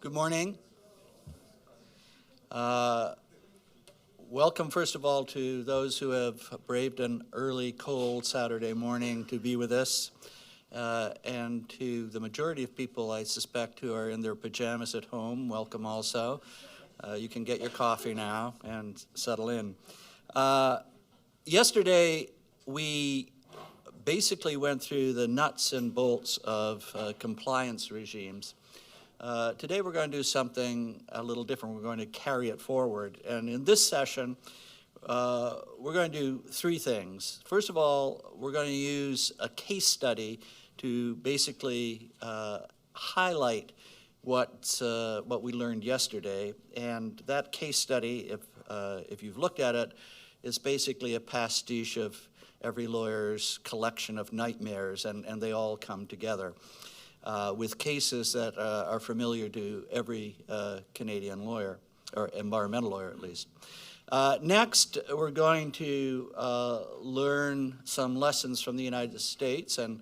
Good morning. Welcome, first of all, to those who have braved an early, cold Saturday morning to be with us, and to the majority of people, I suspect, who are in their pajamas at home. Welcome also. You can get your coffee now and settle in. Yesterday, we basically went through the nuts and bolts of compliance regimes. Today we're going to do something a little different. We're going to carry it forward. And in this session, we're going to do three things. First of all, we're going to use a case study to basically highlight what we learned yesterday. And that case study, if you've looked at it, is basically a pastiche of every lawyer's collection of nightmares, and they all come together. With cases that are familiar to every Canadian lawyer, or environmental lawyer at least. Next, we're going to learn some lessons from the United States, and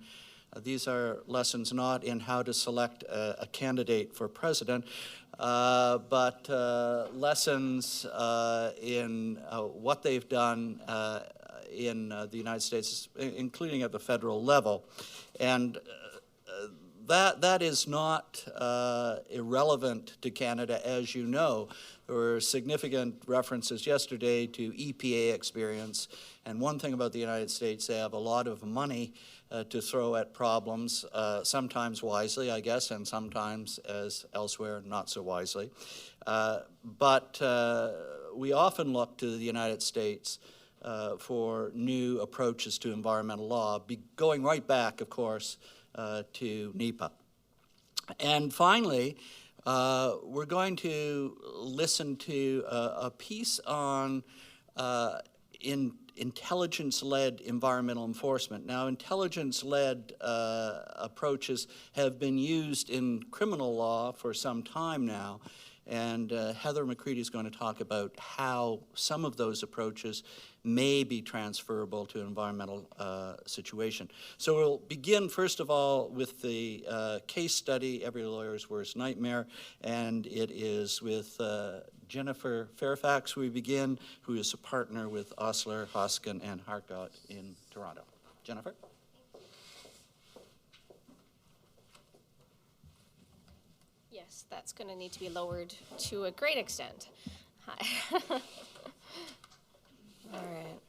these are lessons not in how to select a candidate for president, but lessons in what they've done in the United States, including at the federal level. And that is not irrelevant to Canada, as you know. There were significant references yesterday to EPA experience, and one thing about the United States, they have a lot of money to throw at problems, sometimes wisely, I guess, and sometimes, as elsewhere, not so wisely. But we often look to the United States for new approaches to environmental law, going right back, of course, to NEPA. And finally, we're going to listen to a piece on intelligence-led environmental enforcement. Now, intelligence-led approaches have been used in criminal law for some time now, and Heather McCready is going to talk about how some of those approaches may be transferable to an environmental situation. So we'll begin, first of all, with the case study, Every Lawyer's Worst Nightmare, and it is with Jennifer Fairfax we begin, who is a partner with Osler, Hoskin, and Harcott in Toronto. Jennifer? Yes, that's going to need to be lowered to a great extent. Hi. All right.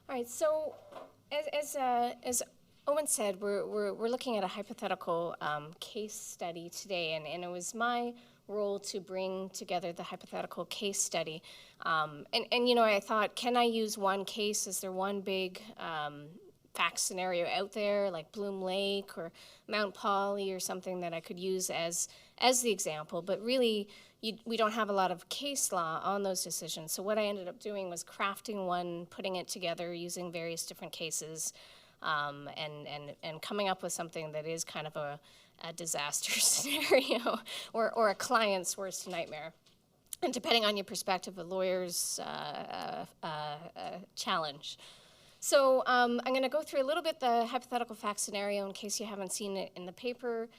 All right. So, as Owen said, we're looking at a hypothetical case study today, and it was my role to bring together the hypothetical case study. And you know, I thought, can I use one case? Is there one big fact scenario out there, like Bloom Lake or Mount Poly or something that I could use as the example? But really, we don't have a lot of case law on those decisions. So what I ended up doing was crafting one, putting it together using various different cases, and coming up with something that is kind of a disaster scenario or a client's worst nightmare. And depending on your perspective, a lawyer's challenge. So I'm going to go through a little bit the hypothetical fact scenario in case you haven't seen it in the paper.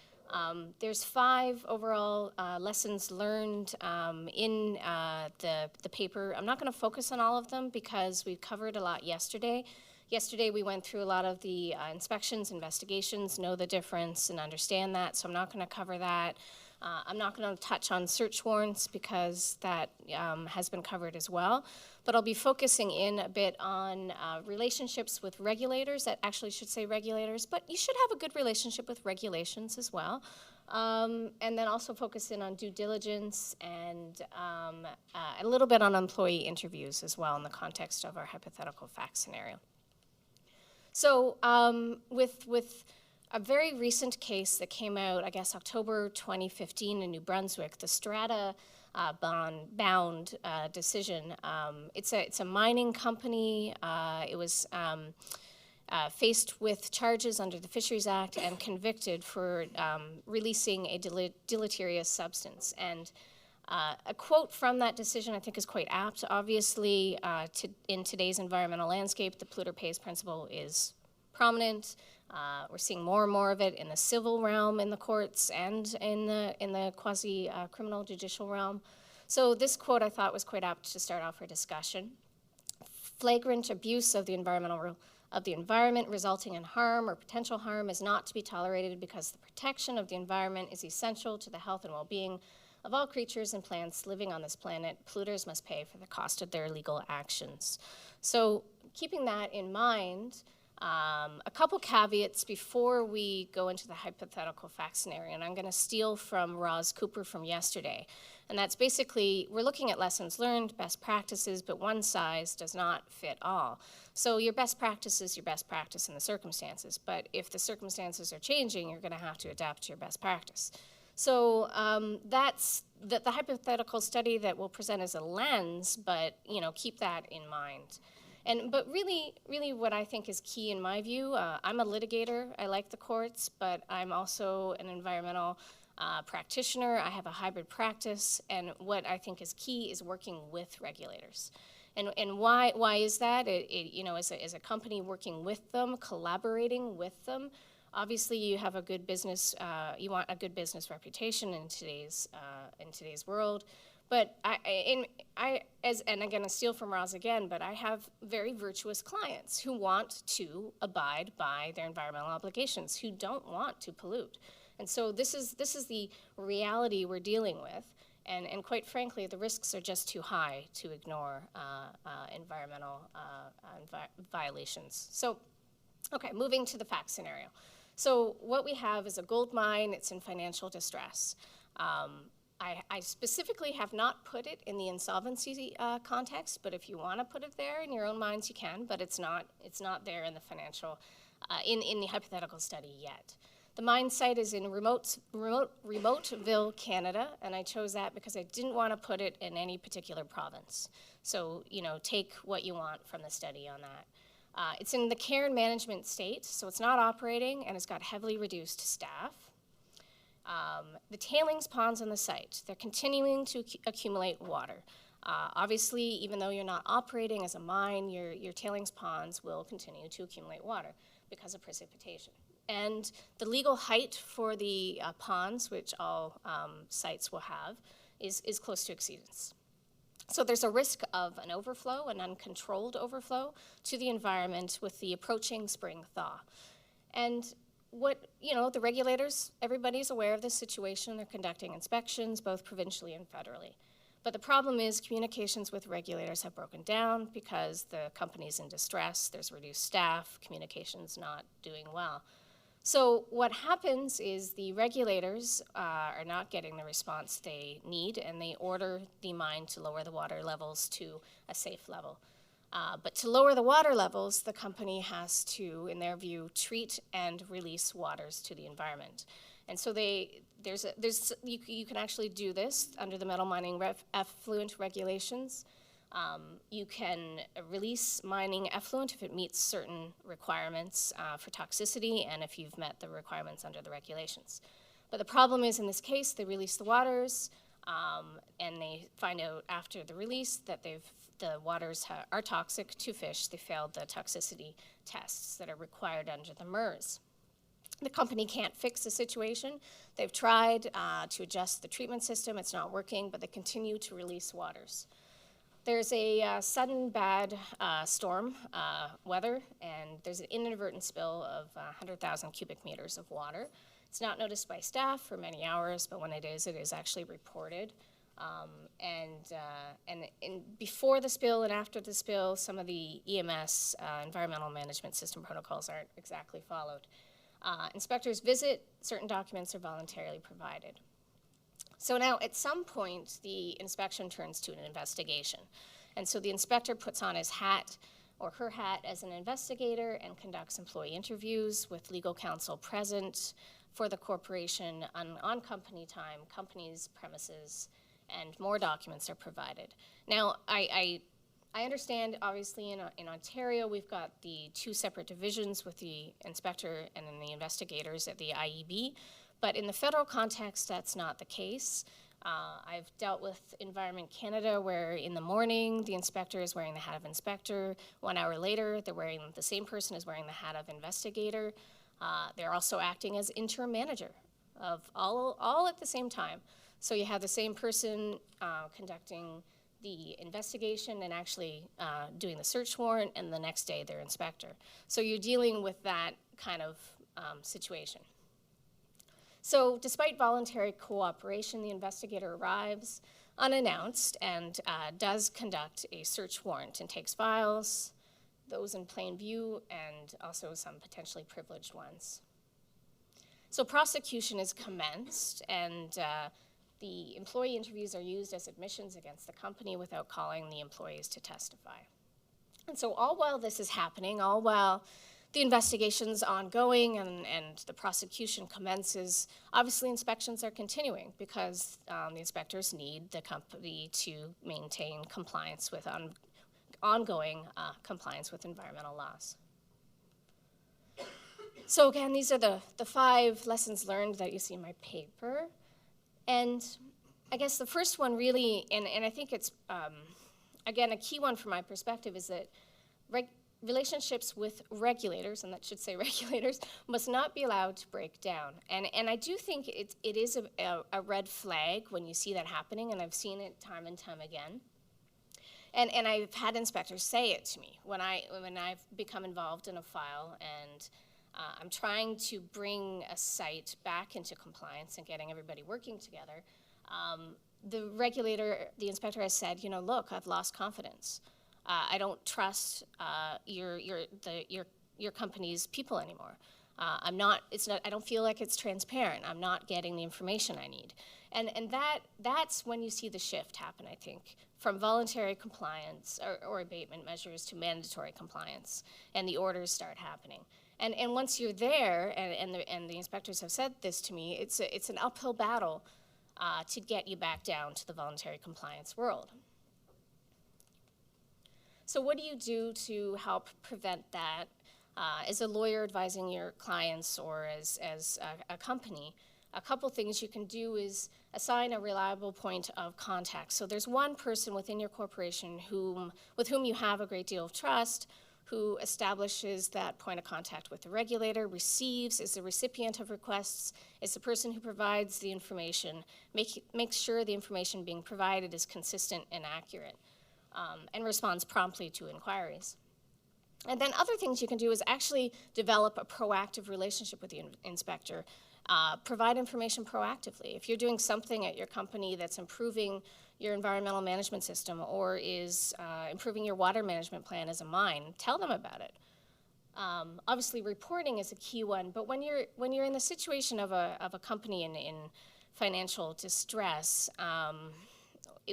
There's 5 overall lessons learned in the paper. I'm not going to focus on all of them because we've covered a lot yesterday. Yesterday we went through a lot of the inspections, investigations, know the difference and understand that, so I'm not going to cover that. I'm not going to touch on search warrants because that has been covered as well. But I'll be focusing in a bit on relationships with regulators. That actually should say regulators, but you should have a good relationship with regulations as well. And then also focus in on due diligence and a little bit on employee interviews as well in the context of our hypothetical fact scenario. So with a very recent case that came out, I guess, October 2015 in New Brunswick, the Strata bound decision. It's a mining company. It was faced with charges under the Fisheries Act and convicted for releasing a deleterious substance. And a quote from that decision I think is quite apt. Obviously, in today's environmental landscape, the polluter pays principle is prominent. We're seeing more and more of it in the civil realm in the courts and in the quasi-criminal judicial realm. So this quote I thought was quite apt to start off our discussion. Flagrant abuse of the environment resulting in harm or potential harm is not to be tolerated because the protection of the environment is essential to the health and well-being of all creatures and plants living on this planet. Polluters must pay for the cost of their illegal actions. So keeping that in mind, a couple caveats before we go into the hypothetical fact scenario, and I'm going to steal from Roz Cooper from yesterday. And that's basically, we're looking at lessons learned, best practices, but one size does not fit all. So your best practice is your best practice in the circumstances, but if the circumstances are changing, you're going to have to adapt to your best practice. So that's the hypothetical study that we'll present as a lens, but keep that in mind. But really what I think is key in my view, I'm a litigator. I like the courts, but I'm also an environmental practitioner. I have a hybrid practice, and what I think is key is working with regulators. And why is that? You know, as a company working with them, collaborating with them, obviously you have a good business, you want a good business reputation in today's world. But and I'm going to steal from Roz again, but I have very virtuous clients who want to abide by their environmental obligations, who don't want to pollute. And so this is the reality we're dealing with. And quite frankly, the risks are just too high to ignore environmental violations. So, okay, moving to the fact scenario. So what we have is a gold mine. It's in financial distress. I specifically have not put it in the insolvency context, but if you want to put it there in your own minds, you can. But it's not there in the financial, in the hypothetical study yet. The mine site is in Remotteville, Canada, and I chose that because I didn't want to put it in any particular province. So, you know, take what you want from the study on that. It's in the care and management state, so it's not operating, and it's got heavily reduced staff. The tailings ponds on the site, they're continuing to accumulate water. Obviously, even though you're not operating as a mine, your tailings ponds will continue to accumulate water because of precipitation. And the legal height for the ponds, which all sites will have, is close to exceedance. So there's a risk of an overflow, an uncontrolled overflow to the environment with the approaching spring thaw. And the regulators, everybody's aware of this situation. They're conducting inspections, both provincially and federally. But the problem is communications with regulators have broken down because the company's in distress, there's reduced staff, communication's not doing well. So what happens is the regulators are not getting the response they need, and they order the mine to lower the water levels to a safe level. But to lower the water levels, the company has to, in their view, treat and release waters to the environment. And so you can actually do this under the metal mining effluent regulations. You can release mining effluent if it meets certain requirements for toxicity and if you've met the requirements under the regulations. But the problem is, in this case, they release the waters, and they find out after the release that the waters are toxic to fish. They failed the toxicity tests that are required under the MERS. The company can't fix the situation. They've tried to adjust the treatment system. It's not working, but they continue to release waters. There's a sudden bad storm weather, and there's an inadvertent spill of 100,000 cubic meters of water. It's not noticed by staff for many hours, but when it is actually reported. And before the spill and after the spill, some of the EMS, environmental management system protocols, aren't exactly followed. Inspectors visit, certain documents are voluntarily provided. So now, at some point, the inspection turns to an investigation. And so the inspector puts on his hat or her hat as an investigator and conducts employee interviews with legal counsel present for the corporation on company time, company's premises, and more documents are provided. Now, I understand, obviously, in Ontario, we've got the two separate divisions with the inspector and then the investigators at the IEB. But in the federal context, that's not the case. I've dealt with Environment Canada, where in the morning, the inspector is wearing the hat of inspector. 1 hour later, the same person is wearing the hat of investigator. They're also acting as interim manager of all at the same time. So you have the same person conducting the investigation and actually doing the search warrant, and the next day they're inspector. So you're dealing with that kind of situation. So despite voluntary cooperation, the investigator arrives unannounced and does conduct a search warrant and takes files, those in plain view, and also some potentially privileged ones. So prosecution is commenced, and the employee interviews are used as admissions against the company without calling the employees to testify. And so all while this is happening, all while the investigation's ongoing and the prosecution commences, obviously inspections are continuing because the inspectors need the company to maintain compliance with ongoing compliance with environmental laws. So again, these are the 5 lessons learned that you see in my paper. And I guess the first one really, and I think it's, again, a key one from my perspective is that relationships with regulators, and that should say regulators, must not be allowed to break down. And I do think it is a red flag when you see that happening, and I've seen it time and time again. And I've had inspectors say it to me when I've become involved in a file and I'm trying to bring a site back into compliance and getting everybody working together. The regulator, the inspector has said, look, I've lost confidence. I don't trust your company's people anymore. I don't feel like it's transparent. I'm not getting the information I need. And that's when you see the shift happen, I think, from voluntary compliance or abatement measures to mandatory compliance, and the orders start happening. And once you're there, and the inspectors have said this to me, it's an uphill battle to get you back down to the voluntary compliance world. So what do you do to help prevent that? As a lawyer advising your clients or as a company, a couple things you can do is assign a reliable point of contact. So there's one person within your corporation with whom you have a great deal of trust, who establishes that point of contact with the regulator, is the recipient of requests, is the person who provides the information, makes sure the information being provided is consistent and accurate, and responds promptly to inquiries. And then other things you can do is actually develop a proactive relationship with the inspector. Provide information proactively. If you're doing something at your company that's improving your environmental management system or is improving your water management plan as a mine, tell them about it. Obviously, reporting is a key one, but when you're in the situation of a company in financial distress,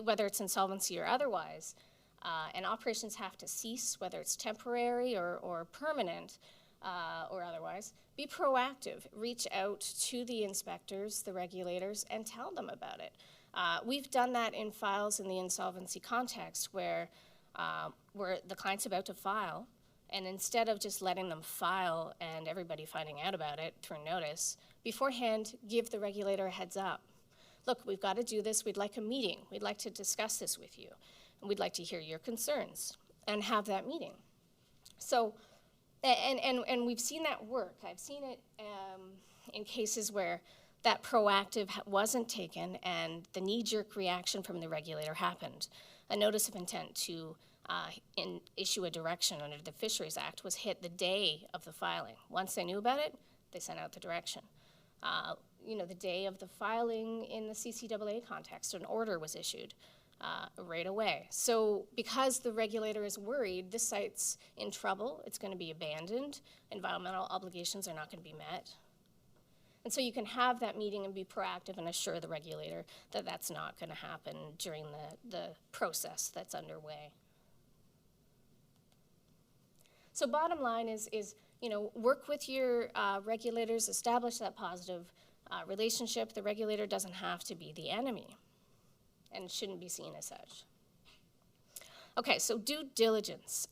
whether it's insolvency or otherwise, and operations have to cease, whether it's temporary or permanent or otherwise, be proactive. Reach out to the inspectors, the regulators, and tell them about it. We've done that in files in the insolvency context where the client's about to file, and instead of just letting them file and everybody finding out about it through notice, beforehand, give the regulator a heads up. Look, we've got to do this. We'd like a meeting. We'd like to discuss this with you. And we'd like to hear your concerns and have that meeting. So, and we've seen that work. I've seen it in cases where that proactive wasn't taken and the knee-jerk reaction from the regulator happened. A notice of intent to issue a direction under the Fisheries Act was hit the day of the filing. Once they knew about it, they sent out the direction. The day of the filing in the CCAA context, an order was issued right away. So because the regulator is worried, this site's in trouble, it's going to be abandoned, environmental obligations are not going to be met. And so you can have that meeting and be proactive and assure the regulator that that's not going to happen during the process that's underway. So bottom line is work with your regulators, establish that positive relationship. The regulator doesn't have to be the enemy and shouldn't be seen as such. Okay, so due diligence.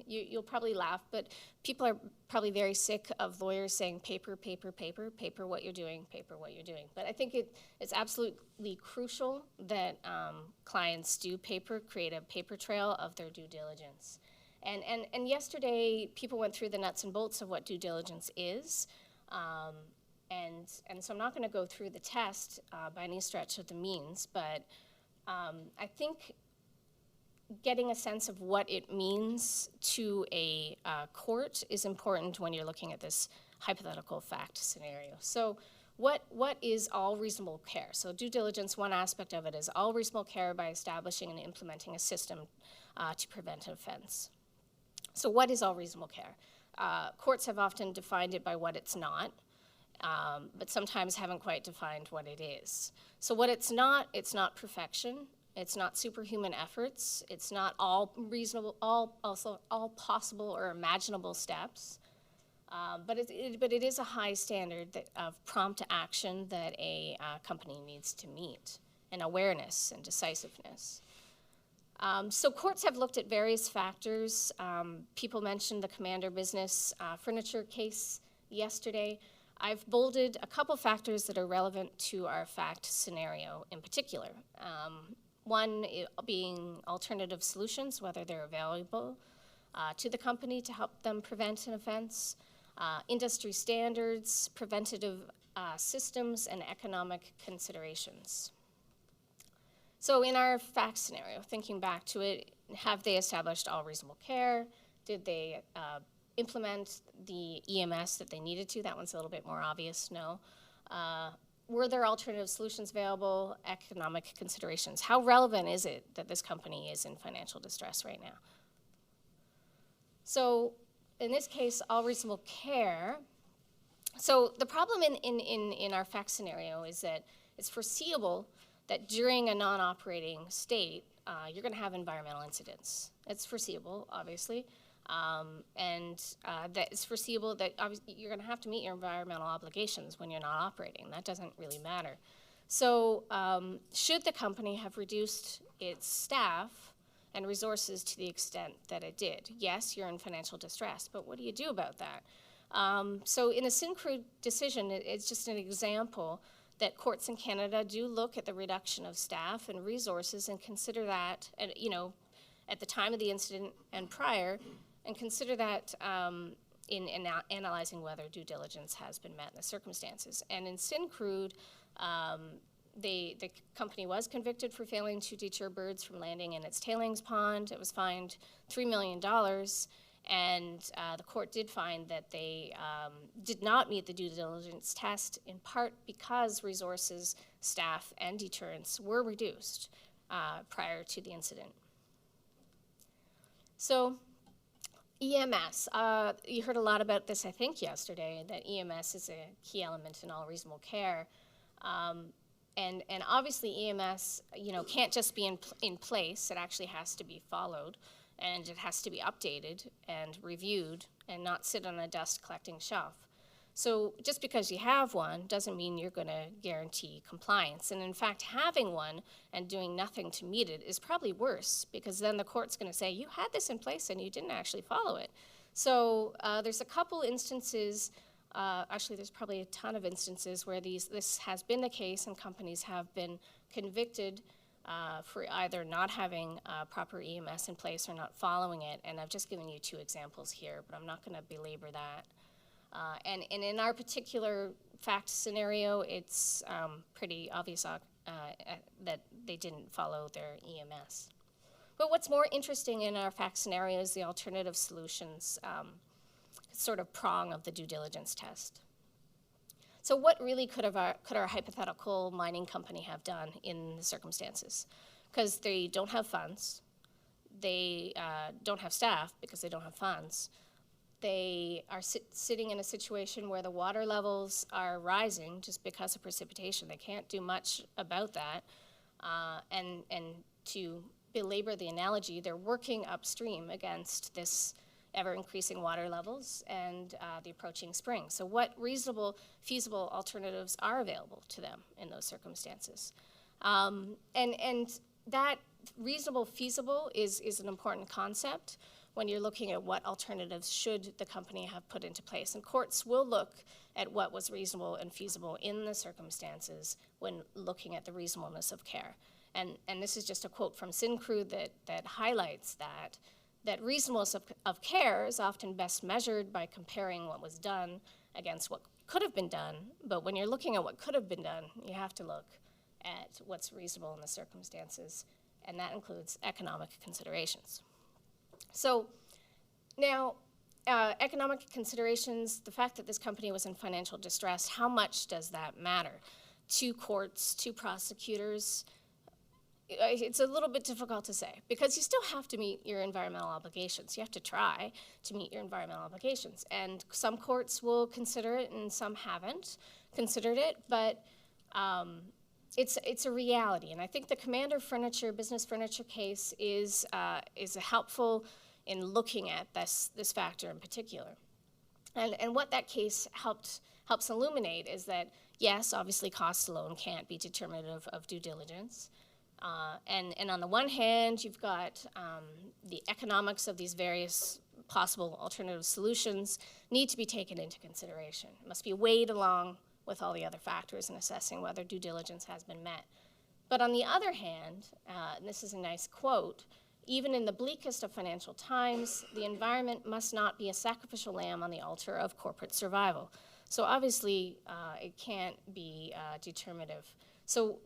You'll probably laugh, but people are probably very sick of lawyers saying paper, paper, paper, paper what you're doing, paper what you're doing. But I think it's absolutely crucial that clients do create a paper trail of their due diligence. And yesterday, people went through the nuts and bolts of what due diligence is. And so I'm not going to go through the test by any stretch of the means, but I think getting a sense of what it means to a court is important when you're looking at this hypothetical fact scenario. So what is all reasonable care? So due diligence, one aspect of it is all reasonable care by establishing and implementing a system to prevent an offense. So what is all reasonable care? Courts have often defined it by what it's not, but sometimes haven't quite defined what it is. So what it's not perfection. It's not superhuman efforts. It's not all reasonable, all possible or imaginable steps. But it is a high standard of prompt action that a company needs to meet, and awareness and decisiveness. So courts have looked at various factors. People mentioned the Commander Business Furniture case yesterday. I've bolded a couple factors that are relevant to our fact scenario in particular. One being alternative solutions, whether they're available to the company to help them prevent an offense, industry standards, preventative systems, and economic considerations. So in our fact scenario, thinking back to it, have they established all reasonable care? Did they implement the EMS that they needed to? That one's a little bit more obvious, no. Were there alternative solutions available? Economic considerations. How relevant is it that this company is in financial distress right now? So in this case, all reasonable care. So the problem in our fact scenario is that it's foreseeable that during a non-operating state, you're going to have environmental incidents. It's foreseeable, obviously. That it's foreseeable that you're going to have to meet your environmental obligations when you're not operating. That doesn't really matter. So should the company have reduced its staff and resources to the extent that it did? Yes, you're in financial distress, but what do you do about that? So in the Syncrude decision, it's just an example that courts in Canada do look at the reduction of staff and resources and consider that, at the time of the incident and prior, and consider that in analyzing whether due diligence has been met in the circumstances. And in Syncrude, the company was convicted for failing to deter birds from landing in its tailings pond. It was fined $3 million, and the court did find that they did not meet the due diligence test, in part because resources, staff, and deterrence were reduced prior to the incident. So EMS, you heard a lot about this, I think, yesterday, that EMS is a key element in all reasonable care. And obviously EMS, can't just be in place. It actually has to be followed, and it has to be updated and reviewed and not sit on a dust collecting shelf. So just because you have one doesn't mean you're going to guarantee compliance. And in fact, having one and doing nothing to meet it is probably worse, because then the court's going to say, you had this in place and you didn't actually follow it. So there's a couple instances, actually there's probably a ton of instances where this has been the case and companies have been convicted for either not having proper EMS in place or not following it. And I've just given you 2 examples here, but I'm not going to belabor that. And in our particular fact scenario, it's pretty obvious that they didn't follow their EMS. But what's more interesting in our fact scenario is the alternative solutions sort of prong of the due diligence test. So what really could our hypothetical mining company have done in the circumstances? Because they don't have funds, they don't have staff because they don't have funds. They are sitting in a situation where the water levels are rising just because of precipitation. They can't do much about that. And to belabor the analogy, they're working upstream against this ever-increasing water levels and the approaching spring. So what reasonable, feasible alternatives are available to them in those circumstances? And that reasonable, feasible is an important concept when you're looking at what alternatives should the company have put into place. And courts will look at what was reasonable and feasible in the circumstances when looking at the reasonableness of care. And this is just a quote from Syncrude that highlights that reasonableness of care is often best measured by comparing what was done against what could have been done. But when you're looking at what could have been done, you have to look at what's reasonable in the circumstances, and that includes economic considerations. So now, economic considerations, the fact that this company was in financial distress, how much does that matter to courts, to prosecutors? It's a little bit difficult to say, because you still have to meet your environmental obligations. You have to try to meet your environmental obligations. And some courts will consider it and some haven't considered it, but it's a reality. And I think the Commander Furniture, business furniture case is helpful in looking at this factor in particular. And what that case helps illuminate is that, yes, obviously costs alone can't be determinative of due diligence. And on the one hand, you've got the economics of these various possible alternative solutions need to be taken into consideration. It must be weighed along with all the other factors in assessing whether due diligence has been met. But on the other hand, and this is a nice quote, even in the bleakest of financial times, the environment must not be a sacrificial lamb on the altar of corporate survival. So obviously, it can't be determinative. So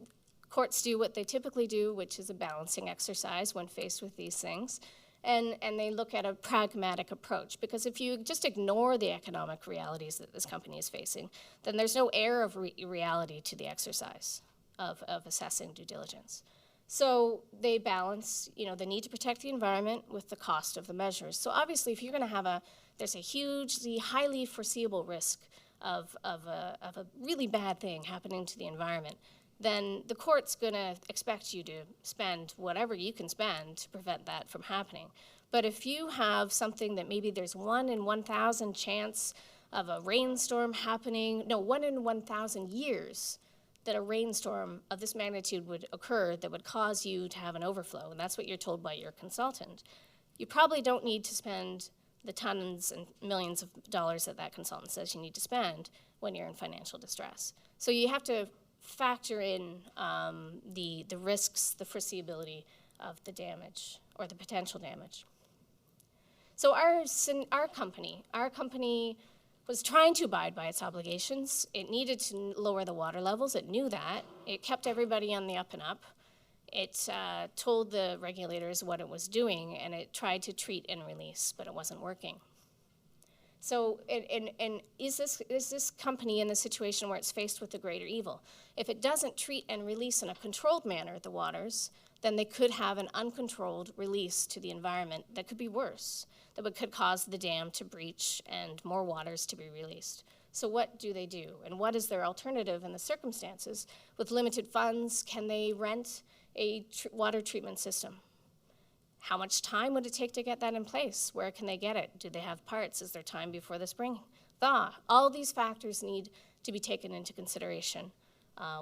courts do what they typically do, which is a balancing exercise when faced with these things. And they look at a pragmatic approach, because if you just ignore the economic realities that this company is facing, then there's no air of reality to the exercise of assessing due diligence. So they balance, the need to protect the environment with the cost of the measures. So obviously, if you're going to have there's a hugely, highly foreseeable risk of a really bad thing happening to the environment, then the court's going to expect you to spend whatever you can spend to prevent that from happening. But if you have something that maybe there's 1 in 1,000 chance of a rainstorm happening, 1 in 1,000 years that a rainstorm of this magnitude would occur that would cause you to have an overflow, and that's what you're told by your consultant, you probably don't need to spend the tons and millions of dollars that consultant says you need to spend when you're in financial distress. So you have to factor in the risks, the foreseeability of the damage or the potential damage. So our company was trying to abide by its obligations. It needed to lower the water levels. It knew that. It kept everybody on the up and up. It told the regulators what it was doing, and it tried to treat and release, but it wasn't working. So, and is this company in the situation where it's faced with a greater evil? If it doesn't treat and release in a controlled manner the waters, then they could have an uncontrolled release to the environment that could be worse, that could cause the dam to breach and more waters to be released. So what do they do? And what is their alternative in the circumstances? With limited funds, can they rent a water treatment system? How much time would it take to get that in place? Where can they get it? Do they have parts? Is there time before the spring thaw? All these factors need to be taken into consideration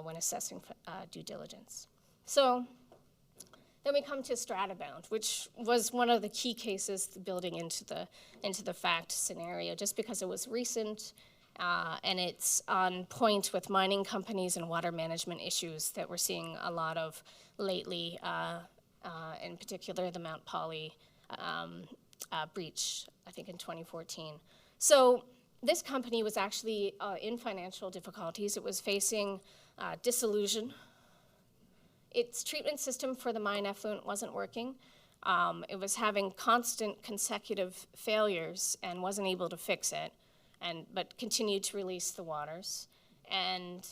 when assessing due diligence. So then we come to StrataBound, which was one of the key cases building into the fact scenario, just because it was recent and it's on point with mining companies and water management issues that we're seeing a lot of lately. In particular, the Mount Poly breach, I think in 2014. So this company was actually in financial difficulties. It was facing dissolution. Its treatment system for the mine effluent wasn't working. It was having constant consecutive failures and wasn't able to fix it, but continued to release the waters. And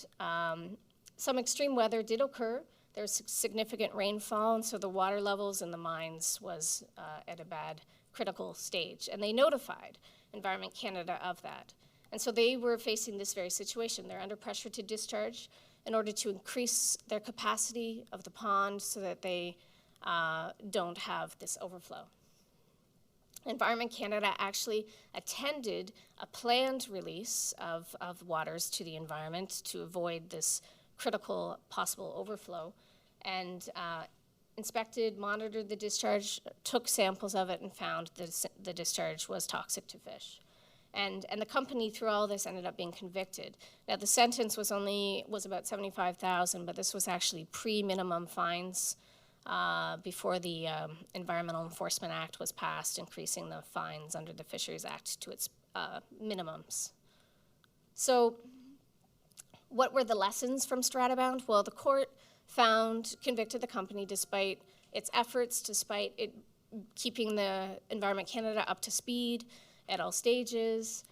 some extreme weather did occur. There was significant rainfall, and so the water levels in the mines was at a bad critical stage. And they notified Environment Canada of that. And so they were facing this very situation. They're under pressure to discharge in order to increase their capacity of the pond so that they don't have this overflow. Environment Canada actually attended a planned release of waters to the environment to avoid this critical possible overflow, and inspected, monitored the discharge, took samples of it, and found that the discharge was toxic to fish. And the company, through all this, ended up being convicted. Now, the sentence was about $75,000, but this was actually pre-minimum fines before the Environmental Enforcement Act was passed, increasing the fines under the Fisheries Act to its minimums. So what were the lessons from StrataBound? Well, the court convicted the company despite its efforts, despite it keeping the Environment Canada up to speed at all stages,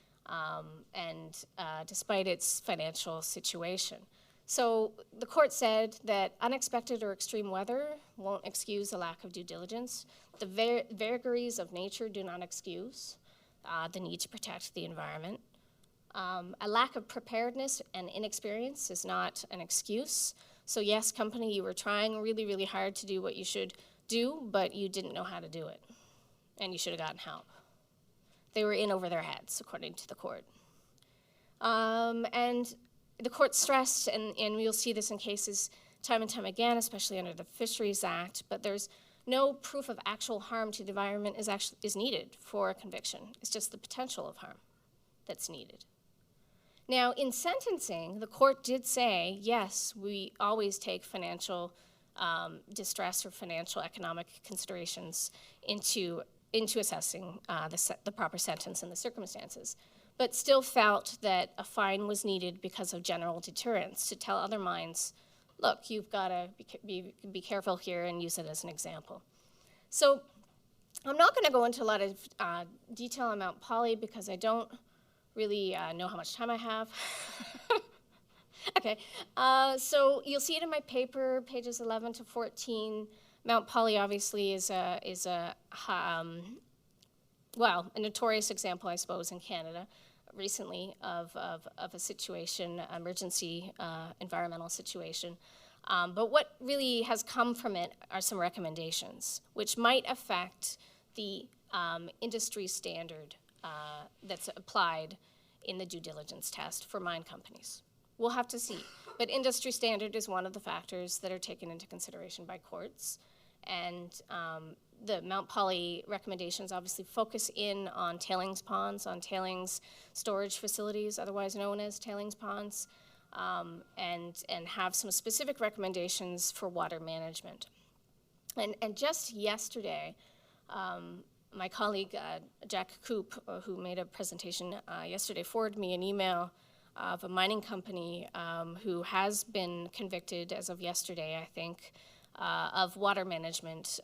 and despite its financial situation. So the court said that unexpected or extreme weather won't excuse a lack of due diligence. The vagaries of nature do not excuse the need to protect the environment. A lack of preparedness and inexperience is not an excuse. So yes, company, you were trying really, really hard to do what you should do, but you didn't know how to do it, and you should have gotten help. They were in over their heads, according to the court. And the court stressed, and we'll see this in cases time and time again, especially under the Fisheries Act, but there's no proof of actual harm to the environment is needed for a conviction. It's just the potential of harm that's needed. Now, in sentencing, the court did say, yes, we always take financial distress or financial economic considerations into assessing the proper sentence in the circumstances, but still felt that a fine was needed because of general deterrence to tell other minds, look, you've got to be careful here, and use it as an example. So I'm not going to go into a lot of detail on Mount Poly because I don't really know how much time I have. Okay, so you'll see it in my paper, pages 11 to 14. Mount Poly obviously is a notorious example, I suppose, in Canada recently of a situation, emergency environmental situation. But what really has come from it are some recommendations, which might affect the industry standard that's applied in the due diligence test for mine companies. We'll have to see. But industry standard is one of the factors that are taken into consideration by courts. And the Mount Poly recommendations obviously focus in on tailings ponds, on tailings storage facilities, otherwise known as tailings ponds, and have some specific recommendations for water management. And just yesterday, my colleague, Jack Coop, who made a presentation yesterday, forwarded me an email of a mining company who has been convicted as of yesterday, I think, of water management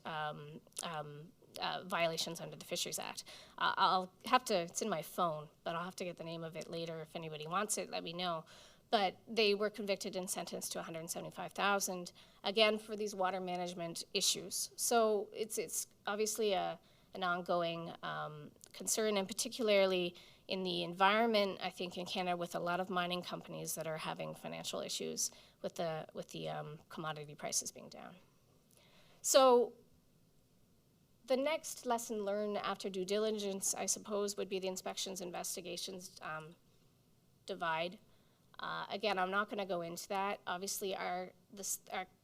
violations under the Fisheries Act. I'll have to, it's in my phone, but I'll have to get the name of it later. If anybody wants it, let me know. But they were convicted and sentenced to $175,000, again, for these water management issues. So it's obviously an ongoing concern, and particularly in the environment, I think in Canada, with a lot of mining companies that are having financial issues with the commodity prices being down. So the next lesson learned after due diligence, I suppose, would be the inspections investigations divide. Again, I'm not going to go into that. Obviously, our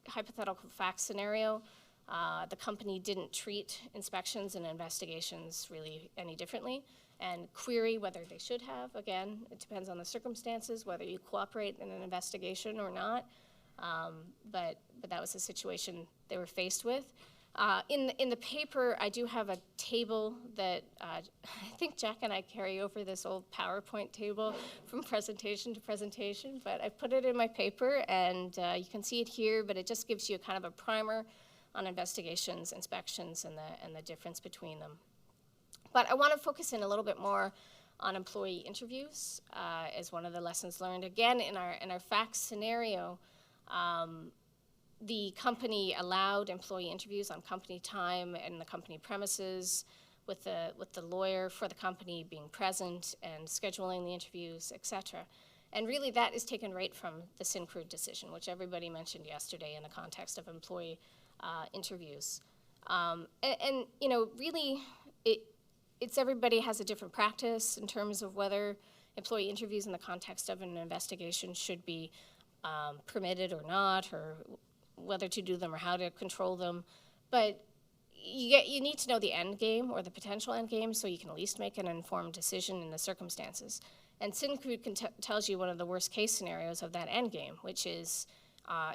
hypothetical fact scenario, the company didn't treat inspections and investigations really any differently, and query whether they should have. Again, it depends on the circumstances, whether you cooperate in an investigation or not. But that was the situation they were faced with. In the paper, I do have a table that I think Jack and I carry over this old PowerPoint table from presentation to presentation, but I put it in my paper, and you can see it here, but it just gives you kind of a primer on investigations, inspections, and the difference between them. But I want to focus in a little bit more on employee interviews as one of the lessons learned. Again, in our fact scenario, the company allowed employee interviews on company time and the company premises, with the lawyer for the company being present and scheduling the interviews, et cetera. And really that is taken right from the Syncrude decision, which everybody mentioned yesterday in the context of employee interviews. And you know, really, it's everybody has a different practice in terms of whether employee interviews in the context of an investigation should be permitted or not, or whether to do them or how to control them. But you need to know the end game or the potential end game so you can at least make an informed decision in the circumstances. And Syncrude tells you one of the worst case scenarios of that end game, which is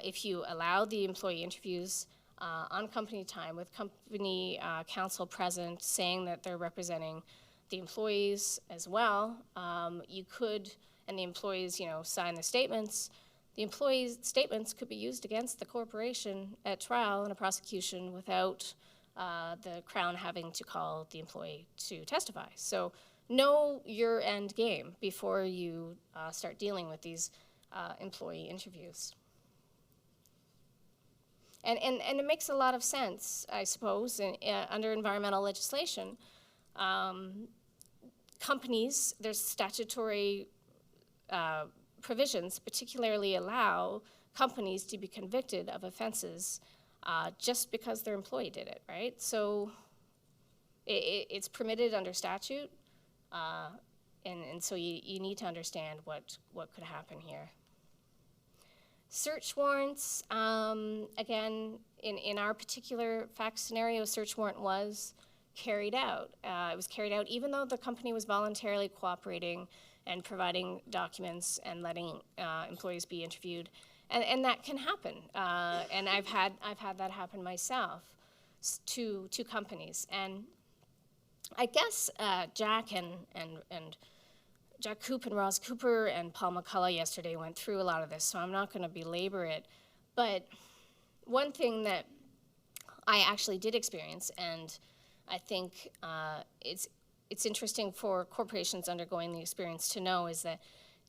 if you allow the employee interviews on company time with company counsel present saying that they're representing the employees as well, you could, and the employees, you know, sign the statements. The employees' statements could be used against the corporation at trial in a prosecution without the Crown having to call the employee to testify. So know your end game before you start dealing with these employee interviews. And it makes a lot of sense, I suppose, under environmental legislation. Companies, there's statutory provisions particularly allow companies to be convicted of offenses just because their employee did it, right? So it's permitted under statute, and so you need to understand what could happen here. Search warrants, again, in our particular fact scenario, a search warrant was carried out. It was carried out even though the company was voluntarily cooperating and providing documents and letting employees be interviewed. And that can happen. And I've had that happen myself to companies. And I guess Jack and Jack Coop and Roz Cooper and Paul McCullough yesterday went through a lot of this, so I'm not going to belabor it. But one thing that I actually did experience, and I think it's interesting for corporations undergoing the experience to know, is that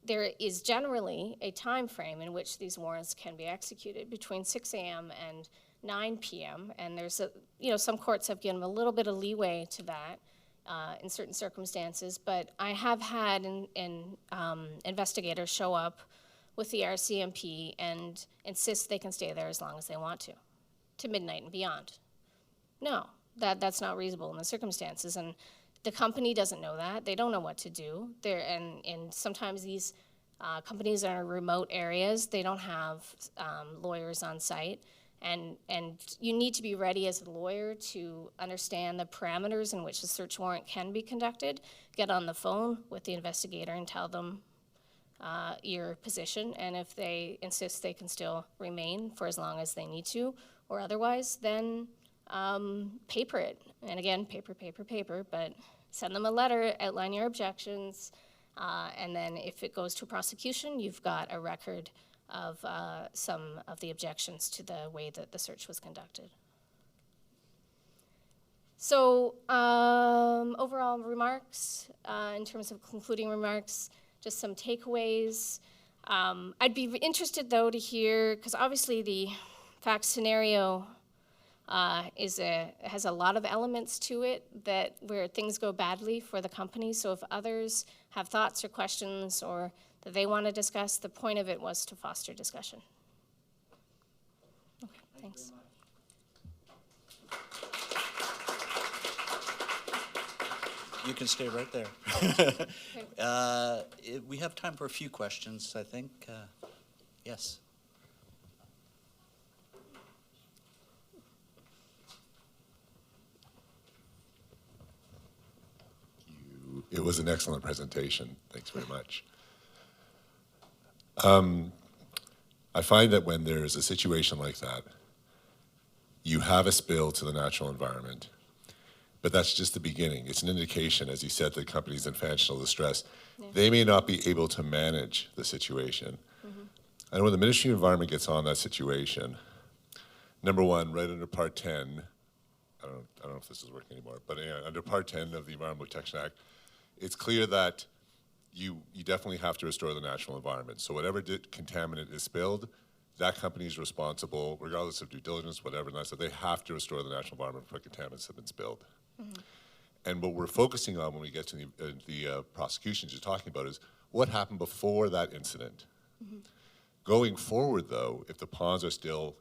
there is generally a time frame in which these warrants can be executed between 6 a.m. and 9 p.m. And there's some courts have given a little bit of leeway to that. In certain circumstances, but I have had investigators show up with the RCMP and insist they can stay there as long as they want to midnight and beyond. No, that's not reasonable in the circumstances, and the company doesn't know that. They don't know what to do. And sometimes these companies are in remote areas. They don't have lawyers on site. And you need to be ready as a lawyer to understand the parameters in which a search warrant can be conducted. Get on the phone with the investigator and tell them your position, and if they insist they can still remain for as long as they need to, or otherwise, then paper it. And again, paper, but send them a letter, outline your objections, and then if it goes to prosecution, you've got a record of some of the objections to the way that the search was conducted. So overall remarks, in terms of concluding remarks, just some takeaways. I'd be interested though to hear, because obviously the fact scenario has a lot of elements to it where things go badly for the company. So if others have thoughts or questions or that they want to discuss, the point of it was to foster discussion. Okay, thanks. You can stay right there. We have time for a few questions, I think. Yes. It was an excellent presentation. Thanks very much. I find that when there's a situation like that, you have a spill to the natural environment, but that's just the beginning. It's an indication, as you said, that companies in financial distress, they may not be able to manage the situation. And when the Ministry of Environment gets on that situation, number one, right under Part 10, I don't know if this is working anymore, but under Part 10 of the Environmental Protection Act, it's clear that you definitely have to restore the natural environment. So whatever contaminant is spilled, that company is responsible, regardless of due diligence, whatever, and so they have to restore the natural environment for contaminants that have been spilled. And what we're focusing on when we get to the prosecutions you're talking about is what happened before that incident. Going forward, though, if the ponds are still,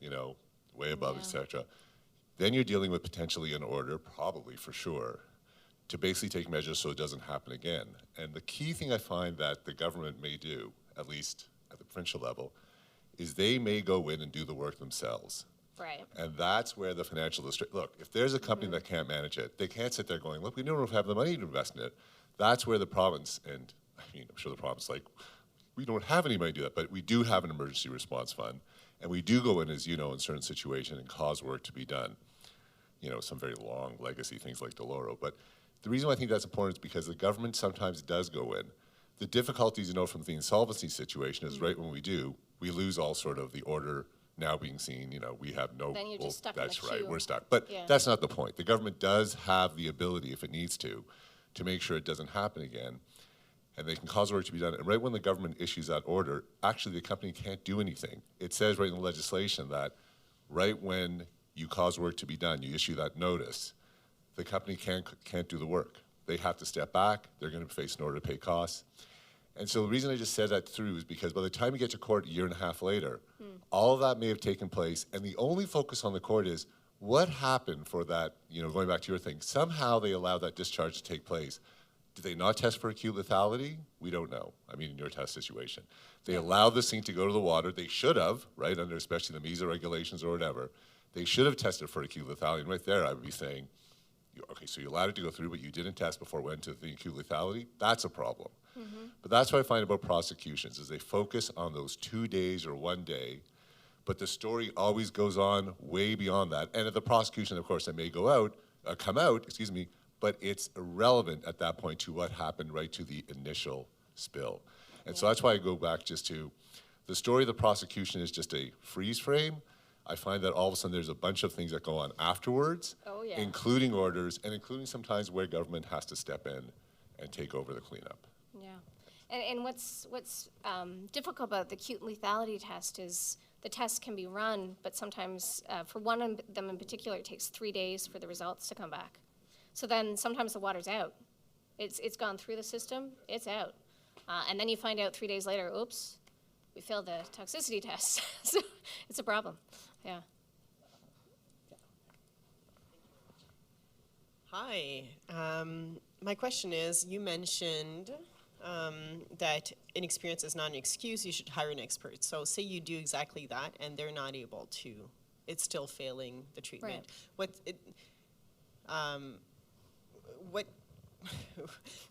way above, et cetera, then you're dealing with potentially an order, probably for sure, to basically take measures so it doesn't happen again. And the key thing I find that the government may do, at least at the provincial level, is they may go in and do the work themselves. Right. And that's where the financial district, look, if there's a company that can't manage it, they can't sit there going, look, we don't have the money to invest in it. That's where the province, and I'm sure the province, we don't have any money to do that, but we do have an emergency response fund, and we do go in, as you know, in certain situations and cause work to be done. Some very long legacy things like Deloro. But the reason why I think that's important is because the government sometimes does go in. The difficulties, from the insolvency situation is right when we do, we lose all sort of the order now being seen, we have no, Then you're just stuck in that's the right, queue. we're stuck. But that's not the point. The government does have the ability, if it needs to make sure it doesn't happen again, and they can cause work to be done. And right when the government issues that order, actually the company can't do anything. It says right in the legislation that right when you cause work to be done, you issue that notice, the company can't do the work. They have to step back. They're going to face an order to pay costs. And so the reason I just said that through is because by the time you get to court a year and a half later, all of that may have taken place, and the only focus on the court is what happened for that, going back to your thing, somehow they allowed that discharge to take place. Did they not test for acute lethality? We don't know. I mean, in your test situation. They allowed this thing to go to the water. They should have, right, under especially the MESA regulations or whatever. They should have tested for acute lethality. And right there, I would be saying, okay, so you allowed it to go through, but you didn't test before it went to the acute lethality. That's a problem. But that's what I find about prosecutions, is they focus on those 2 days or 1 day, but the story always goes on way beyond that. And at the prosecution, of course, it may come out, but it's irrelevant at that point to what happened right to the initial spill. And so that's why I go back just to the story of the prosecution is just a freeze frame. I find that all of a sudden there's a bunch of things that go on afterwards, Oh, yeah. including orders and including sometimes where government has to step in and take over the cleanup. Yeah, and what's difficult about the acute lethality test is the test can be run, but sometimes for one of them in particular, it takes 3 days for the results to come back. So then sometimes the water's out. It's gone through the system, it's out. And then you find out 3 days later, oops, we failed the toxicity test. So it's a problem, yeah. Hi. My question is, you mentioned that inexperience is not an excuse, you should hire an expert. So say you do exactly that and they're not able to, it's still failing the treatment. What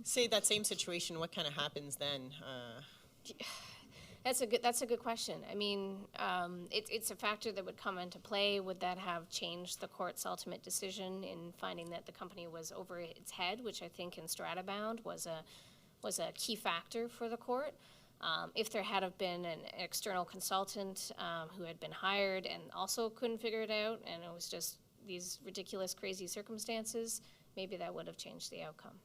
say that same situation, what kind of happens then? That's a good question. I mean, it's a factor that would come into play. Would that have changed the court's ultimate decision in finding that the company was over its head, which I think in Stratabound was a key factor for the court. If there had have been an external consultant who had been hired and also couldn't figure it out, and it was just these ridiculous, crazy circumstances, maybe that would have changed the outcome.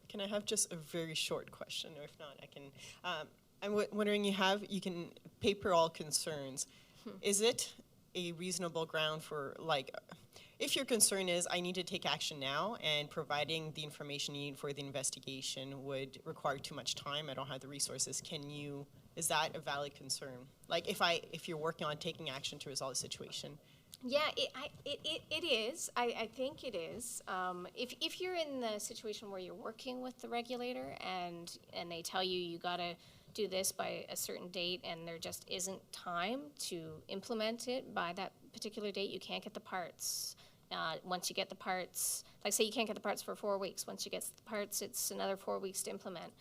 Can I have just a very short question, or if not, I can. I'm wondering, you can paper all concerns. Is it a reasonable ground for, like, if your concern is I need to take action now and providing the information you need for the investigation would require too much time, I don't have the resources, is that a valid concern? Like if you're working on taking action to resolve the situation? Yeah, it is. I think it is. If you're in the situation where you're working with the regulator and they tell you gotta do this by a certain date and there just isn't time to implement it by that particular date, you can't get the parts. Once you get the parts, like say you can't get the parts for 4 weeks. Once you get the parts, it's another 4 weeks to implement.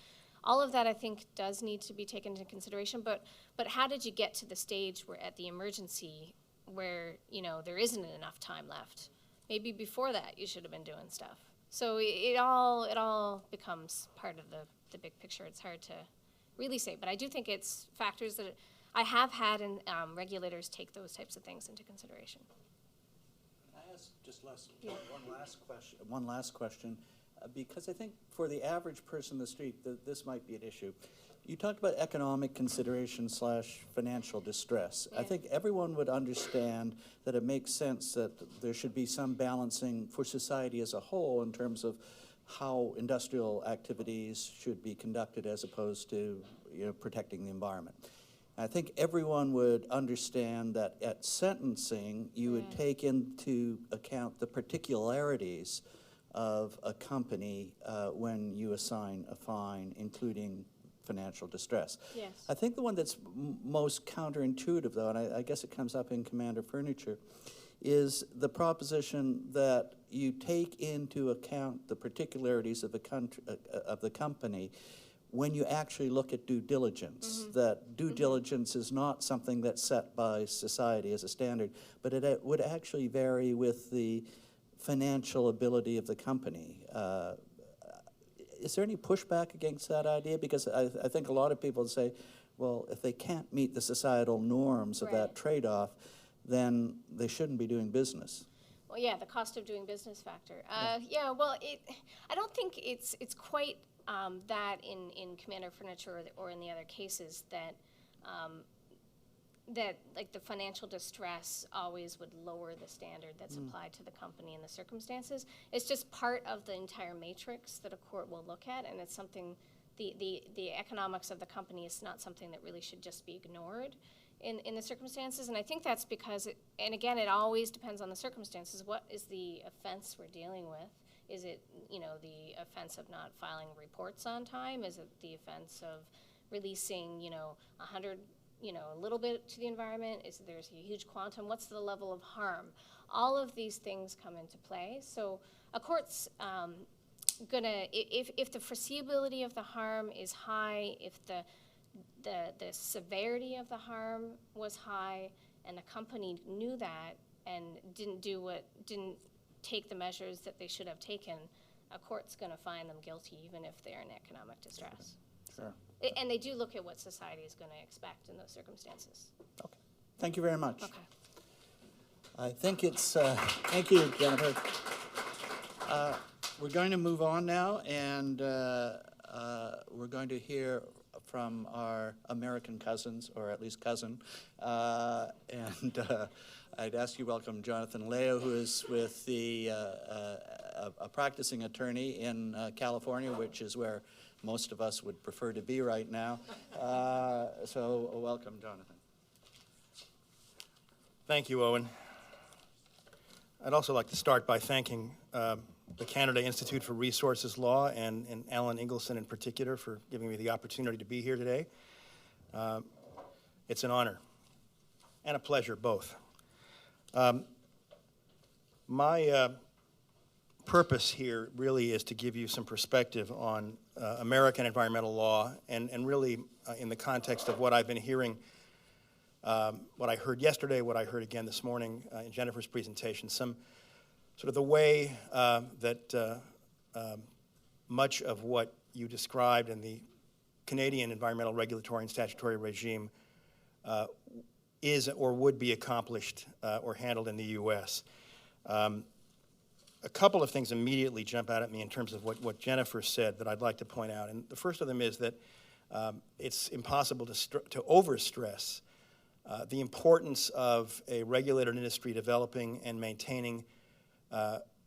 All of that I think does need to be taken into consideration, but how did you get to the stage where at the emergency where, there isn't enough time left? Maybe before that you should have been doing stuff. So it all becomes part of the big picture. It's hard to really say, but I do think it's factors that I have had regulators take those types of things into consideration. Can I ask just one last question, because I think for the average person in the street, this might be an issue. You talked about economic consideration / financial distress. Yeah. I think everyone would understand that it makes sense that there should be some balancing for society as a whole in terms of how industrial activities should be conducted as opposed to protecting the environment. I think everyone would understand that at sentencing, you would take into account the particularities of a company when you assign a fine, including financial distress. Yes. I think the one that's most counterintuitive, though, and I guess it comes up in Commander Furniture, is the proposition that you take into account the particularities of the company when you actually look at due diligence. That due diligence is not something that's set by society as a standard, but it would actually vary with the financial ability of the company. Is there any pushback against that idea? Because I think a lot of people say, well, if they can't meet the societal norms of that trade-off, then they shouldn't be doing business. Well, yeah, the cost of doing business factor. Well, I don't think it's quite that in Commander Furniture or in the other cases that like the financial distress always would lower the standard that's applied to the company in the circumstances. It's just part of the entire matrix that a court will look at, and it's something, the economics of the company is not something that really should just be ignored in the circumstances. And I think that's because, and again, it always depends on the circumstances. What is the offense we're dealing with? Is it, the offense of not filing reports on time? Is it the offense of releasing, 100, a little bit to the environment? Is there's a huge quantum? What's the level of harm? All of these things come into play. So a court's gonna, if the foreseeability of the harm is high, if the severity of the harm was high, and the company knew that and didn't take the measures that they should have taken, a court's gonna find them guilty even if they're in economic distress. Sure. And they do look at what society is gonna expect in those circumstances. Okay. Thank you very much. Okay. I think it's, thank you, Jennifer. We're going to move on now, and we're going to hear from our American cousins, or at least cousin. And I'd ask you to welcome Jonathan Leo, who is with a practicing attorney in California, which is where most of us would prefer to be right now. So welcome, Jonathan. Thank you, Owen. I'd also like to start by thanking the Canada Institute for Resources Law and Alan Ingleson in particular for giving me the opportunity to be here today. It's an honor and a pleasure, both. My purpose here really is to give you some perspective on American environmental law and really in the context of what I've been hearing, what I heard yesterday, what I heard again this morning in Jennifer's presentation, some sort of the way that much of what you described in the Canadian environmental regulatory and statutory regime is or would be accomplished or handled in the U.S. A couple of things immediately jump out at me in terms of what Jennifer said that I'd like to point out. And the first of them is that it's impossible to overstress the importance of a regulated industry developing and maintaining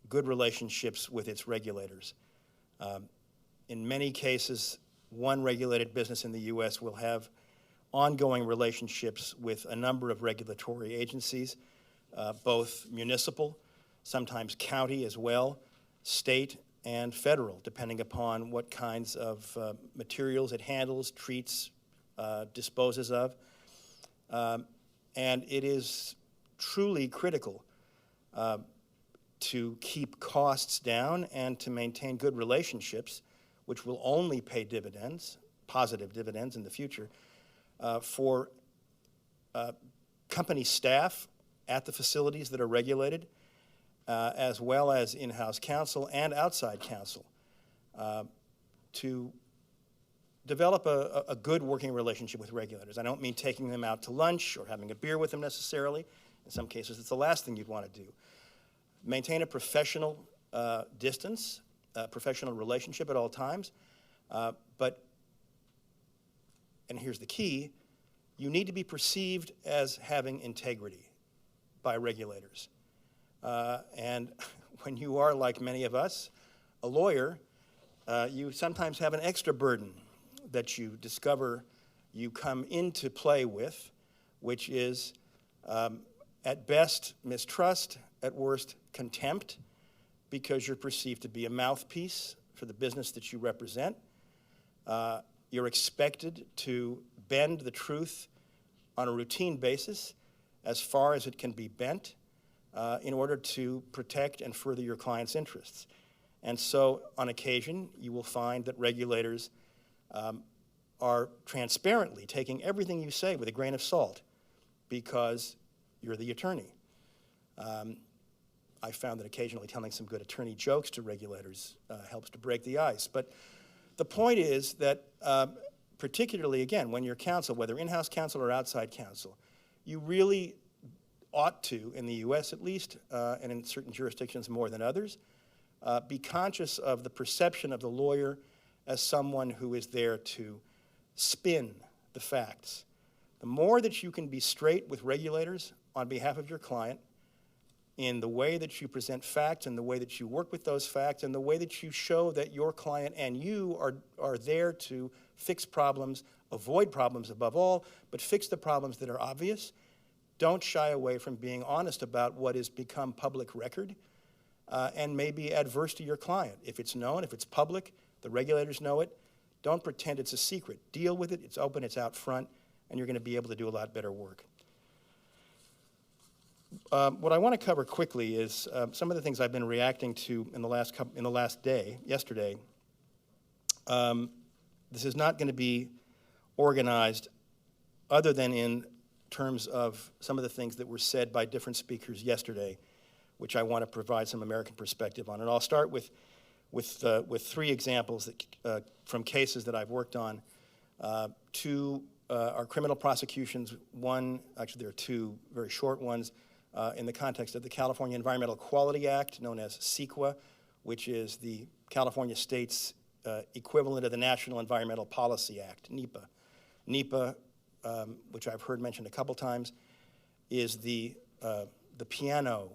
good relationships with its regulators. In many cases, one regulated business in the U.S. will have ongoing relationships with a number of regulatory agencies, both municipal, sometimes county as well, state and federal, depending upon what kinds of materials it handles, treats, disposes of. And it is truly critical to keep costs down and to maintain good relationships, which will only pay dividends, positive dividends in the future, for company staff at the facilities that are regulated, as well as in-house counsel and outside counsel, to develop a good working relationship with regulators. I don't mean taking them out to lunch or having a beer with them necessarily. In some cases, it's the last thing you'd want to do. Maintain a professional distance, professional relationship at all times, but, and here's the key, you need to be perceived as having integrity by regulators. And when you are, like many of us, a lawyer, you sometimes have an extra burden that you discover you come into play with, which is, at best, mistrust, at worst, contempt, because you're perceived to be a mouthpiece for the business that you represent. You're expected to bend the truth on a routine basis as far as it can be bent in order to protect and further your client's interests. And so, on occasion, you will find that regulators are transparently taking everything you say with a grain of salt because you're the attorney. I found that occasionally telling some good attorney jokes to regulators helps to break the ice. But the point is that particularly, again, when you're counsel, whether in-house counsel or outside counsel, you really ought to, in the U.S. at least, and in certain jurisdictions more than others, be conscious of the perception of the lawyer as someone who is there to spin the facts. The more that you can be straight with regulators on behalf of your client in the way that you present facts and the way that you work with those facts and the way that you show that your client and you are there to fix problems, avoid problems above all, but fix the problems that are obvious. Don't shy away from being honest about what has become public record and may be adverse to your client. If it's known, if it's public, the regulators know it, don't pretend it's a secret. Deal with it, it's open, it's out front, and you're going to be able to do a lot better work. What I want to cover quickly is some of the things I've been reacting to in the last day, yesterday. This is not going to be organized other than in terms of some of the things that were said by different speakers yesterday, which I want to provide some American perspective on. And I'll start with three examples that, from cases that I've worked on. Two are criminal prosecutions. One, actually there are two very short ones, in the context of the California Environmental Quality Act, known as CEQA, which is the California state's equivalent of the National Environmental Policy Act, NEPA. NEPA, which I've heard mentioned a couple times, is the piano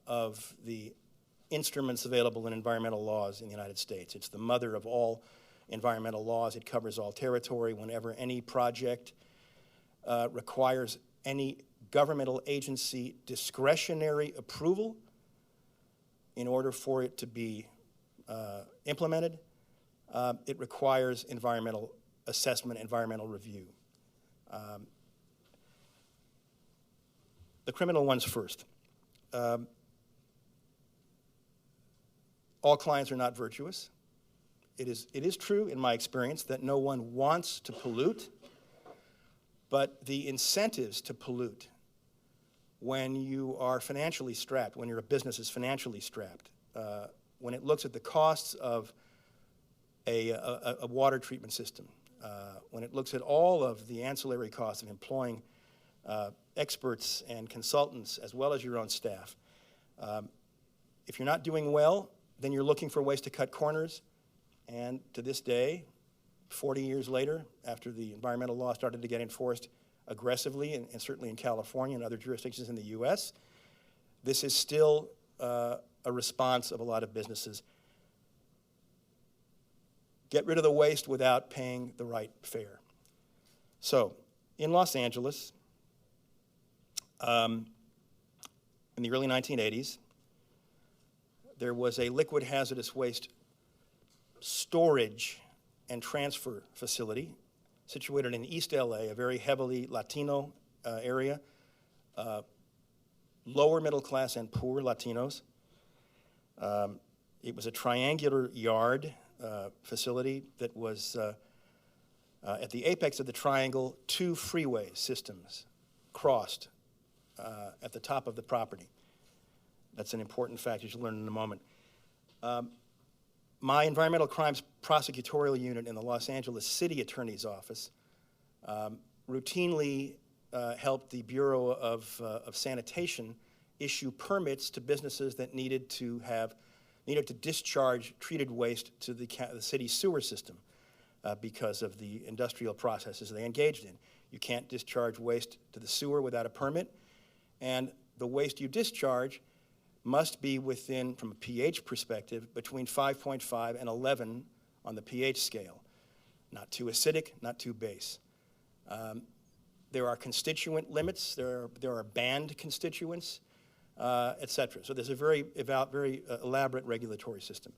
of the instruments available in environmental laws in the United States. It's the mother of all environmental laws. It covers all territory. Whenever any project requires any governmental agency discretionary approval in order for it to be implemented, it requires environmental assessment, environmental review. The criminal ones first. All clients are not virtuous. It is true, in my experience, that no one wants to pollute, but the incentives to pollute when you are financially strapped, when your business is financially strapped, when it looks at the costs of a water treatment system, when it looks at all of the ancillary costs of employing experts and consultants as well as your own staff. If you're not doing well, then you're looking for ways to cut corners. And to this day, 40 years later, after the environmental law started to get enforced aggressively, and certainly in California and other jurisdictions in the US, this is still a response of a lot of businesses. Get rid of the waste without paying the right fare. So, in Los Angeles, in the early 1980s, there was a liquid hazardous waste storage and transfer facility situated in East LA, a very heavily Latino area, lower middle class and poor Latinos. It was a triangular yard facility that was at the apex of the triangle, two freeway systems crossed at the top of the property. That's an important fact you should learn in a moment. My environmental crimes prosecutorial unit in the Los Angeles City Attorney's Office routinely helped the Bureau of Sanitation issue permits to businesses that needed to discharge treated waste to the city's sewer system because of the industrial processes they engaged in. You can't discharge waste to the sewer without a permit, and the waste you discharge must be within, from a pH perspective, between 5.5 and 11 on the pH scale. Not too acidic, not too base. There are constituent limits, there are banned constituents, et cetera. So there's a very elaborate regulatory system.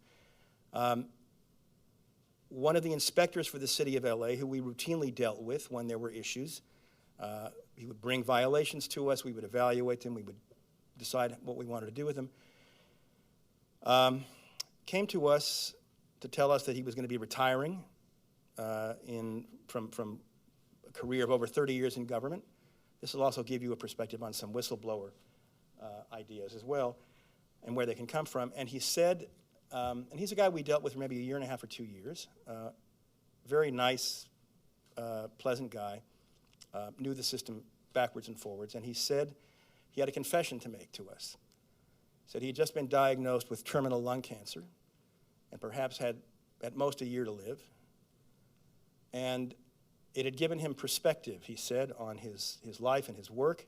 One of the inspectors for the city of LA, who we routinely dealt with when there were issues, he would bring violations to us, we would evaluate them, we would decide what we wanted to do with them, came to us to tell us that he was going to be retiring from a career of over 30 years in government. This will also give you a perspective on some whistleblower ideas as well and where they can come from. And he said, and he's a guy we dealt with for maybe a year and a half or 2 years, very nice, pleasant guy, knew the system backwards and forwards, and he said he had a confession to make to us. He said he had just been diagnosed with terminal lung cancer and perhaps had at most a year to live. And it had given him perspective, he said, on his life and his work,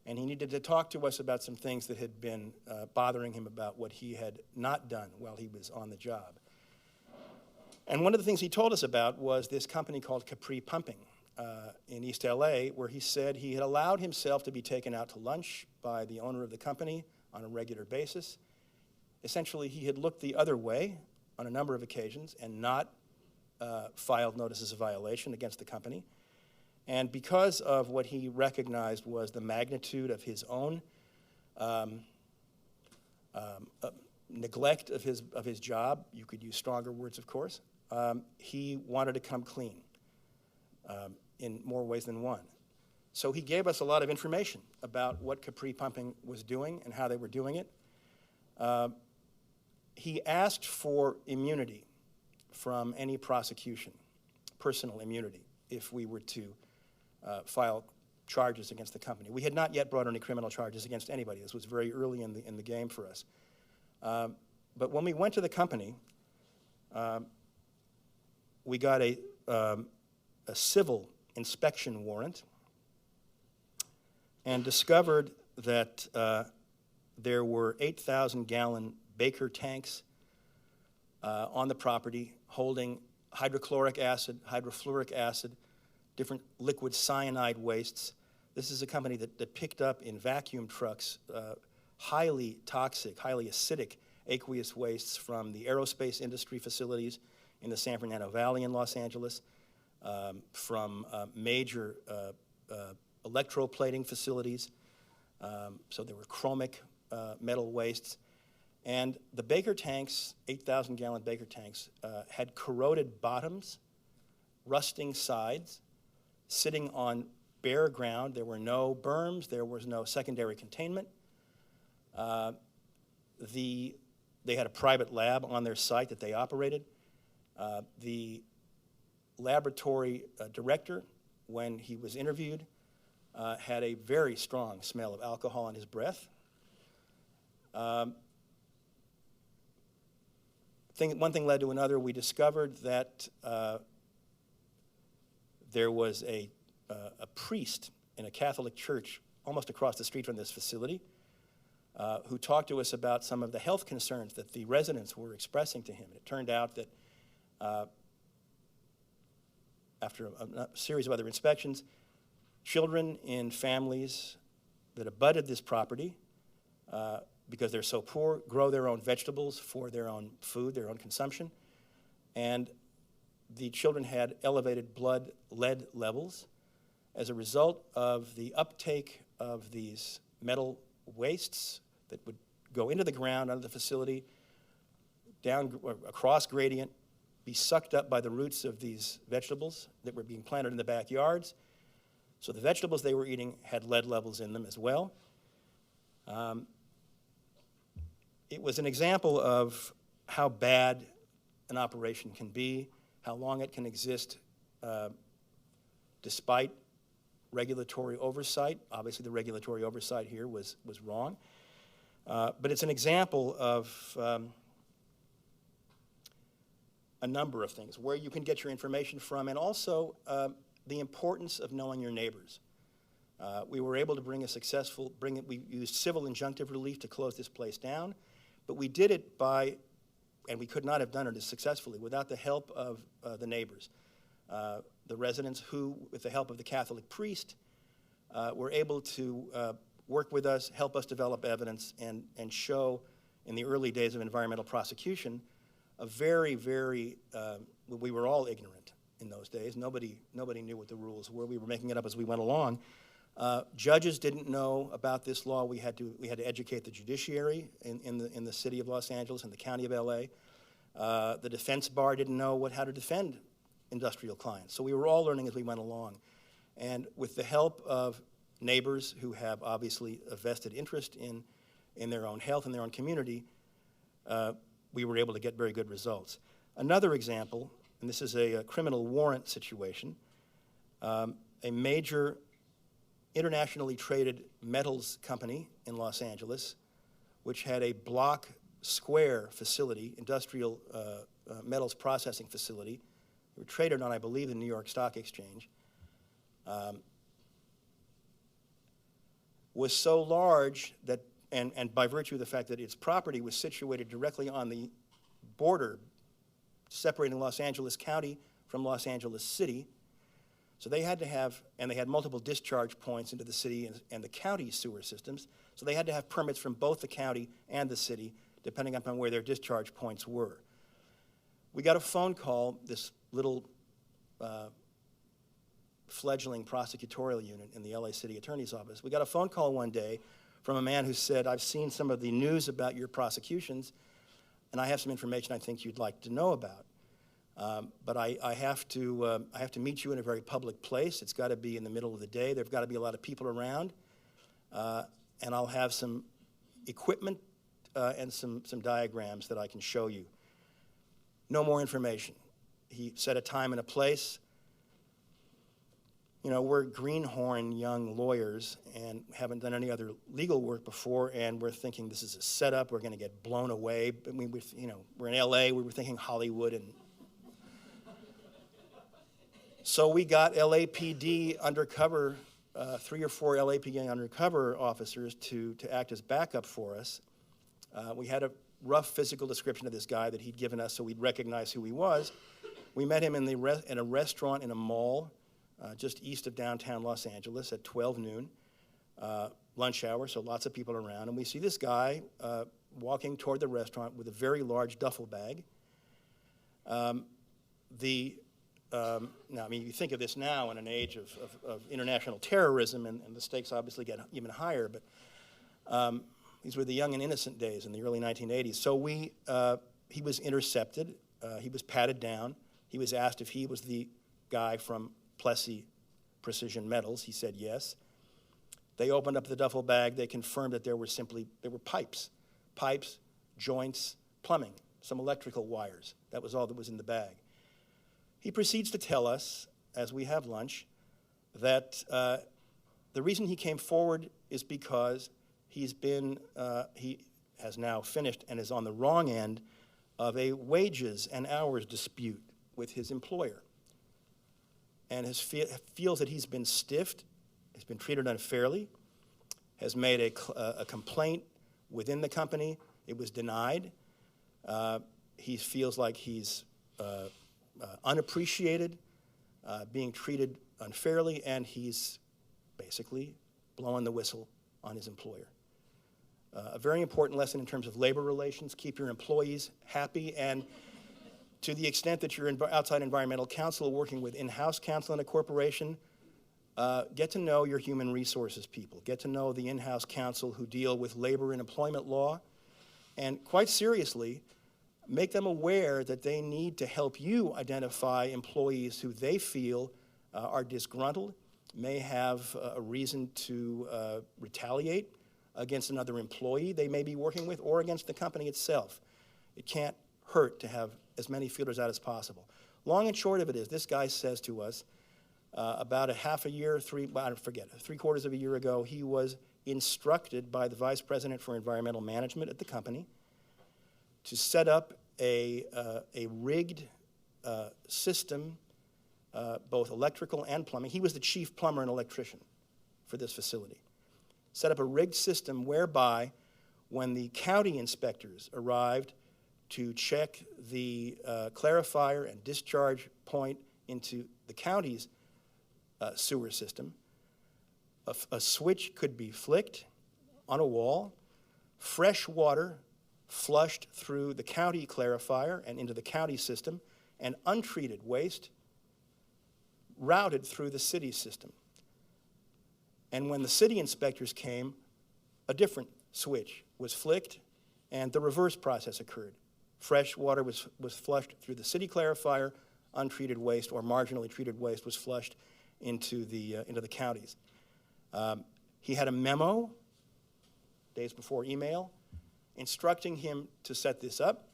and he needed to talk to us about some things that had been bothering him about what he had not done while he was on the job. And one of the things he told us about was this company called Capri Pumping in East LA, where he said he had allowed himself to be taken out to lunch by the owner of the company on a regular basis. essentially he had looked the other way on a number of occasions and not filed notices of violation against the company. And because of what he recognized was the magnitude of his own neglect of his job, you could use stronger words, of course, he wanted to come clean in more ways than one. So he gave us a lot of information about what Capri Pumping was doing and how they were doing it. He asked for immunity from any prosecution, personal immunity, if we were to file charges against the company. We had not yet brought any criminal charges against anybody. This was very early in the game for us. But when we went to the company, we got a civil inspection warrant and discovered that there were 8,000-gallon Baker tanks on the property holding hydrochloric acid, hydrofluoric acid, different liquid cyanide wastes. This is a company that picked up in vacuum trucks highly toxic, highly acidic aqueous wastes from the aerospace industry facilities in the San Fernando Valley in Los Angeles, from major electroplating facilities. So there were chromic metal wastes. And the Baker tanks, 8,000-gallon Baker tanks, had corroded bottoms, rusting sides, sitting on bare ground. There were no berms. There was no secondary containment. They had a private lab on their site that they operated. The laboratory director, when he was interviewed, had a very strong smell of alcohol in his breath. One thing led to another. We discovered that there was a priest in a Catholic church almost across the street from this facility who talked to us about some of the health concerns that the residents were expressing to him. It turned out that after a series of other inspections, children in families that abutted this property, because they're so poor, grow their own vegetables for their own food, their own consumption. And the children had elevated blood lead levels as a result of the uptake of these metal wastes that would go into the ground under the facility, down across gradient, be sucked up by the roots of these vegetables that were being planted in the backyards. So the vegetables they were eating had lead levels in them as well. It was an example of how bad an operation can be, how long it can exist despite regulatory oversight. Obviously, the regulatory oversight here was wrong. But it's an example of a number of things, where you can get your information from, and also the importance of knowing your neighbors. We were able to we used civil injunctive relief to close this place down, but we did it and we could not have done it as successfully without the help of the neighbors. The residents who, with the help of the Catholic priest, were able to work with us, help us develop evidence, and show in the early days of environmental prosecution a very, very, we were all ignorant in those days. Nobody knew what the rules were. We were making it up as we went along. Judges didn't know about this law. We had to educate the judiciary in the city of Los Angeles and the county of LA. The defense bar didn't know how to defend industrial clients. So we were all learning as we went along. And with the help of neighbors who have obviously a vested interest in their own health and their own community, we were able to get very good results. Another example, and this is a criminal warrant situation, a major internationally traded metals company in Los Angeles, which had a block square facility, industrial metals processing facility. They were traded on, I believe, the New York Stock Exchange. Was so large that, and by virtue of the fact that its property was situated directly on the border separating Los Angeles County from Los Angeles City, so they had to have, and they had multiple discharge points into the city and the county sewer systems, so they had to have permits from both the county and the city depending upon where their discharge points were. We got a phone call, this little fledgling prosecutorial unit in the LA City Attorney's Office. We got a phone call one day from a man who said, I've seen some of the news about your prosecutions, and I have some information I think you'd like to know about. But I have to meet you in a very public place. It's got to be in the middle of the day. There've got to be a lot of people around. And I'll have some equipment and some diagrams that I can show you. No more information. He set a time and a place. You know, we're greenhorn young lawyers and haven't done any other legal work before, and we're thinking this is a setup. We're going to get blown away. I mean, we're in LA. We were thinking Hollywood, and so we got LAPD undercover, 3 or 4 LAPD undercover officers to act as backup for us. We had a rough physical description of this guy that he'd given us so we'd recognize who he was. We met him in a restaurant in a mall just east of downtown Los Angeles at 12 noon, lunch hour, so lots of people around. And we see this guy walking toward the restaurant with a very large duffel bag. Now, I mean, you think of this now in an age of international terrorism, and the stakes obviously get even higher, but these were the young and innocent days in the early 1980s. So he was intercepted. He was patted down. He was asked if he was the guy from Plessy Precision Metals. He said yes. They opened up the duffel bag. They confirmed that there were pipes, joints, plumbing, some electrical wires. That was all that was in the bag. He proceeds to tell us, as we have lunch, that the reason he came forward is because he has now finished and is on the wrong end of a wages and hours dispute with his employer, and feels that he's been stiffed, has been treated unfairly, has made a complaint within the company. It was denied. He feels like he's unappreciated, being treated unfairly, and he's basically blowing the whistle on his employer. A very important lesson in terms of labor relations: keep your employees happy, and to the extent that you're outside environmental counsel working with in-house counsel in a corporation, get to know your human resources people. Get to know the in-house counsel who deal with labor and employment law, and quite seriously, make them aware that they need to help you identify employees who they feel are disgruntled, may have a reason to retaliate against another employee they may be working with, or against the company itself. It can't hurt to have as many feelers out as possible. Long and short of it is, this guy says to us, about three-quarters of a year ago, he was instructed by the vice president for environmental management at the company to set up a rigged system, both electrical and plumbing. He was the chief plumber and electrician for this facility. Set up a rigged system whereby when the county inspectors arrived to check the clarifier and discharge point into the county's sewer system, a switch could be flicked on a wall, fresh water flushed through the county clarifier and into the county system, and untreated waste routed through the city system. And when the city inspectors came, a different switch was flicked and the reverse process occurred. Fresh water was flushed through the city clarifier, untreated waste or marginally treated waste was flushed into the counties. He had a memo, days before email, instructing him to set this up.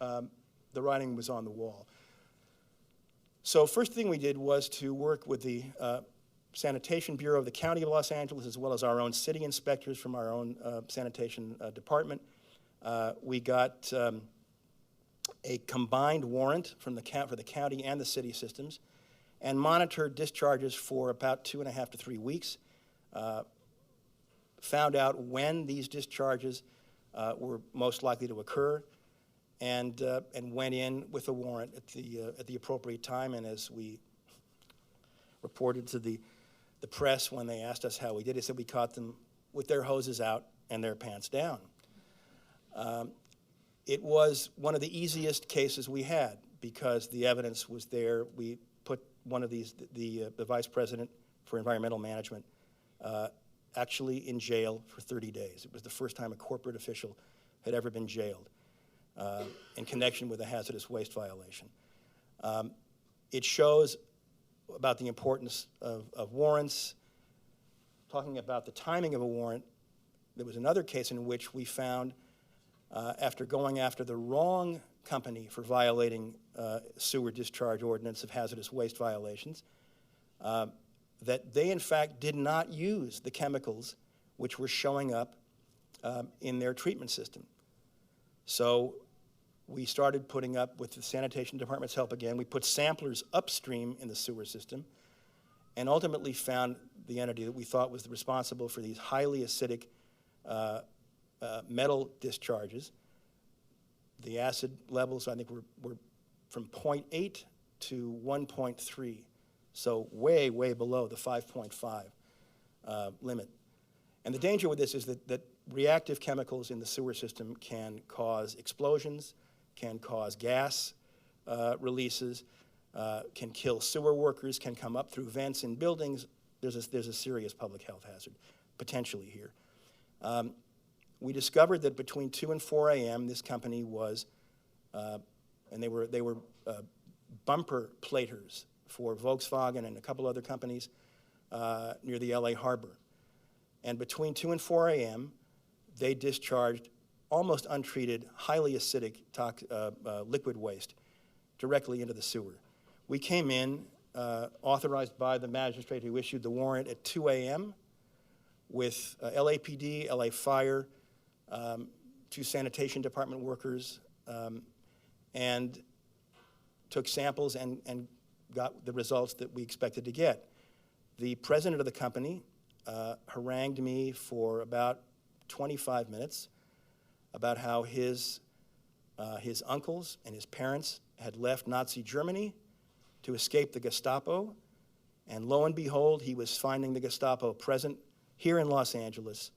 The writing was on the wall. So first thing we did was to work with the Sanitation Bureau of the County of Los Angeles, as well as our own city inspectors from our own sanitation department. We got a combined warrant from for the county and the city systems, and monitored discharges for about 2.5 to 3 weeks. Found out when these discharges were most likely to occur, and went in with a warrant at the appropriate time. And as we reported to the press when they asked us how we did, they said we caught them with their hoses out and their pants down. It was one of the easiest cases we had because the evidence was there. We put one of these, the vice president for environmental management, actually in jail for 30 days. It was the first time a corporate official had ever been jailed in connection with a hazardous waste violation. It shows about the importance of warrants. Talking about the timing of a warrant, there was another case in which we found, after going after the wrong company for violating sewer discharge ordinance of hazardous waste violations, that they in fact did not use the chemicals which were showing up in their treatment system. So we started putting up, with the sanitation department's help again, we put samplers upstream in the sewer system and ultimately found the entity that we thought was responsible for these highly acidic metal discharges. The acid levels, I think, were from 0.8 to 1.3, so way, way below the 5.5 limit. And the danger with this is that reactive chemicals in the sewer system can cause explosions, can cause gas releases, can kill sewer workers, can come up through vents in buildings. There's a serious public health hazard potentially here. We discovered that between 2 and 4 a.m. this company was, and they were bumper platers for Volkswagen and a couple other companies near the LA Harbor. And between 2 and 4 a.m., they discharged almost untreated, highly acidic liquid waste directly into the sewer. We came in, authorized by the magistrate who issued the warrant at 2 a.m. with LAPD, LA Fire, 2 sanitation department workers, and took samples and got the results that we expected to get. The president of the company harangued me for about 25 minutes about how his uncles and his parents had left Nazi Germany to escape the Gestapo, and lo and behold, he was finding the Gestapo present here in Los Angeles,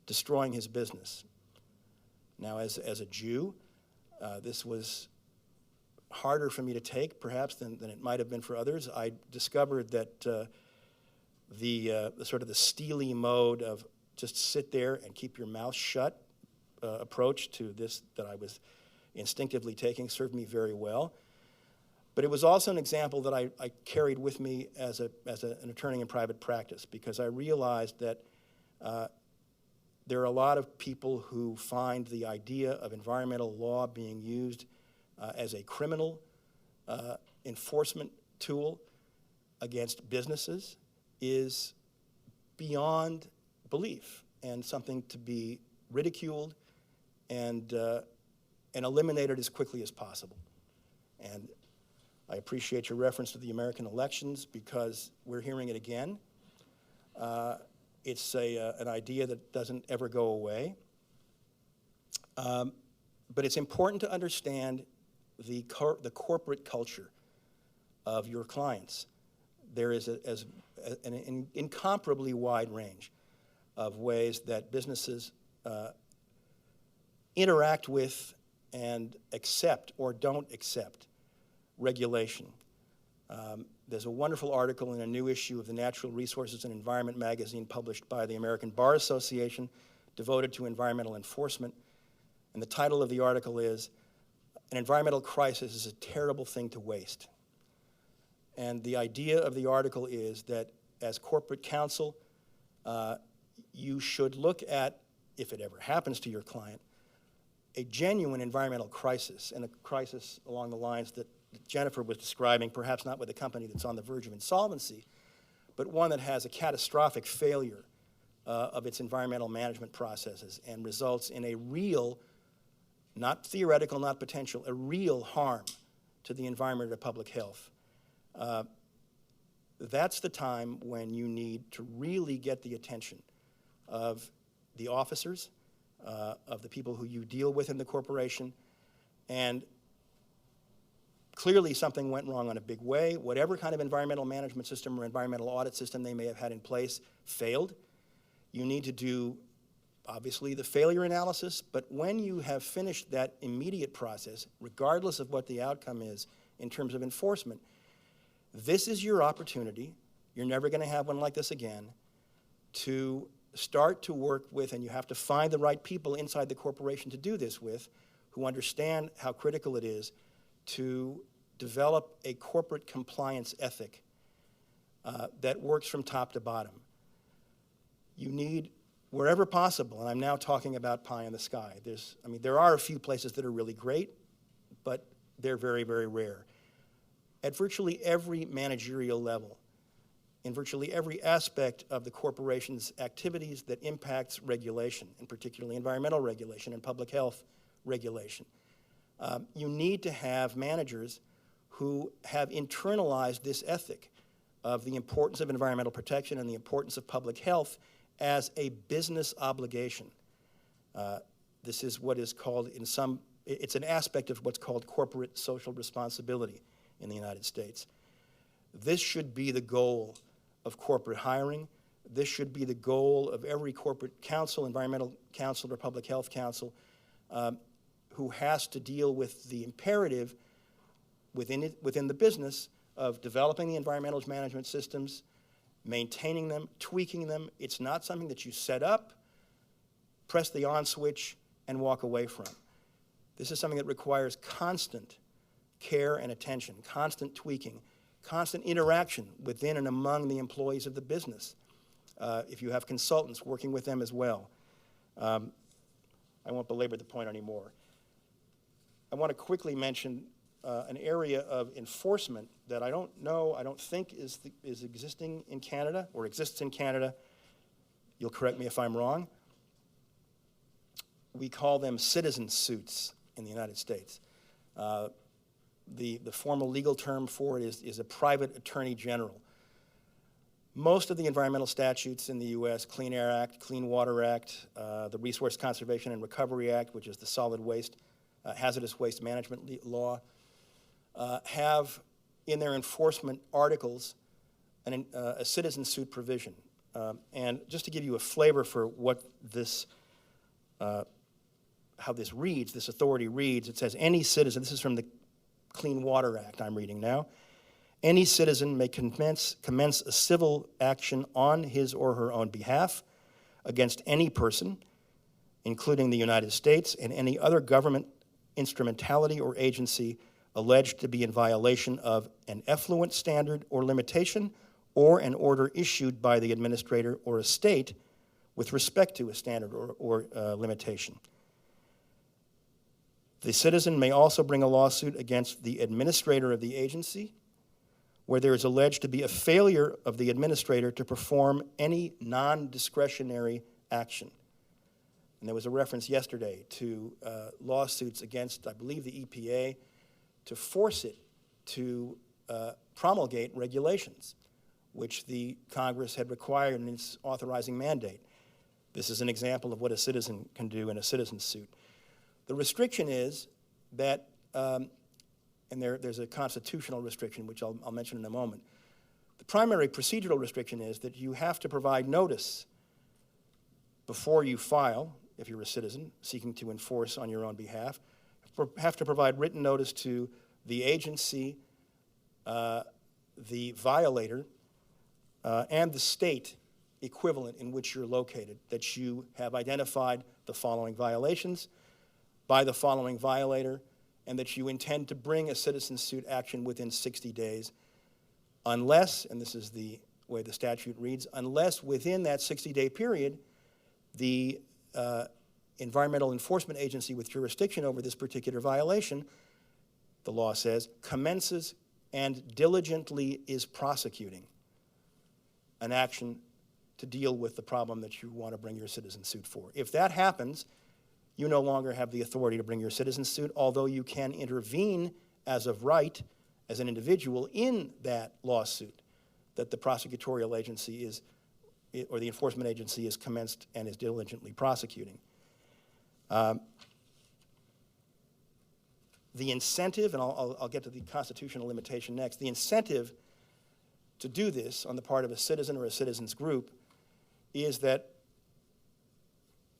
destroying his business. Now, as a Jew, this was harder for me to take, perhaps, than it might have been for others. I discovered that the sort of the steely mode of just sit there and keep your mouth shut approach to this that I was instinctively taking served me very well. But it was also an example that I carried with me as an attorney in private practice, because I realized that there are a lot of people who find the idea of environmental law being used as a criminal enforcement tool against businesses is beyond belief and something to be ridiculed and eliminated as quickly as possible. And I appreciate your reference to the American elections, because we're hearing it again. It's an idea that doesn't ever go away. But it's important to understand the corporate culture of your clients. There is an incomparably wide range of ways that businesses interact with and accept or don't accept regulation. There's a wonderful article in a new issue of the Natural Resources and Environment magazine published by the American Bar Association devoted to environmental enforcement. And the title of the article is, "An Environmental Crisis is a Terrible Thing to Waste." And the idea of the article is that as corporate counsel, you should look at, if it ever happens to your client, a genuine environmental crisis, and a crisis along the lines that Jennifer was describing, perhaps not with a company that's on the verge of insolvency, but one that has a catastrophic failure of its environmental management processes and results in a real, not theoretical, not potential, a real harm to the environment or public health. That's the time when you need to really get the attention of the officers, of the people who you deal with in the corporation, and clearly something went wrong in a big way. Whatever kind of environmental management system or environmental audit system they may have had in place failed. You need to do obviously the failure analysis, but when you have finished that immediate process, regardless of what the outcome is in terms of enforcement, this is your opportunity, you're never going to have one like this again, to start to work with, and you have to find the right people inside the corporation to do this with, who understand how critical it is to develop a corporate compliance ethic that works from top to bottom. You need, wherever possible, and I'm now talking about pie in the sky. There are a few places that are really great, but they're very, very rare. At virtually every managerial level, in virtually every aspect of the corporation's activities that impacts regulation, and particularly environmental regulation and public health regulation, you need to have managers who have internalized this ethic of the importance of environmental protection and the importance of public health as a business obligation. This is what is called it's an aspect of what's called corporate social responsibility in the United States. This should be the goal of corporate hiring. This should be the goal of every corporate council, environmental council or public health council, who has to deal with the imperative within the business of developing the environmental management systems, maintaining them, tweaking them. It's not something that you set up, press the on switch, and walk away from. This is something that requires constant care and attention, constant tweaking, constant interaction within and among the employees of the business. If you have consultants, working with them as well. I won't belabor the point anymore. I want to quickly mention an area of enforcement that I don't think is existing in Canada, or exists in Canada. You'll correct me if I'm wrong. We call them citizen suits in the United States. The formal legal term for it is a private attorney general. Most of the environmental statutes in the U.S., Clean Air Act, Clean Water Act, the Resource Conservation and Recovery Act, which is the solid waste, hazardous waste management law, have in their enforcement articles a citizen suit provision. And just to give you a flavor for what this, how this reads, this authority reads, it says any citizen, this is from the Clean Water Act I'm reading now, any citizen may commence a civil action on his or her own behalf against any person, including the United States and any other government instrumentality or agency alleged to be in violation of an effluent standard or limitation or an order issued by the administrator or a state with respect to a standard or limitation. The citizen may also bring a lawsuit against the administrator of the agency where there is alleged to be a failure of the administrator to perform any non-discretionary action. And there was a reference yesterday to lawsuits against, I believe, the EPA to force it to promulgate regulations, which the Congress had required in its authorizing mandate. This is an example of what a citizen can do in a citizen suit. The restriction is that, and there's a constitutional restriction, which I'll mention in a moment. The primary procedural restriction is that you have to provide notice before you file, if you're a citizen seeking to enforce on your own behalf, have to provide written notice to the agency, the violator, and the state equivalent in which you're located, that you have identified the following violations by the following violator, and that you intend to bring a citizen suit action within 60 days, unless, and this is the way the statute reads, unless within that 60-day period, the environmental enforcement agency with jurisdiction over this particular violation, the law says, commences and diligently is prosecuting an action to deal with the problem that you want to bring your citizen suit for. If that happens, you no longer have the authority to bring your citizen suit, although you can intervene as of right, as an individual, in that lawsuit that the prosecutorial agency is, or the enforcement agency is commenced and is diligently prosecuting. The incentive, and I'll get to the constitutional limitation next, the incentive to do this on the part of a citizen or a citizen's group is that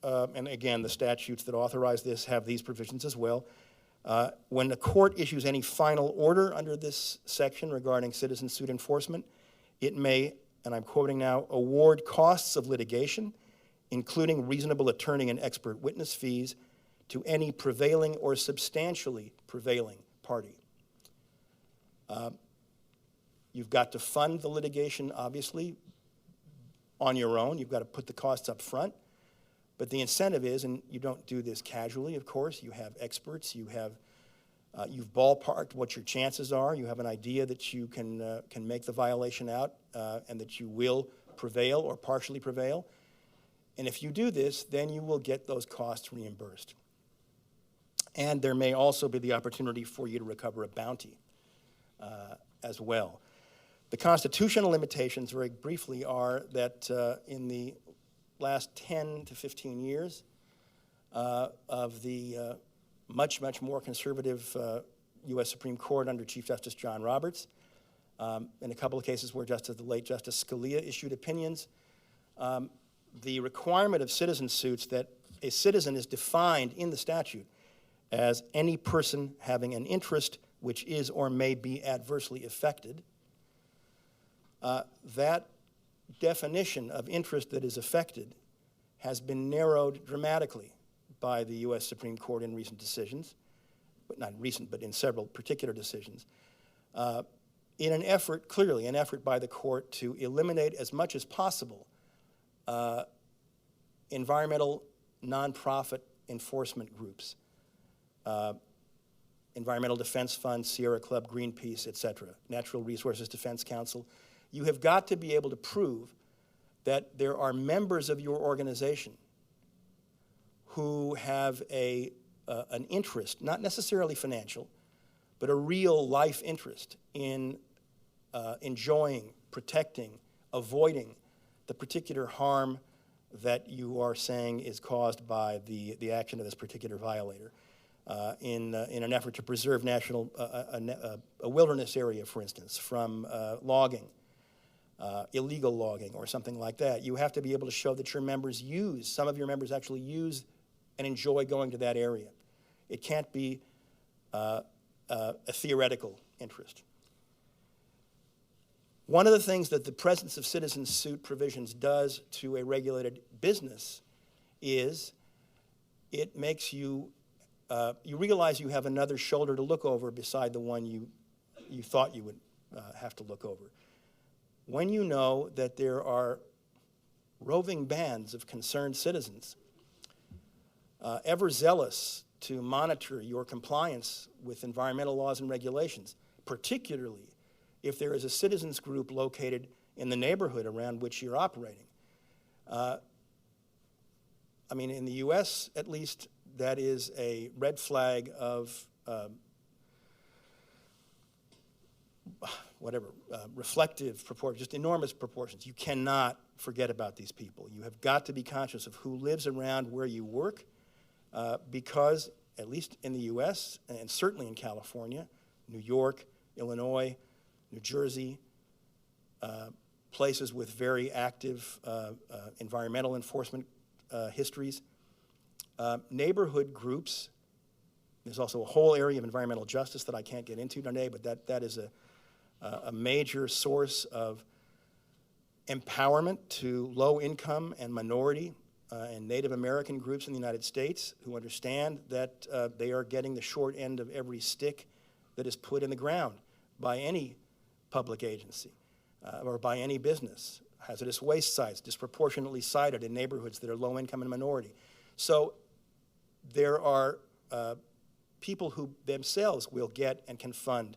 and again, the statutes that authorize this have these provisions as well. When the court issues any final order under this section regarding citizen suit enforcement, it may, and I'm quoting now, award costs of litigation, including reasonable attorney and expert witness fees, to any prevailing or substantially prevailing party. You've got to fund the litigation, obviously, on your own. You've got to put the costs up front. But the incentive is, and you don't do this casually, of course, you have experts, you've ballparked what your chances are, you have an idea that you can make the violation out and that you will prevail or partially prevail. And if you do this, then you will get those costs reimbursed. And there may also be the opportunity for you to recover a bounty as well. The constitutional limitations, very briefly, are that in the last 10 to 15 years of the much, much more conservative U.S. Supreme Court under Chief Justice John Roberts, in a couple of cases where the late Justice Scalia issued opinions, the requirement of citizen suits that a citizen is defined in the statute as any person having an interest which is or may be adversely affected. That definition of interest that is affected has been narrowed dramatically by the U.S. Supreme Court in recent decisions, but not recent, but in several particular decisions, in an effort, clearly an effort by the court to eliminate as much as possible environmental nonprofit enforcement groups, Environmental Defense Fund, Sierra Club, Greenpeace, et cetera, Natural Resources Defense Council. You have got to be able to prove that there are members of your organization who have an interest, not necessarily financial, but a real life interest in enjoying, protecting, avoiding the particular harm that you are saying is caused by the action of this particular violator. In an effort to preserve a wilderness area, for instance, from logging, illegal logging or something like that. You have to be able to show that your members some of your members actually use and enjoy going to that area. It can't be a theoretical interest. One of the things that the presence of citizen suit provisions does to a regulated business is it makes you realize you have another shoulder to look over beside the one you thought you would have to look over. When you know that there are roving bands of concerned citizens ever zealous to monitor your compliance with environmental laws and regulations, particularly if there is a citizens group located in the neighborhood around which you're operating. I mean, in the U.S., at least, that is a red flag of reflective proportions, just enormous proportions. You cannot forget about these people. You have got to be conscious of who lives around where you work because, at least in the U.S., and certainly in California, New York, Illinois, New Jersey, places with very active environmental enforcement histories, neighborhood groups. There's also a whole area of environmental justice that I can't get into today, but that is a major source of empowerment to low-income and minority and Native American groups in the United States who understand that they are getting the short end of every stick that is put in the ground by any public agency or by any business. Hazardous waste sites disproportionately sited in neighborhoods that are low-income and minority. So there are people who themselves will get and can fund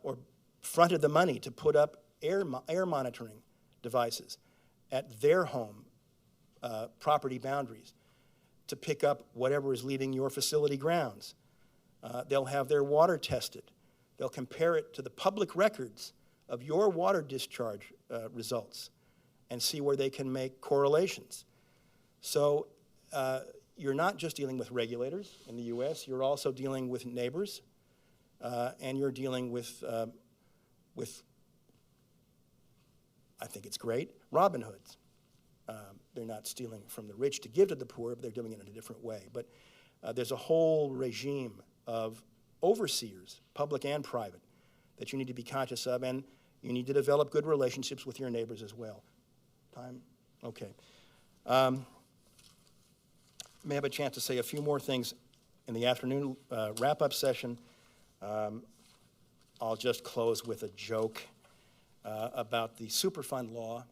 or fronted the money to put up air monitoring devices at their home property boundaries to pick up whatever is leaving your facility grounds. They'll have their water tested. They'll compare it to the public records of your water discharge results and see where they can make correlations. So you're not just dealing with regulators in the U.S., you're also dealing with neighbors, and you're dealing with, I think it's great, Robin Hoods. They're not stealing from the rich to give to the poor, but they're doing it in a different way. But there's a whole regime of overseers, public and private, that you need to be conscious of, and you need to develop good relationships with your neighbors as well. Time? Okay. May have a chance to say a few more things in the afternoon wrap-up session. I'll just close with a joke about the Superfund law,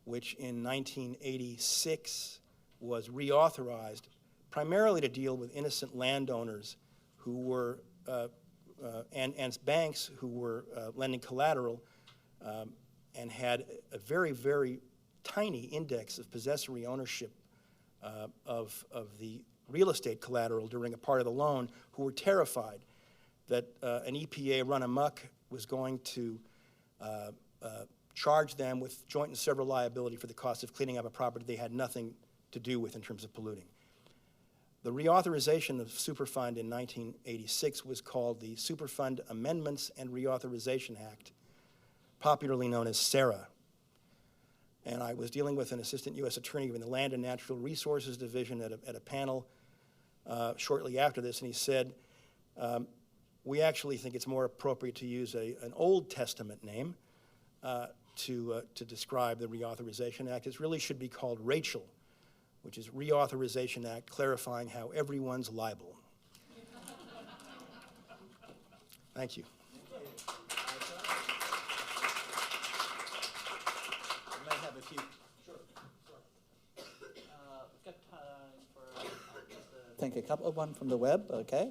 which in 1986 was reauthorized primarily to deal with innocent landowners who were, and banks who were lending collateral and had a very, very tiny index of possessory ownership of the real estate collateral during a part of the loan, who were terrified that an EPA run amok was going to charge them with joint and several liability for the cost of cleaning up a property they had nothing to do with in terms of polluting. The reauthorization of Superfund in 1986 was called the Superfund Amendments and Reauthorization Act, popularly known as SARA. And I was dealing with an assistant U.S. attorney in the Land and Natural Resources Division at a panel shortly after this, and he said, we actually think it's more appropriate to use an Old Testament name to describe the Reauthorization Act. It really should be called Rachel, which is Reauthorization Act, clarifying how everyone's liable. Thank you. We may have a few. Sure. We've got time for just think a couple. One from the web. Okay.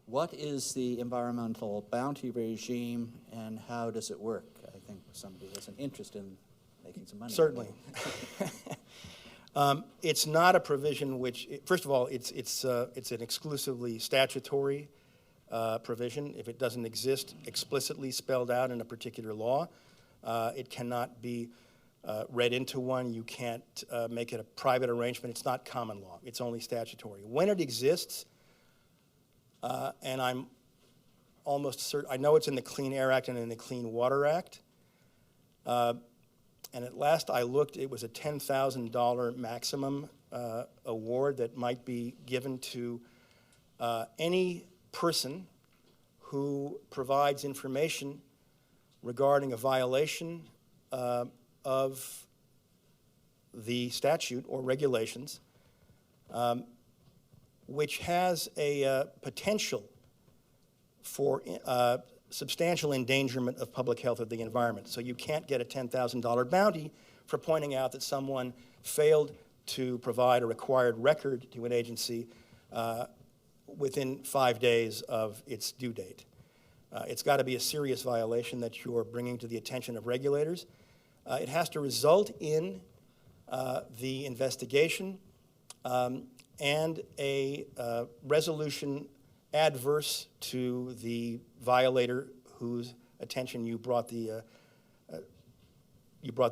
What is the environmental bounty regime, and how does it work? I think somebody has an interest in making some money. Certainly. It's not a provision which, first of all, it's an exclusively statutory provision. If it doesn't exist explicitly spelled out in a particular law, it cannot be read into one. You can't make it a private arrangement. It's not common law. It's only statutory. When it exists, and I'm almost certain, I know it's in the Clean Air Act and in the Clean Water Act. And at last I looked, it was a $10,000 maximum award that might be given to any person who provides information regarding a violation of the statute or regulations, which has a potential for substantial endangerment of public health or the environment. So you can't get a $10,000 bounty for pointing out that someone failed to provide a required record to an agency within 5 days of its due date. It's got to be a serious violation that you're bringing to the attention of regulators. It has to result in the investigation and a resolution adverse to the violator whose attention you brought the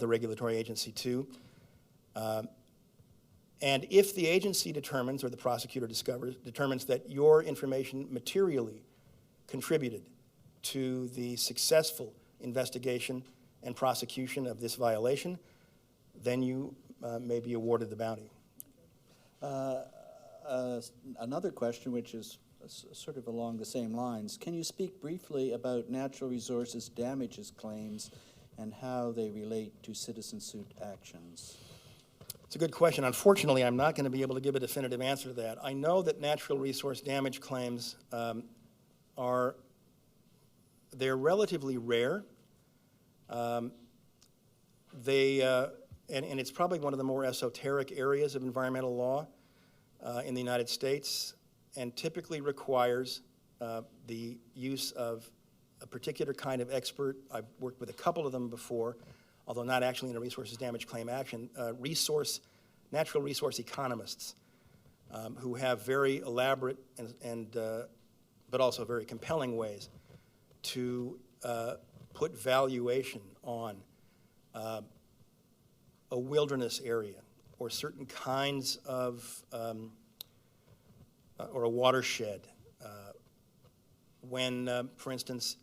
regulatory agency to. And if the agency determines, or the prosecutor determines that your information materially contributed to the successful investigation and prosecution of this violation, then you may be awarded the bounty. Another question, which is sort of along the same lines. Can you speak briefly about natural resources damages claims and how they relate to citizen suit actions? It's a good question. Unfortunately, I'm not going to be able to give a definitive answer to that. I know that natural resource damage claims they're relatively rare. And it's probably one of the more esoteric areas of environmental law in the United States, and typically requires the use of a particular kind of expert. I've worked with a couple of them before, although not actually in a resources damage claim action, natural resource economists who have very elaborate but also very compelling ways to put valuation on a wilderness area or certain kinds of, or a watershed. When, for instance,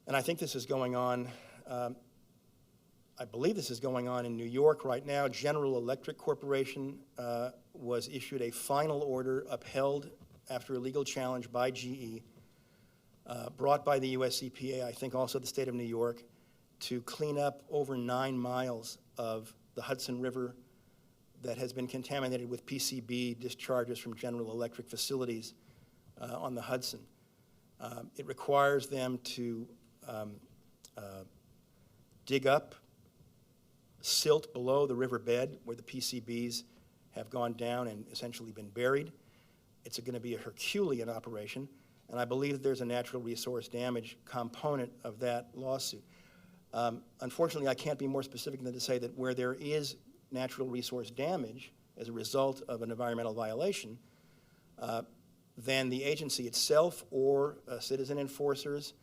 and I think this is going on I believe this is going on in New York right now. General Electric Corporation was issued a final order upheld after a legal challenge by GE, brought by the US EPA, I think also the state of New York, to clean up over 9 miles of the Hudson River that has been contaminated with PCB discharges from General Electric facilities on the Hudson. It requires them to dig up silt below the riverbed where the PCBs have gone down and essentially been buried. It's going to be a Herculean operation, and I believe there's a natural resource damage component of that lawsuit. Unfortunately, I can't be more specific than to say that where there is natural resource damage as a result of an environmental violation, then the agency itself or citizen enforcers,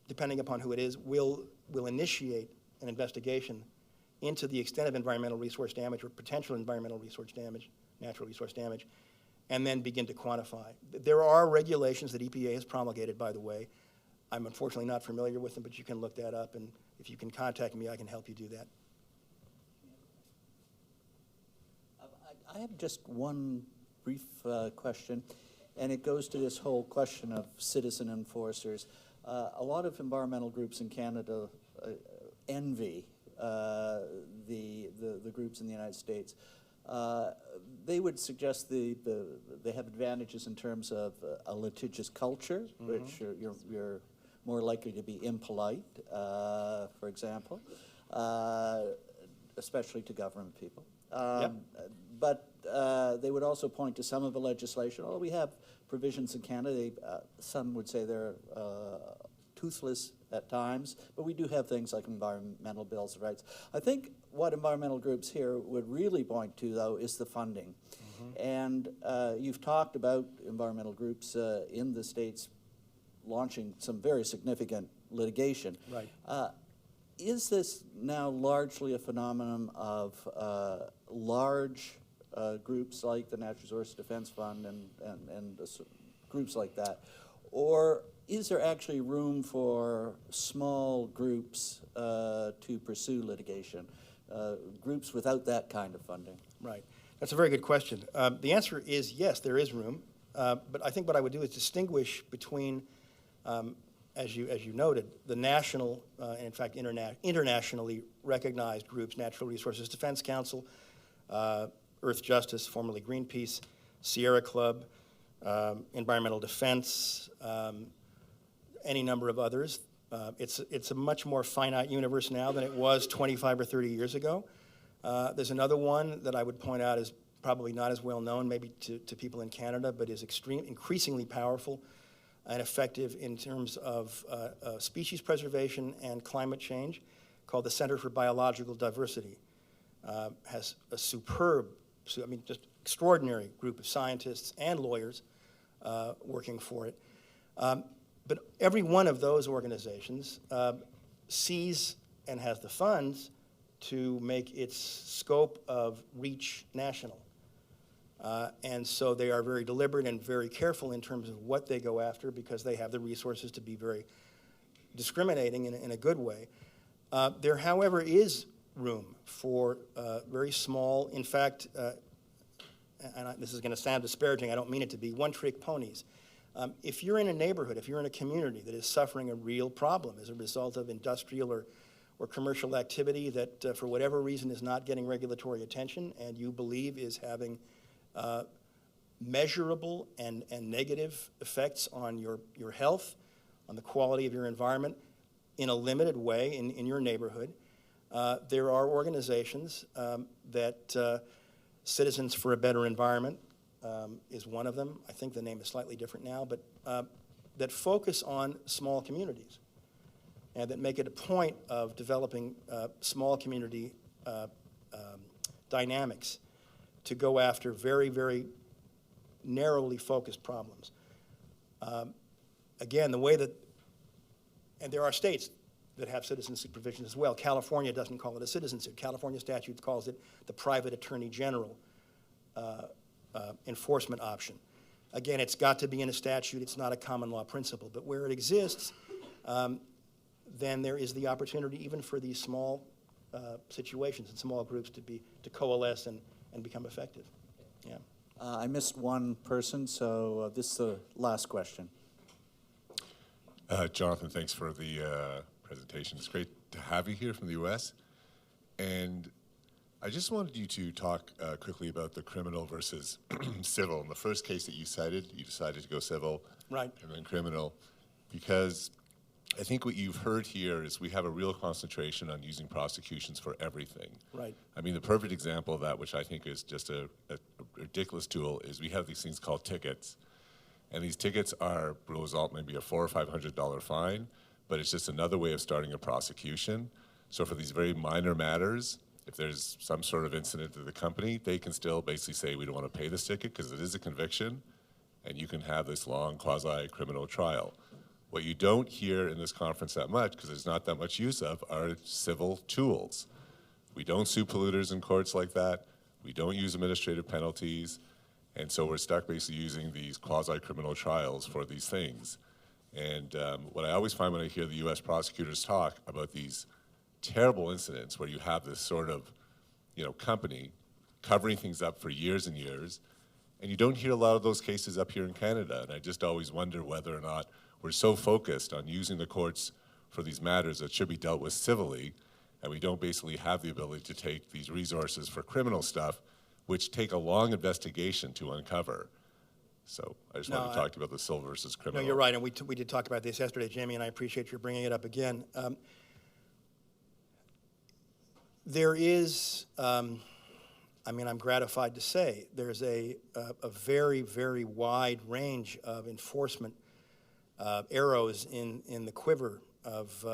depending upon who it is, will initiate an investigation into the extent of environmental resource damage or potential environmental resource damage, natural resource damage, and then begin to quantify. There are regulations that EPA has promulgated, by the way. I'm unfortunately not familiar with them, but you can look that up, and if you can contact me, I can help you do that. I have just one brief question, and it goes to this whole question of citizen enforcers. A lot of environmental groups in Canada envy the groups in the United States. They would suggest they have advantages in terms of a litigious culture, which you're more likely to be impolite, for example, especially to government people. But they would also point to some of the legislation. Although we have provisions in Canada, some would say they're toothless at times, but we do have things like environmental bills of rights. I think what environmental groups here would really point to, though, is the funding. And you've talked about environmental groups in the States launching some very significant litigation. Right. Is this now largely a phenomenon of large groups like the Natural Resource Defense Fund and groups like that? Or is there actually room for small groups to pursue litigation, groups without that kind of funding? Right. That's a very good question. The answer is yes, there is room. But I think what I would do is distinguish between, as you noted, the national, and in fact internationally recognized groups, Natural Resources Defense Council, Earth Justice, formerly Greenpeace, Sierra Club, Environmental Defense, any number of others. It's a much more finite universe now than it was 25 or 30 years ago. There's another one that I would point out is probably not as well known maybe to people in Canada, but is increasingly powerful and effective in terms of species preservation and climate change, called the Center for Biological Diversity. Has a superb, just extraordinary group of scientists and lawyers working for it. But every one of those organizations sees and has the funds to make its scope of reach national. And so they are very deliberate and very careful in terms of what they go after because they have the resources to be very discriminating in a good way. There, however, is room for very small, in fact, this is going to sound disparaging, I don't mean it to be, one-trick ponies. If you're in a neighborhood, if you're in a community that is suffering a real problem as a result of industrial or commercial activity that for whatever reason is not getting regulatory attention and you believe is having measurable and negative effects on your health, on the quality of your environment in a limited way in your neighborhood, there are organizations that Citizens for a Better Environment is one of them. I think the name is slightly different now, but that focus on small communities and that make it a point of developing small community dynamics to go after very, very narrowly focused problems. Again, the way that, and there are states that have citizen suit provisions as well. California doesn't call it a citizen suit. California statute calls it the private attorney general enforcement option. Again, it's got to be in a statute. It's not a common law principle. But where it exists, then there is the opportunity even for these small situations and small groups to coalesce and become effective. Yeah. I missed one person, so this is the last question. Jonathan, thanks for the presentation. It's great to have you here from the U.S. And I just wanted you to talk quickly about the criminal versus civil. In the first case that you cited, you decided to go civil, Right. and then criminal, because I think what you've heard here is we have a real concentration on using prosecutions for everything. Right. I mean, the perfect example of that, which I think is just a ridiculous tool, is we have these things called tickets. And these tickets will result maybe a $400 or $500 fine, but it's just another way of starting a prosecution. So for these very minor matters, if there's some sort of incident to the company, they can still basically say, we don't want to pay this ticket because it is a conviction, and you can have this long quasi-criminal trial. What you don't hear in this conference that much, because there's not that much use of, are civil tools. We don't sue polluters in courts like that. We don't use administrative penalties. And so we're stuck basically using these quasi-criminal trials for these things. And what I always find when I hear the U.S. prosecutors talk about these terrible incidents where you have this sort of, company covering things up for years and years, and you don't hear a lot of those cases up here in Canada. And I just always wonder whether or not we're so focused on using the courts for these matters that should be dealt with civilly, and we don't basically have the ability to take these resources for criminal stuff, which take a long investigation to uncover. So I just wanted to talk to you about the civil versus criminal. No, you're right, and we did talk about this yesterday, Jamie, and I appreciate your bringing it up again. There is, I'm gratified to say, there's a very, very wide range of enforcement arrows in the quiver of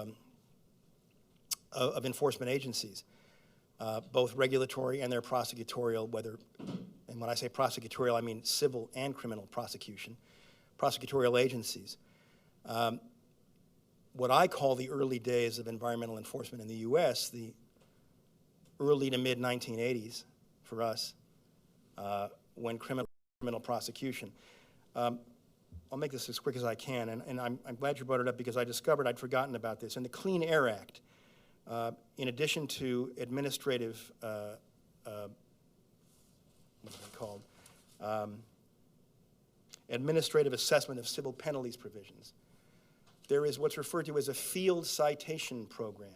enforcement agencies, both regulatory and their prosecutorial, and when I say prosecutorial, I mean civil and criminal prosecution, prosecutorial agencies. What I call the early days of environmental enforcement in the U.S., the early to mid-1980s for us, when criminal prosecution. I'll make this as quick as I can, and I'm glad you brought it up because I discovered I'd forgotten about this. In the Clean Air Act, in addition to administrative, what's it called? Administrative assessment of civil penalties provisions, there is what's referred to as a field citation program,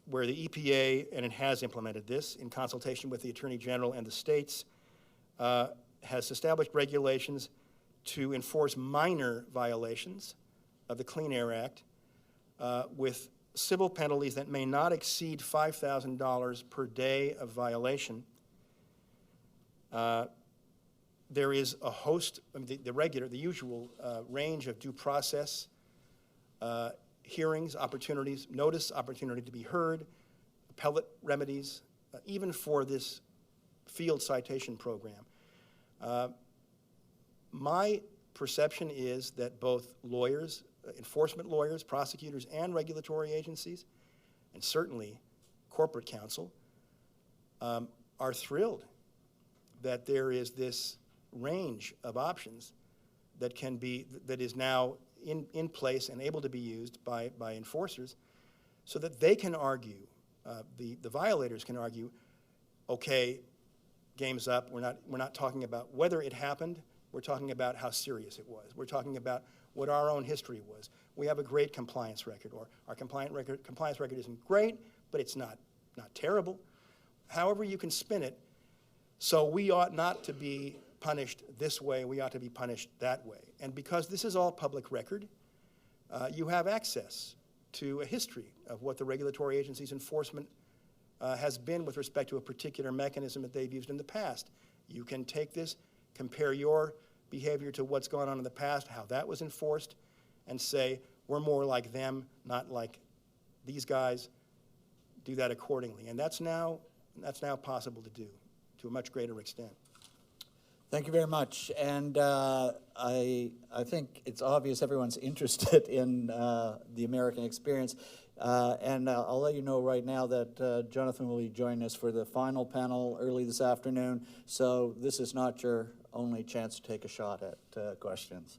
where the EPA, and it has implemented this in consultation with the Attorney General and the states, has established regulations to enforce minor violations of the Clean Air Act with civil penalties that may not exceed $5,000 per day of violation. There is a host, the usual range of due process hearings, opportunities, notice, opportunity to be heard, appellate remedies, even for this field citation program. My perception is that both lawyers, enforcement lawyers, prosecutors, and regulatory agencies, and certainly corporate counsel, are thrilled that there is this range of options that is now in place and able to be used by enforcers, so that they can argue, the violators can argue, okay, game's up. We're not talking about whether it happened. We're talking about how serious it was. We're talking about what our own history was. We have a great compliance record, or our compliance record isn't great, but it's not terrible. However you can spin it. So we ought not to be punished this way. We ought to be punished that way. And because this is all public record, you have access to a history of what the regulatory agency's enforcement has been with respect to a particular mechanism that they've used in the past. You can take this, compare your behavior to what's gone on in the past, how that was enforced, and say, we're more like them, not like these guys. Do that accordingly. And that's now possible to do to a much greater extent. Thank you very much. And I think it's obvious everyone's interested in the American experience. And I'll let you know right now that Jonathan will be joining us for the final panel early this afternoon. So this is not your only chance to take a shot at questions.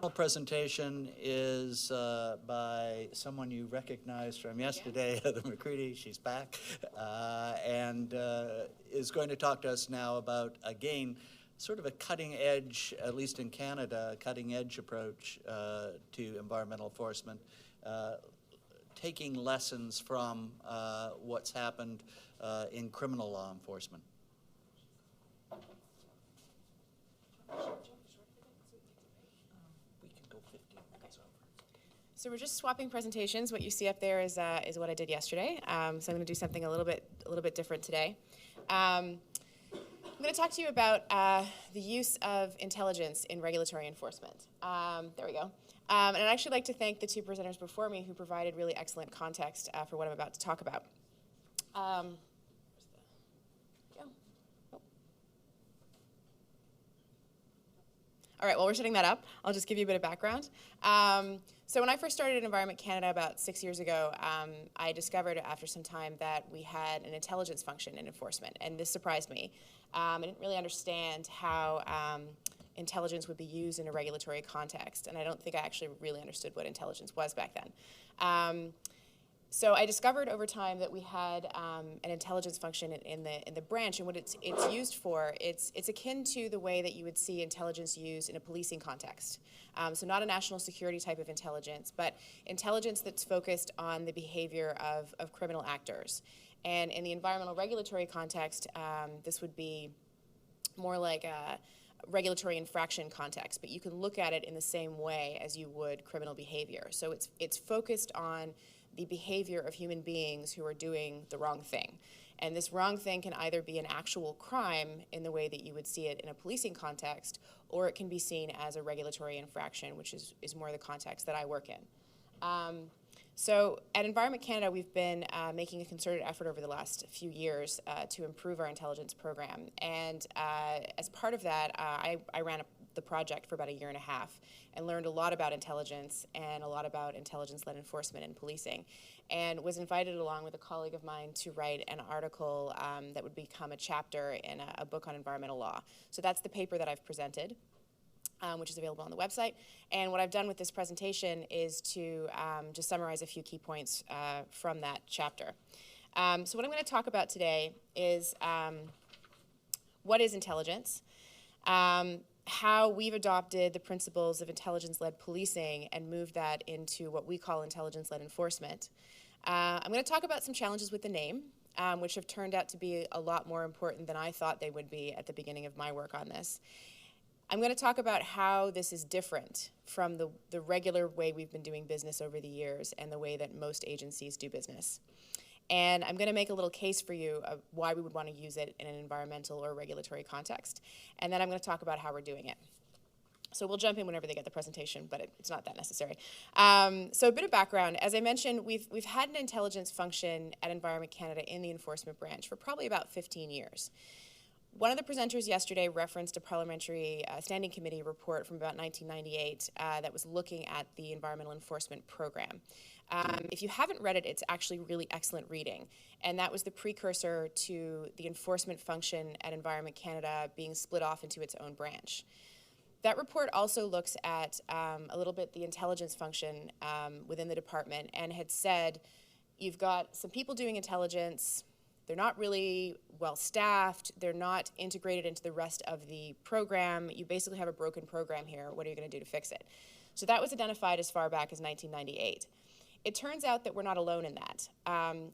Final presentation is by someone you recognized from yesterday, Heather McCready. She's back, and is going to talk to us now about, again, sort of a cutting edge, at least in Canada, a cutting edge approach to environmental enforcement, taking lessons from what's happened in criminal law enforcement. So we're just swapping presentations. What you see up there is what I did yesterday. So I'm going to do something a little bit different today. I'm going to talk to you about the use of intelligence in regulatory enforcement. There we go. And I'd actually like to thank the two presenters before me who provided really excellent context for what I'm about to talk about. All right, while we're setting that up, I'll just give you a bit of background. So when I first started at Environment Canada about 6 years ago, I discovered after some time that we had an intelligence function in enforcement, and this surprised me. I didn't really understand how intelligence would be used in a regulatory context, and I don't think I actually really understood what intelligence was back then. So I discovered over time that we had an intelligence function in the branch, and what it's used for, it's akin to the way that you would see intelligence used in a policing context. So not a national security type of intelligence, but intelligence that's focused on the behavior of criminal actors. And in the environmental regulatory context, this would be more like a regulatory infraction context, but you can look at it in the same way as you would criminal behavior. So it's focused on the behavior of human beings who are doing the wrong thing. And this wrong thing can either be an actual crime in the way that you would see it in a policing context, or it can be seen as a regulatory infraction, which is more the context that I work in. So at Environment Canada, we've been making a concerted effort over the last few years to improve our intelligence program. And as part of that, I ran the project for about 1.5 years and learned a lot about intelligence and a lot about intelligence-led enforcement and policing, and was invited along with a colleague of mine to write an article that would become a chapter in a book on environmental law. So that's the paper that I've presented, which is available on the website. And what I've done with this presentation is to just summarize a few key points from that chapter. So what I'm going to talk about today is what is intelligence, how we've adopted the principles of intelligence-led policing and moved that into what we call intelligence-led enforcement. I'm going to talk about some challenges with the name, which have turned out to be a lot more important than I thought they would be at the beginning of my work on this. I'm going to talk about how this is different from the regular way we've been doing business over the years and the way that most agencies do business. And I'm going to make a little case for you of why we would want to use it in an environmental or regulatory context. And then I'm going to talk about how we're doing it. So we'll jump in whenever they get the presentation, but it's not that necessary. So a bit of background. As I mentioned, we've had an intelligence function at Environment Canada in the enforcement branch for probably about 15 years. One of the presenters yesterday referenced a parliamentary standing committee report from about 1998 that was looking at the environmental enforcement program. If you haven't read it, it's actually really excellent reading. And that was the precursor to the enforcement function at Environment Canada being split off into its own branch. That report also looks at a little bit the intelligence function within the department and had said, you've got some people doing intelligence, they're not really well staffed, they're not integrated into the rest of the program, you basically have a broken program here, what are you going to do to fix it? So that was identified as far back as 1998. It turns out that we're not alone in that.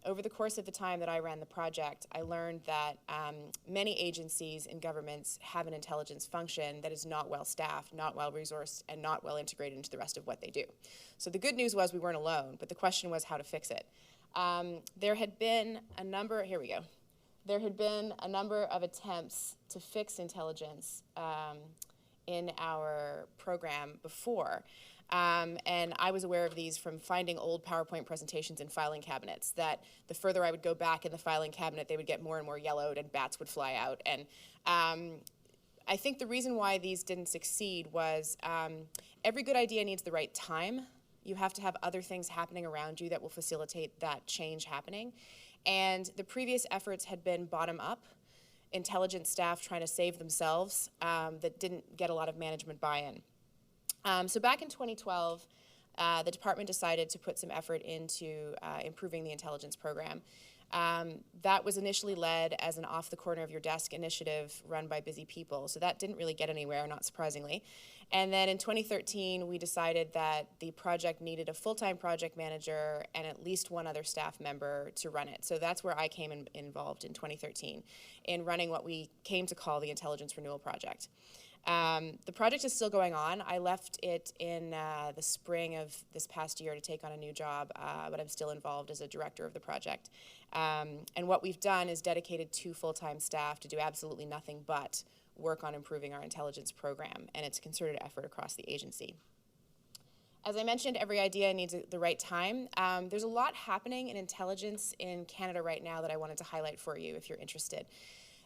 Over the course of the time that I ran the project, I learned that many agencies and governments have an intelligence function that is not well staffed, not well resourced, and not well integrated into the rest of what they do. So the good news was we weren't alone, but the question was how to fix it. There had been a number, here we go. There had been a number of attempts to fix intelligence in our program before. And I was aware of these from finding old PowerPoint presentations in filing cabinets, that the further I would go back in the filing cabinet, they would get more and more yellowed and bats would fly out. And I think the reason why these didn't succeed was every good idea needs the right time. You have to have other things happening around you that will facilitate that change happening. And the previous efforts had been bottom up, intelligence staff trying to save themselves that didn't get a lot of management buy-in. So back in 2012, the department decided to put some effort into improving the intelligence program. That was initially led as an off-the-corner-of-your-desk initiative run by busy people. So that didn't really get anywhere, not surprisingly. And then in 2013, we decided that the project needed a full-time project manager and at least one other staff member to run it. So that's where I came involved in 2013 in running what we came to call the Intelligence Renewal Project. The project is still going on. I left it in the spring of this past year to take on a new job, but I'm still involved as a director of the project. And what we've done is dedicated 2 full-time staff to do absolutely nothing but work on improving our intelligence program, and it's a concerted effort across the agency. As I mentioned, every idea needs the right time. There's a lot happening in intelligence in Canada right now that I wanted to highlight for you if you're interested.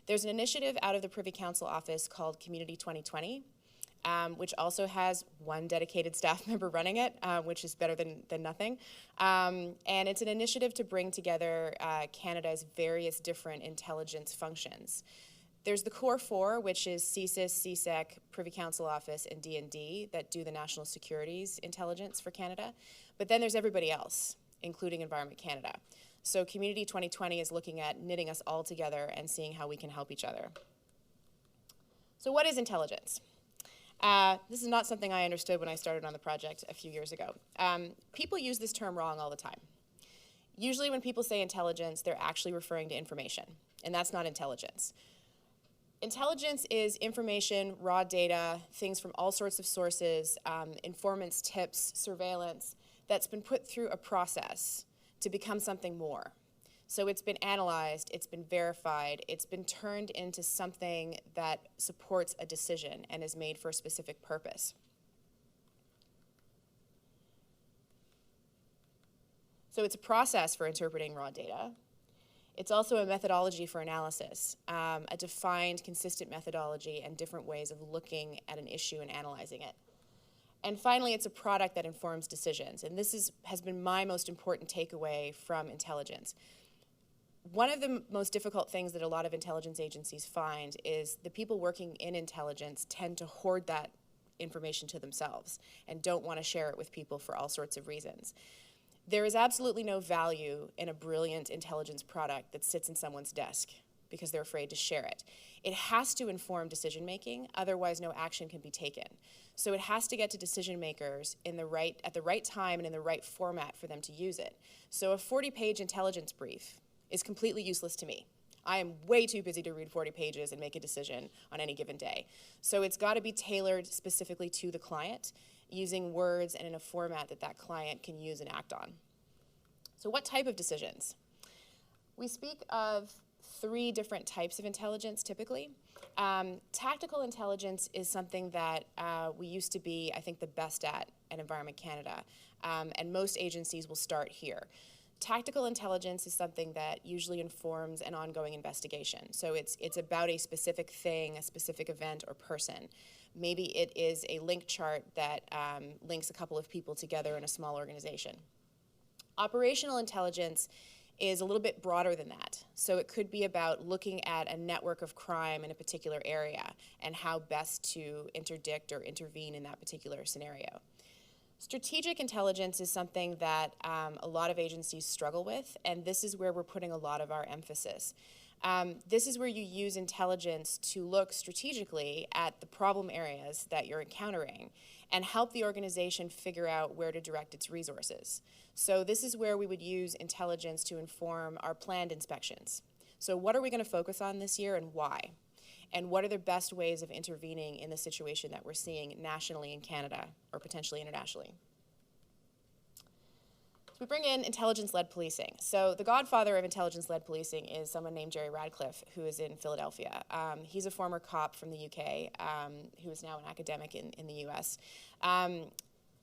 There's an initiative out of the Privy Council office called Community 2020, which also has one dedicated staff member running it, which is better than nothing. And it's an initiative to bring together Canada's various different intelligence functions. There's the Core 4, which is CSIS, CSEC, Privy Council Office, and D&D that do the national securities intelligence for Canada. But then there's everybody else, including Environment Canada. So Community 2020 is looking at knitting us all together and seeing how we can help each other. So what is intelligence? This is not something I understood when I started on the project a few years ago. People use this term wrong all the time. Usually when people say intelligence, they're actually referring to information, and that's not intelligence. Intelligence is information, raw data, things from all sorts of sources, informants, tips, surveillance, that's been put through a process to become something more. So it's been analyzed, it's been verified, it's been turned into something that supports a decision and is made for a specific purpose. So it's a process for interpreting raw data. It's also a methodology for analysis, a defined, consistent methodology and different ways of looking at an issue and analyzing it. And finally, it's a product that informs decisions. And this has been my most important takeaway from intelligence. One of the most difficult things that a lot of intelligence agencies find is the people working in intelligence tend to hoard that information to themselves and don't want to share it with people for all sorts of reasons. There is absolutely no value in a brilliant intelligence product that sits in someone's desk because they're afraid to share it. It has to inform decision making, otherwise no action can be taken. So it has to get to decision makers at the right time and in the right format for them to use it. So a 40-page intelligence brief is completely useless to me. I am way too busy to read 40 pages and make a decision on any given day. So it's got to be tailored specifically to the client, using words and in a format that that client can use and act on. So what type of decisions? We speak of 3 different types of intelligence typically. Tactical intelligence is something that we used to be, I think, the best at Environment Canada, and most agencies will start here. Tactical intelligence is something that usually informs an ongoing investigation. So it's about a specific thing, a specific event or person. Maybe it is a link chart that links a couple of people together in a small organization. Operational intelligence is a little bit broader than that. So it could be about looking at a network of crime in a particular area and how best to interdict or intervene in that particular scenario. Strategic intelligence is something that a lot of agencies struggle with, and this is where we're putting a lot of our emphasis. This is where you use intelligence to look strategically at the problem areas that you're encountering and help the organization figure out where to direct its resources. So this is where we would use intelligence to inform our planned inspections. So what are we going to focus on this year and why? And what are the best ways of intervening in the situation that we're seeing nationally in Canada or potentially internationally? So we bring in intelligence-led policing. So the godfather of intelligence-led policing is someone named Jerry Radcliffe, who is in Philadelphia. He's a former cop from the UK who is now an academic in the US.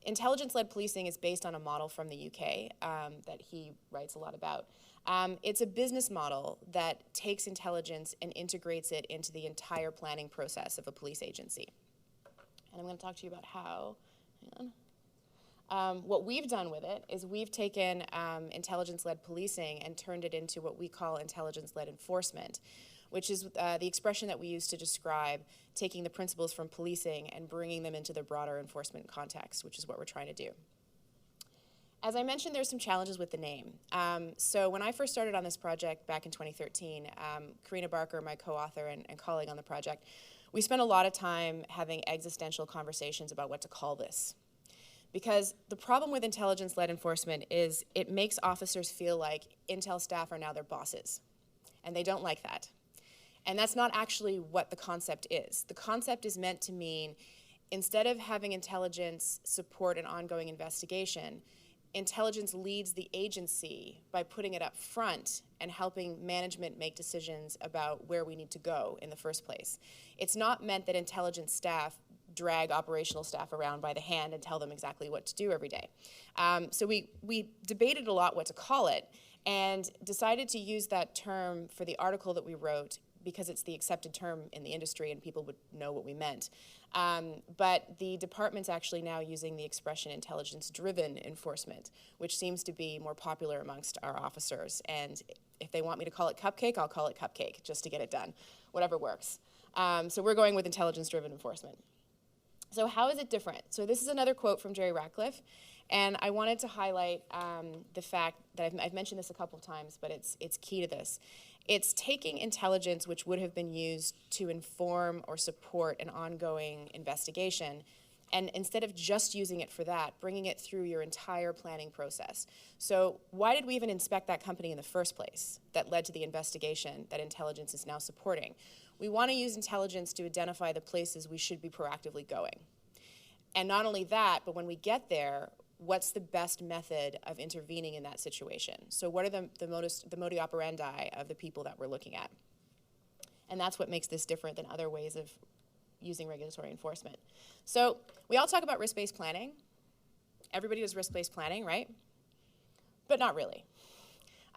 Intelligence-led policing is based on a model from the UK that he writes a lot about. It's a business model that takes intelligence and integrates it into the entire planning process of a police agency. And I'm going to talk to you about how. Hang on. What we've done with it is we've taken intelligence-led policing and turned it into what we call intelligence-led enforcement, which is the expression that we use to describe taking the principles from policing and bringing them into the broader enforcement context, which is what we're trying to do. As I mentioned, there's some challenges with the name. So when I first started on this project back in 2013, Karina Barker, my co-author and colleague on the project, we spent a lot of time having existential conversations about what to call this. Because the problem with intelligence-led enforcement is it makes officers feel like Intel staff are now their bosses, and they don't like that. And that's not actually what the concept is. The concept is meant to mean instead of having intelligence support an ongoing investigation, intelligence leads the agency by putting it up front and helping management make decisions about where we need to go in the first place. It's not meant that intelligence staff drag operational staff around by the hand and tell them exactly what to do every day. So we debated a lot what to call it and decided to use that term for the article that we wrote because it's the accepted term in the industry and people would know what we meant. But the department's actually now using the expression intelligence-driven enforcement, which seems to be more popular amongst our officers. And if they want me to call it cupcake, I'll call it cupcake, just to get it done, whatever works. So we're going with intelligence-driven enforcement. So how is it different? So this is another quote from Jerry Ratcliffe, and I wanted to highlight the fact that I've mentioned this a couple of times, but it's key to this. It's taking intelligence which would have been used to inform or support an ongoing investigation, and instead of just using it for that, bringing it through your entire planning process. So why did we even inspect that company in the first place that led to the investigation that intelligence is now supporting? We want to use intelligence to identify the places we should be proactively going. And not only that, but when we get there, what's the best method of intervening in that situation? So what are the modus operandi of the people that we're looking at? And that's what makes this different than other ways of using regulatory enforcement. So we all talk about risk-based planning. Everybody does risk-based planning, right? But not really.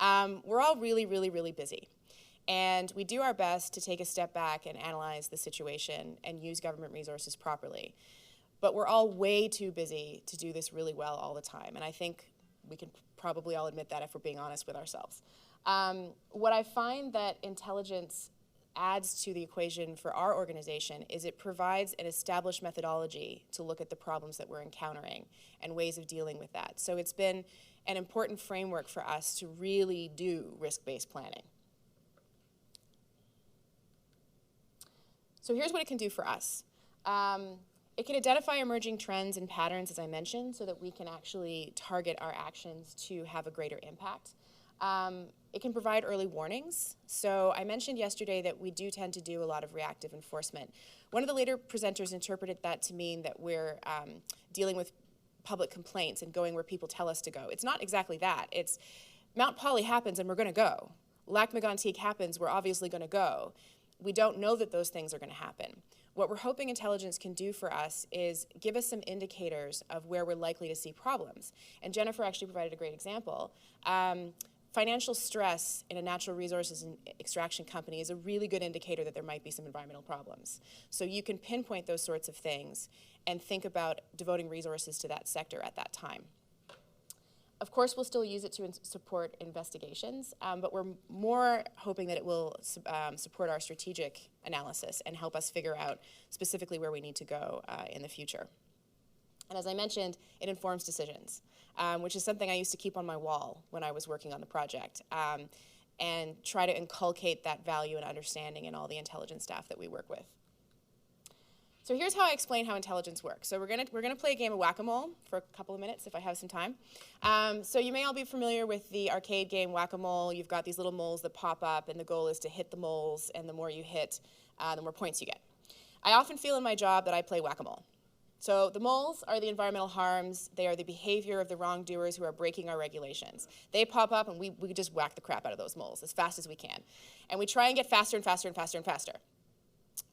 We're all really, really, really busy. And we do our best to take a step back and analyze the situation and use government resources properly. But we're all way too busy to do this really well all the time. And I think we can probably all admit that if we're being honest with ourselves. What I find that intelligence adds to the equation for our organization is it provides an established methodology to look at the problems that we're encountering and ways of dealing with that. So it's been an important framework for us to really do risk-based planning. So here's what it can do for us. It can identify emerging trends and patterns, as I mentioned, so that we can actually target our actions to have a greater impact. It can provide early warnings. So I mentioned yesterday that we do tend to do a lot of reactive enforcement. One of the later presenters interpreted that to mean that we're dealing with public complaints and going where people tell us to go. It's not exactly that. It's Mount Poly happens and we're going to go. Lac Mégantic happens, we're obviously going to go. We don't know that those things are going to happen. What we're hoping intelligence can do for us is give us some indicators of where we're likely to see problems. And Jennifer actually provided a great example. Financial stress in a natural resources and extraction company is a really good indicator that there might be some environmental problems. So you can pinpoint those sorts of things and think about devoting resources to that sector at that time. Of course, we'll still use it to support investigations, but we're more hoping that it will support our strategic analysis and help us figure out specifically where we need to go in the future. And as I mentioned, it informs decisions, which is something I used to keep on my wall when I was working on the project, and try to inculcate that value and understanding in all the intelligence staff that we work with. So here's how I explain how intelligence works. So we're gonna play a game of whack-a-mole for a couple of minutes if I have some time. So you may all be familiar with the arcade game Whack-a-Mole. You've got these little moles that pop up, and the goal is to hit the moles, and the more you hit, the more points you get. I often feel in my job that I play whack-a-mole. So the moles are the environmental harms. They are the behavior of the wrongdoers who are breaking our regulations. They pop up, and we just whack the crap out of those moles as fast as we can. And we try and get faster and faster and faster and faster.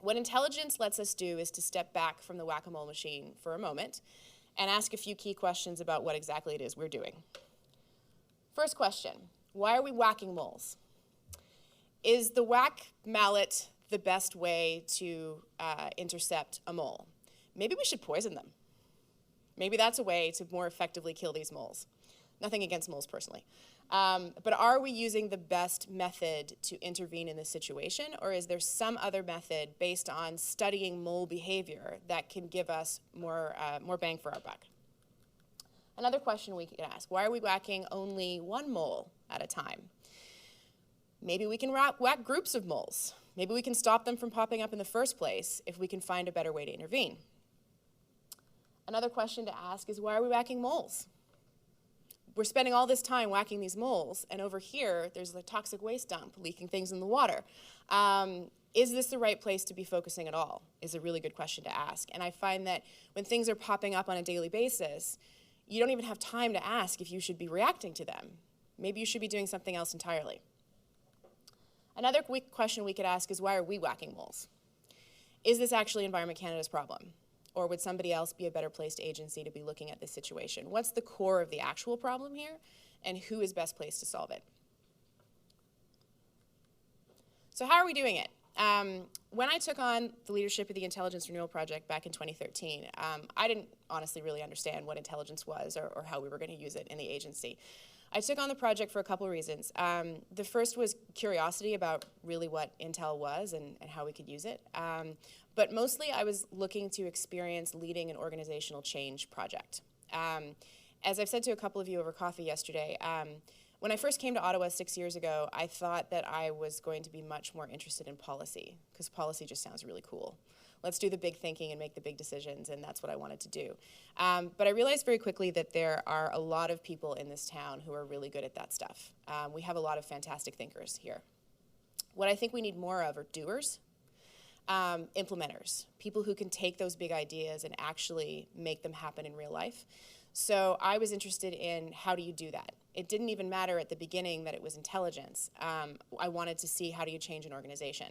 What intelligence lets us do is to step back from the whack-a-mole machine for a moment and ask a few key questions about what exactly it is we're doing. First question, why are we whacking moles? Is the whack mallet the best way to intercept a mole? Maybe we should poison them. Maybe that's a way to more effectively kill these moles. Nothing against moles personally. But are we using the best method to intervene in this situation, or is there some other method based on studying mole behavior that can give us more bang for our buck? Another question we can ask, why are we whacking only one mole at a time? Maybe we can whack groups of moles. Maybe we can stop them from popping up in the first place if we can find a better way to intervene. Another question to ask is, why are we whacking moles? We're spending all this time whacking these moles, and over here, there's a toxic waste dump leaking things in the water. Is this the right place to be focusing at all? Is a really good question to ask. And I find that when things are popping up on a daily basis, you don't even have time to ask if you should be reacting to them. Maybe you should be doing something else entirely. Another question we could ask is, why are we whacking moles? Is this actually Environment Canada's problem? Or would somebody else be a better placed agency to be looking at this situation? What's the core of the actual problem here, and who is best placed to solve it? So how are we doing it? When I took on the leadership of the Intelligence Renewal Project back in 2013, I didn't honestly really understand what intelligence was or how we were going to use it in the agency. I took on the project for a couple reasons. The first was curiosity about really what Intel was and how we could use it. But mostly I was looking to experience leading an organizational change project. As I've said to a couple of you over coffee yesterday, when I first came to Ottawa 6 years ago, I thought that I was going to be much more interested in policy, because policy just sounds really cool. Let's do the big thinking and make the big decisions, and that's what I wanted to do. But I realized very quickly that there are a lot of people in this town who are really good at that stuff. We have a lot of fantastic thinkers here. What I think we need more of are doers, implementers, people who can take those big ideas and actually make them happen in real life. So I was interested in, how do you do that? It didn't even matter at the beginning that it was intelligence. I wanted to see, how do you change an organization?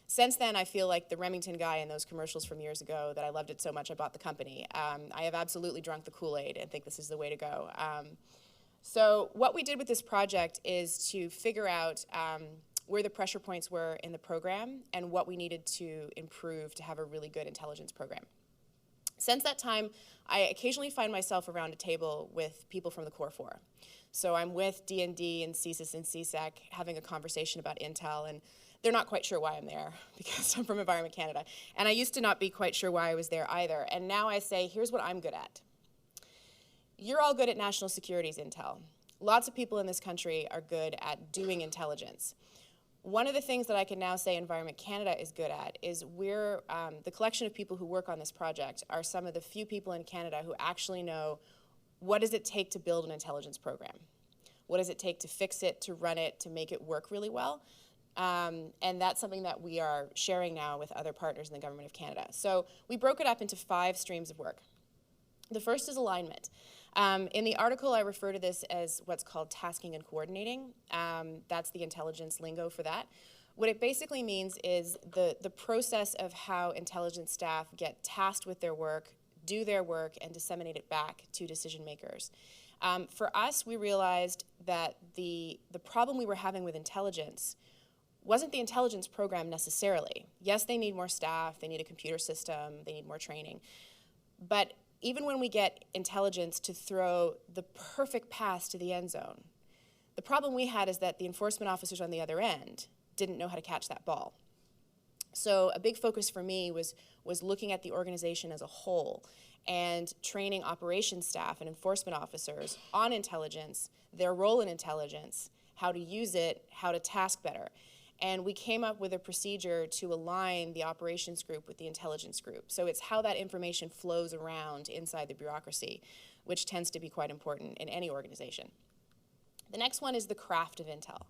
Since then, I feel like the Remington guy in those commercials from years ago, that I loved it so much I bought the company. I have absolutely drunk the Kool-Aid and think this is the way to go. So what we did with this project is to figure out where the pressure points were in the program and what we needed to improve to have a really good intelligence program. Since that time, I occasionally find myself around a table with people from the Core 4. So I'm with D&D and CSIS and CSEC having a conversation about Intel, and they're not quite sure why I'm there because I'm from Environment Canada. And I used to not be quite sure why I was there either. And now I say, here's what I'm good at. You're all good at national security's intel. Lots of people in this country are good at doing intelligence. One of the things that I can now say Environment Canada is good at is we're, the collection of people who work on this project are some of the few people in Canada who actually know, what does it take to build an intelligence program? What does it take to fix it, to run it, to make it work really well? And that's something that we are sharing now with other partners in the Government of Canada. So we broke it up into 5 streams of work. The first is alignment. In the article, I refer to this as what's called tasking and coordinating. That's the intelligence lingo for that. What it basically means is the process of how intelligence staff get tasked with their work, do their work, and disseminate it back to decision makers. For us, we realized that the problem we were having with intelligence wasn't the intelligence program necessarily. Yes, they need more staff, they need a computer system, they need more training. But even when we get intelligence to throw the perfect pass to the end zone, the problem we had is that the enforcement officers on the other end didn't know how to catch that ball. So a big focus for me was looking at the organization as a whole and training operations staff and enforcement officers on intelligence, their role in intelligence, how to use it, how to task better. And we came up with a procedure to align the operations group with the intelligence group. So it's how that information flows around inside the bureaucracy, which tends to be quite important in any organization. The next one is the craft of Intel.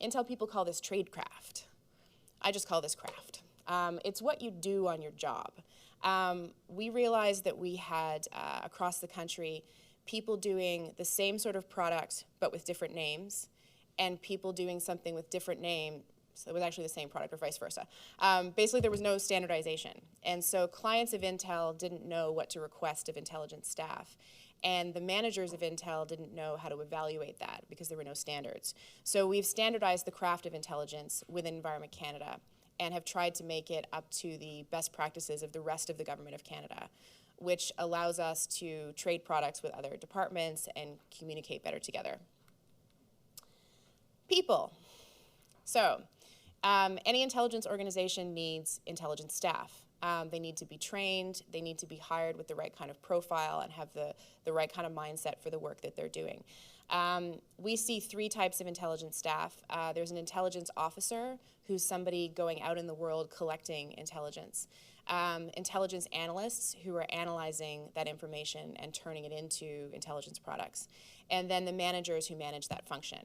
Intel people call this tradecraft. I just call this craft. It's what you do on your job. We realized that we had, across the country, people doing the same sort of product but with different names, and people doing something with different names So it was actually the same product or vice versa. Basically, there was no standardization. And so clients of Intel didn't know what to request of intelligence staff. And the managers of Intel didn't know how to evaluate that because there were no standards. So we've standardized the craft of intelligence within Environment Canada and have tried to make it up to the best practices of the rest of the Government of Canada, which allows us to trade products with other departments and communicate better together. People. So any intelligence organization needs intelligence staff. They need to be trained, they need to be hired with the right kind of profile and have the right kind of mindset for the work that they're doing. We see 3 types of intelligence staff. There's an intelligence officer, who's somebody going out in the world collecting intelligence. Intelligence analysts, who are analyzing that information and turning it into intelligence products. And then the managers who manage that function.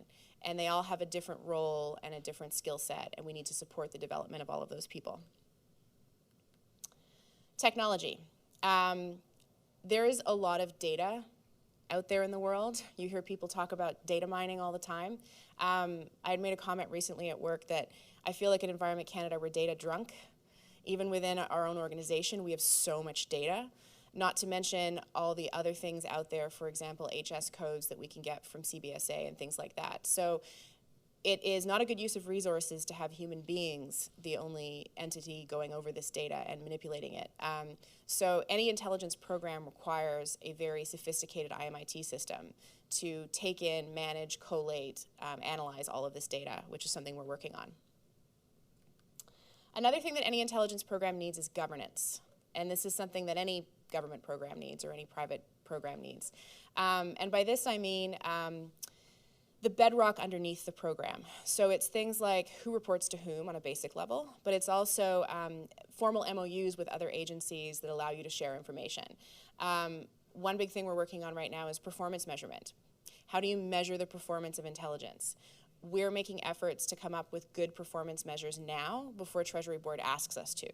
And they all have a different role and a different skill set, and we need to support the development of all of those people. Technology. There is a lot of data out there in the world. You hear people talk about data mining all the time. I had made a comment recently at work that I feel like at Environment Canada we're data drunk. Even within our own organization, we have so much data, not to mention all the other things out there, for example, HS codes that we can get from CBSA and things like that. So it is not a good use of resources to have human beings the only entity going over this data and manipulating it. So any intelligence program requires a very sophisticated IMIT system to take in, manage, collate, analyze all of this data, which is something we're working on. Another thing that any intelligence program needs is governance. And this is something that any government program needs or any private program needs. And by this I mean the bedrock underneath the program. So it's things like who reports to whom on a basic level, but it's also formal MOUs with other agencies that allow you to share information. One big thing we're working on right now is performance measurement. How do you measure the performance of intelligence? We're making efforts to come up with good performance measures now before Treasury Board asks us to.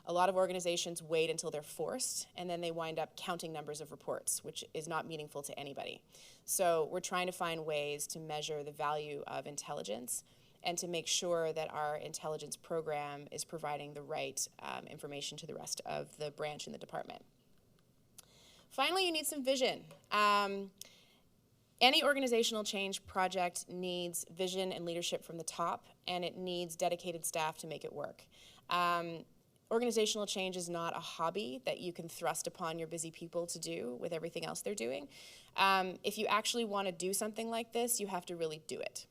A lot of organizations wait until they're forced, and then they wind up counting numbers of reports, which is not meaningful to anybody. So we're trying to find ways to measure the value of intelligence and to make sure that our intelligence program is providing the right information to the rest of the branch and the department. Finally, you need some vision. Any organizational change project needs vision and leadership from the top, and it needs dedicated staff to make it work. Organizational change is not a hobby that you can thrust upon your busy people to do with everything else they're doing. If you actually want to do something like this, you have to really do it.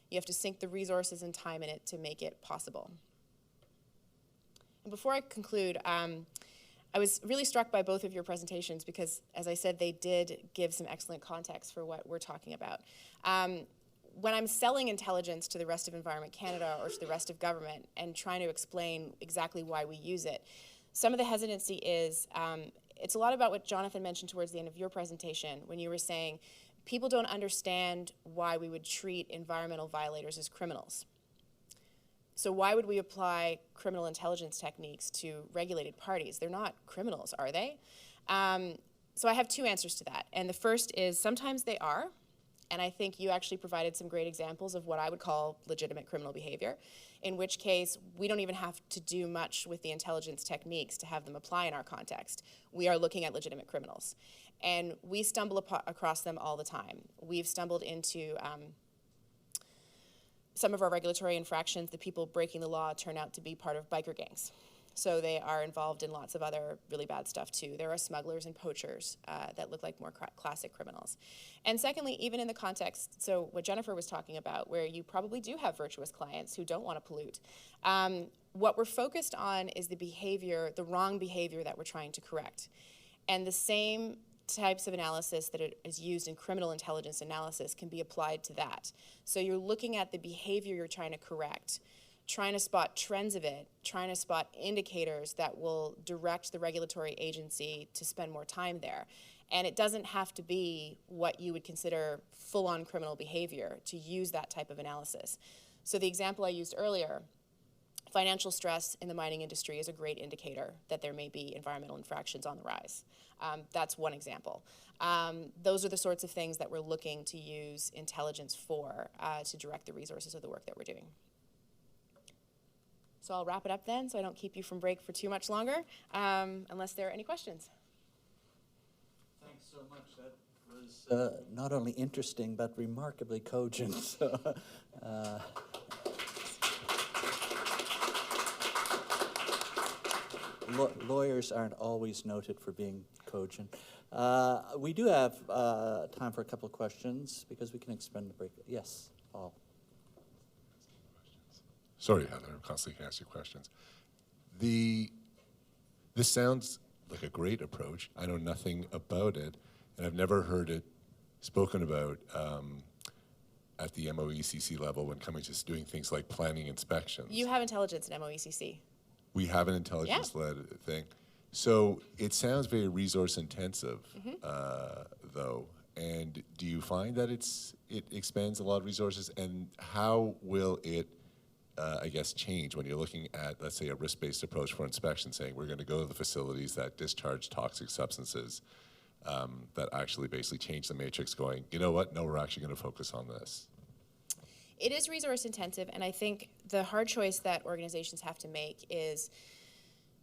You have to sink the resources and time in it to make it possible. And before I conclude, I was really struck by both of your presentations because, as I said, they did give some excellent context for what we're talking about. When I'm selling intelligence to the rest of Environment Canada or to the rest of government and trying to explain exactly why we use it, some of the hesitancy is, it's a lot about what Jonathan mentioned towards the end of your presentation when you were saying people don't understand why we would treat environmental violators as criminals. So why would we apply criminal intelligence techniques to regulated parties? They're not criminals, are they? So I have 2 answers to that. And the first is sometimes they are. And I think you actually provided some great examples of what I would call legitimate criminal behavior, in which case we don't even have to do much with the intelligence techniques to have them apply in our context. We are looking at legitimate criminals. And we stumble across them all the time. We've stumbled into some of our regulatory infractions. The people breaking the law turn out to be part of biker gangs. So they are involved in lots of other really bad stuff too. There are smugglers and poachers that look like more classic criminals. And secondly, even in the context, so what Jennifer was talking about, where you probably do have virtuous clients who don't want to pollute, what we're focused on is the behavior, the wrong behavior that we're trying to correct. And the same types of analysis that is used in criminal intelligence analysis can be applied to that. So you're looking at the behavior you're trying to correct, trying to spot trends of it, trying to spot indicators that will direct the regulatory agency to spend more time there. And it doesn't have to be what you would consider full-on criminal behavior to use that type of analysis. So the example I used earlier, financial stress in the mining industry is a great indicator that there may be environmental infractions on the rise. That's one example. Those are the sorts of things that we're looking to use intelligence for to direct the resources of the work that we're doing. So I'll wrap it up then, so I don't keep you from break for too much longer, unless there are any questions. Thanks so much. That was not only interesting, but remarkably cogent. So, lawyers aren't always noted for being cogent. We do have time for a couple of questions because we can expend the break. Yes, Paul. Sorry, Heather, I'm constantly asking questions. This sounds like a great approach. I know nothing about it, and I've never heard it spoken about at the MOECC level when coming to doing things like planning inspections. You have intelligence in MOECC. We have an intelligence-led thing. So it sounds very resource-intensive, though. And do you find that it expends a lot of resources? And how will it, I guess, change when you're looking at, let's say, a risk-based approach for inspection, saying we're going to go to the facilities that discharge toxic substances that actually basically change the matrix, going, you know what, no, we're actually going to focus on this? It is resource intensive, and I think the hard choice that organizations have to make is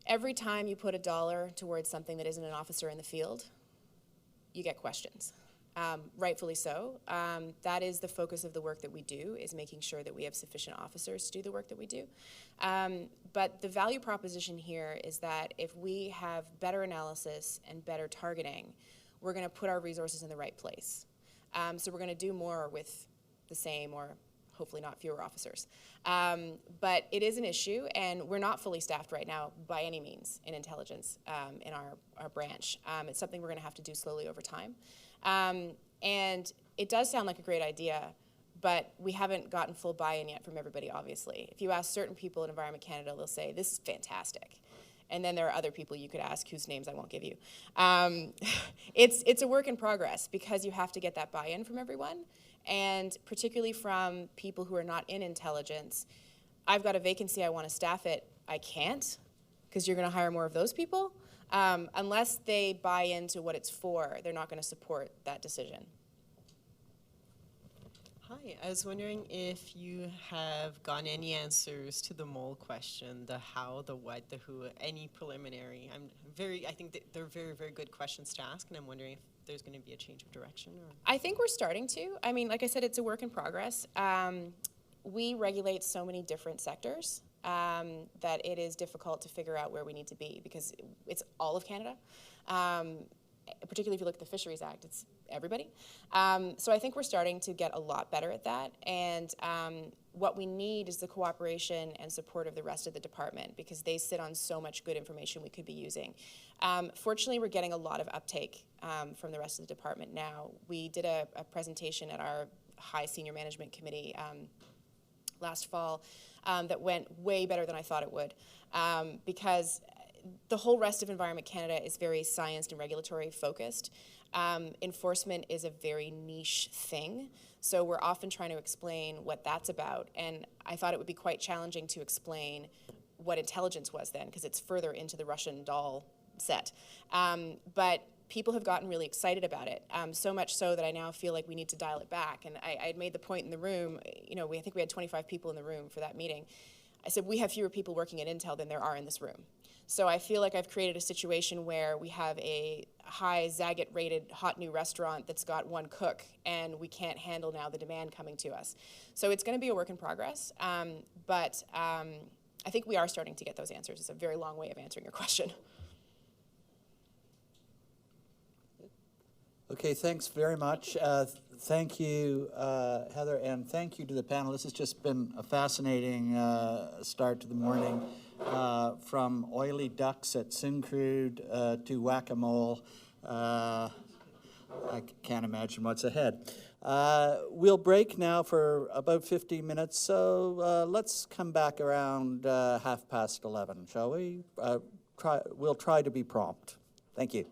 every time you put $1 towards something that isn't an officer in the field, you get questions. Rightfully so. That is the focus of the work that we do, is making sure that we have sufficient officers to do the work that we do. But the value proposition here is that if we have better analysis and better targeting, we're going to put our resources in the right place. So we're going to do more with the same, or hopefully not fewer officers. But it is an issue, and we're not fully staffed right now by any means in intelligence in our branch. It's something we're going to have to do slowly over time. And it does sound like a great idea, but we haven't gotten full buy-in yet from everybody, obviously. If you ask certain people in Environment Canada, they'll say, this is fantastic. And then there are other people you could ask whose names I won't give you. It's a work in progress because you have to get that buy-in from everyone, and particularly from people who are not in intelligence. I've got a vacancy, I want to staff it. I can't, because you're going to hire more of those people. Unless they buy into what it's for, they're not going to support that decision. Hi, I was wondering if you have gotten any answers to the mole question, the how, the what, the who, any preliminary. I think that they're very, very good questions to ask, and I'm wondering if there's going to be a change of direction. Or I think we're starting to. I mean, like I said, it's a work in progress. We regulate so many different sectors that it is difficult to figure out where we need to be, because it's all of Canada. Particularly if you look at the Fisheries Act, it's everybody. So I think we're starting to get a lot better at that. And what we need is the cooperation and support of the rest of the department, because they sit on so much good information we could be using. Fortunately, we're getting a lot of uptake from the rest of the department now. We did a presentation at our high senior management committee last fall that went way better than I thought it would, because the whole rest of Environment Canada is very science and regulatory focused. Enforcement is a very niche thing, so we're often trying to explain what that's about, and I thought it would be quite challenging to explain what intelligence was then, because it's further into the Russian doll set. But people have gotten really excited about it, so much so that I now feel like we need to dial it back. And I had made the point in the room, you know, I think we had 25 people in the room for that meeting. I said, we have fewer people working at Intel than there are in this room. So I feel like I've created a situation where we have a high Zagat-rated hot new restaurant that's got one cook, and we can't handle now the demand coming to us. So it's going to be a work in progress, but I think we are starting to get those answers. It's a very long way of answering your question. Okay, thanks very much. Thank you, Heather, and thank you to the panel. This has just been a fascinating start to the morning, from oily ducks at Syncrude to whack-a-mole. I can't imagine what's ahead. We'll break now for about 15 minutes, so let's come back around 11:30, shall we? We'll try to be prompt. Thank you.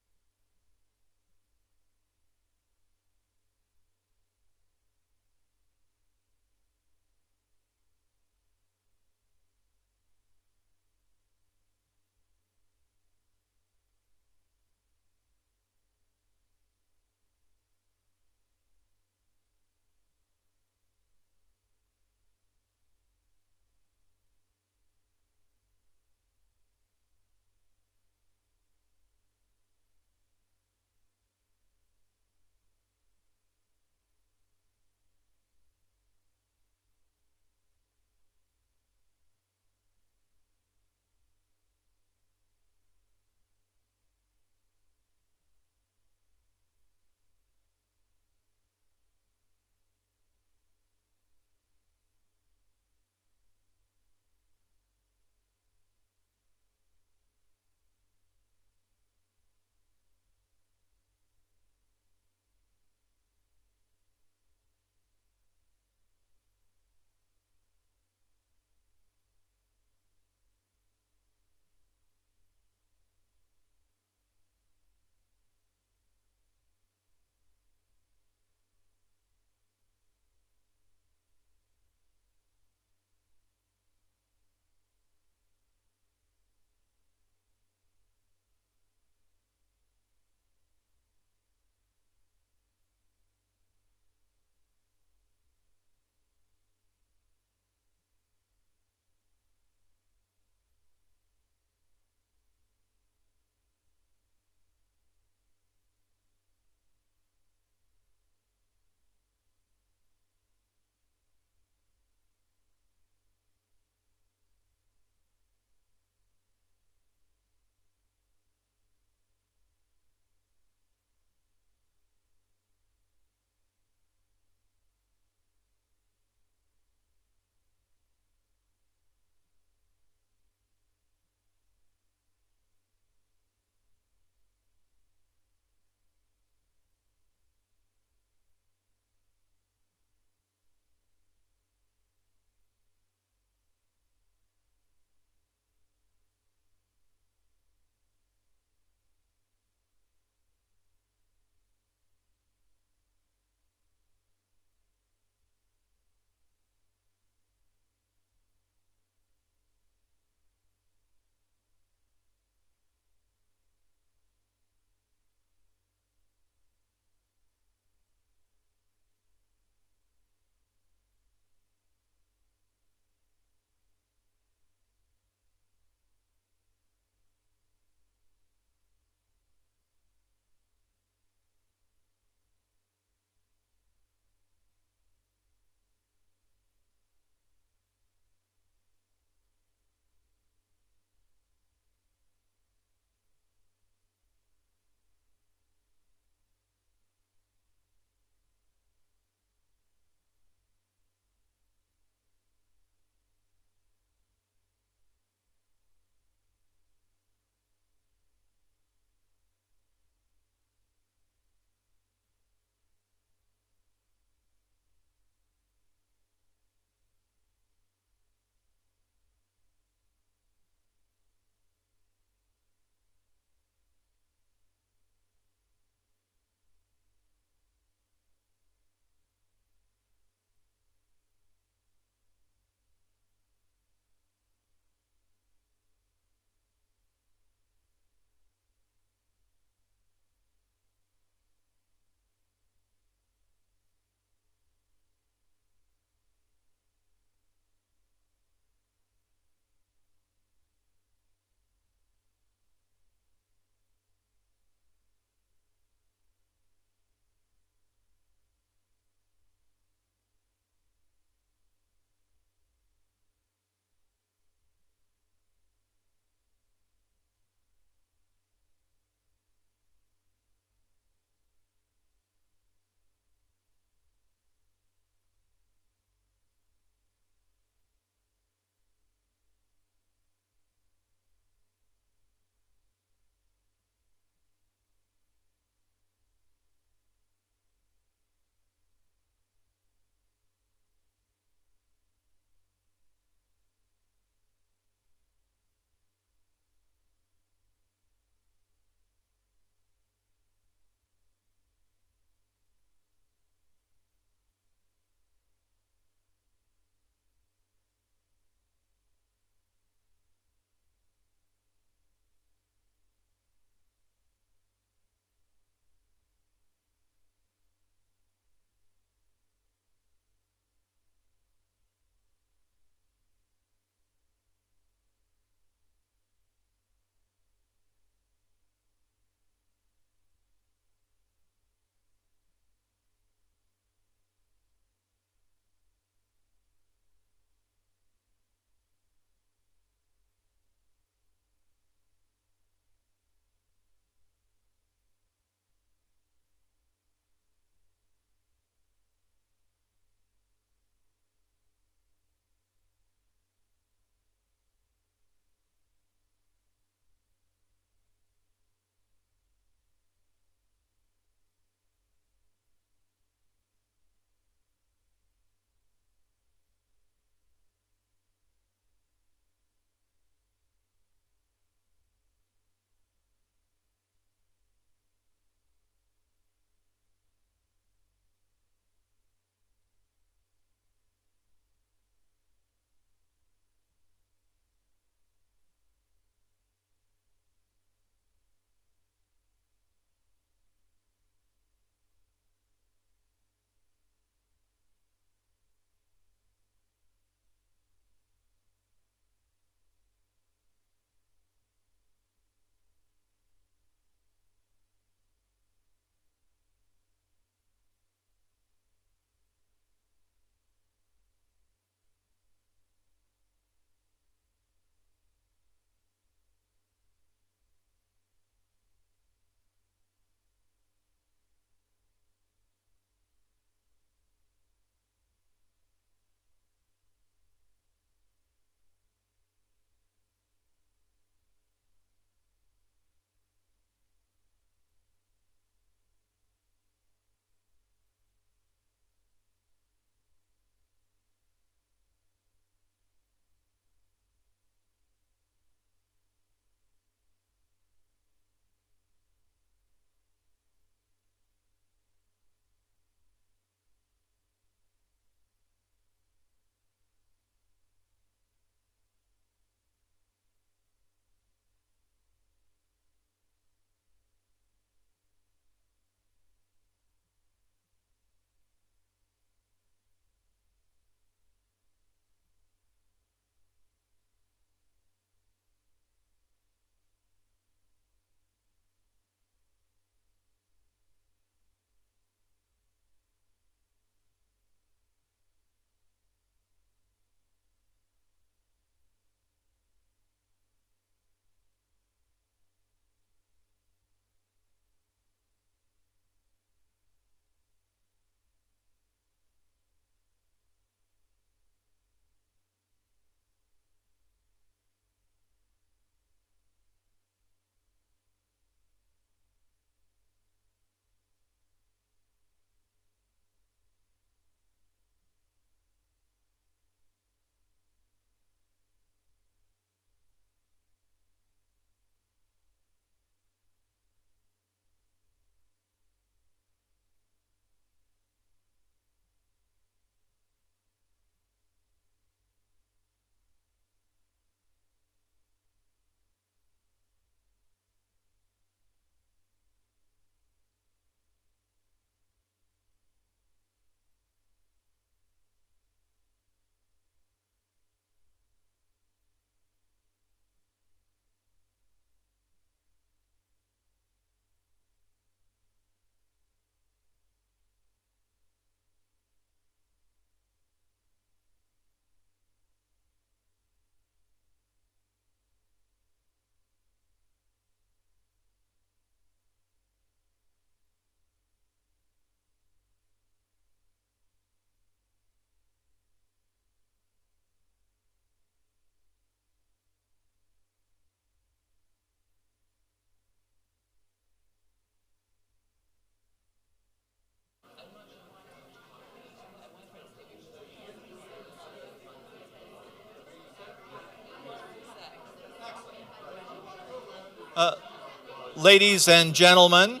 Ladies and gentlemen,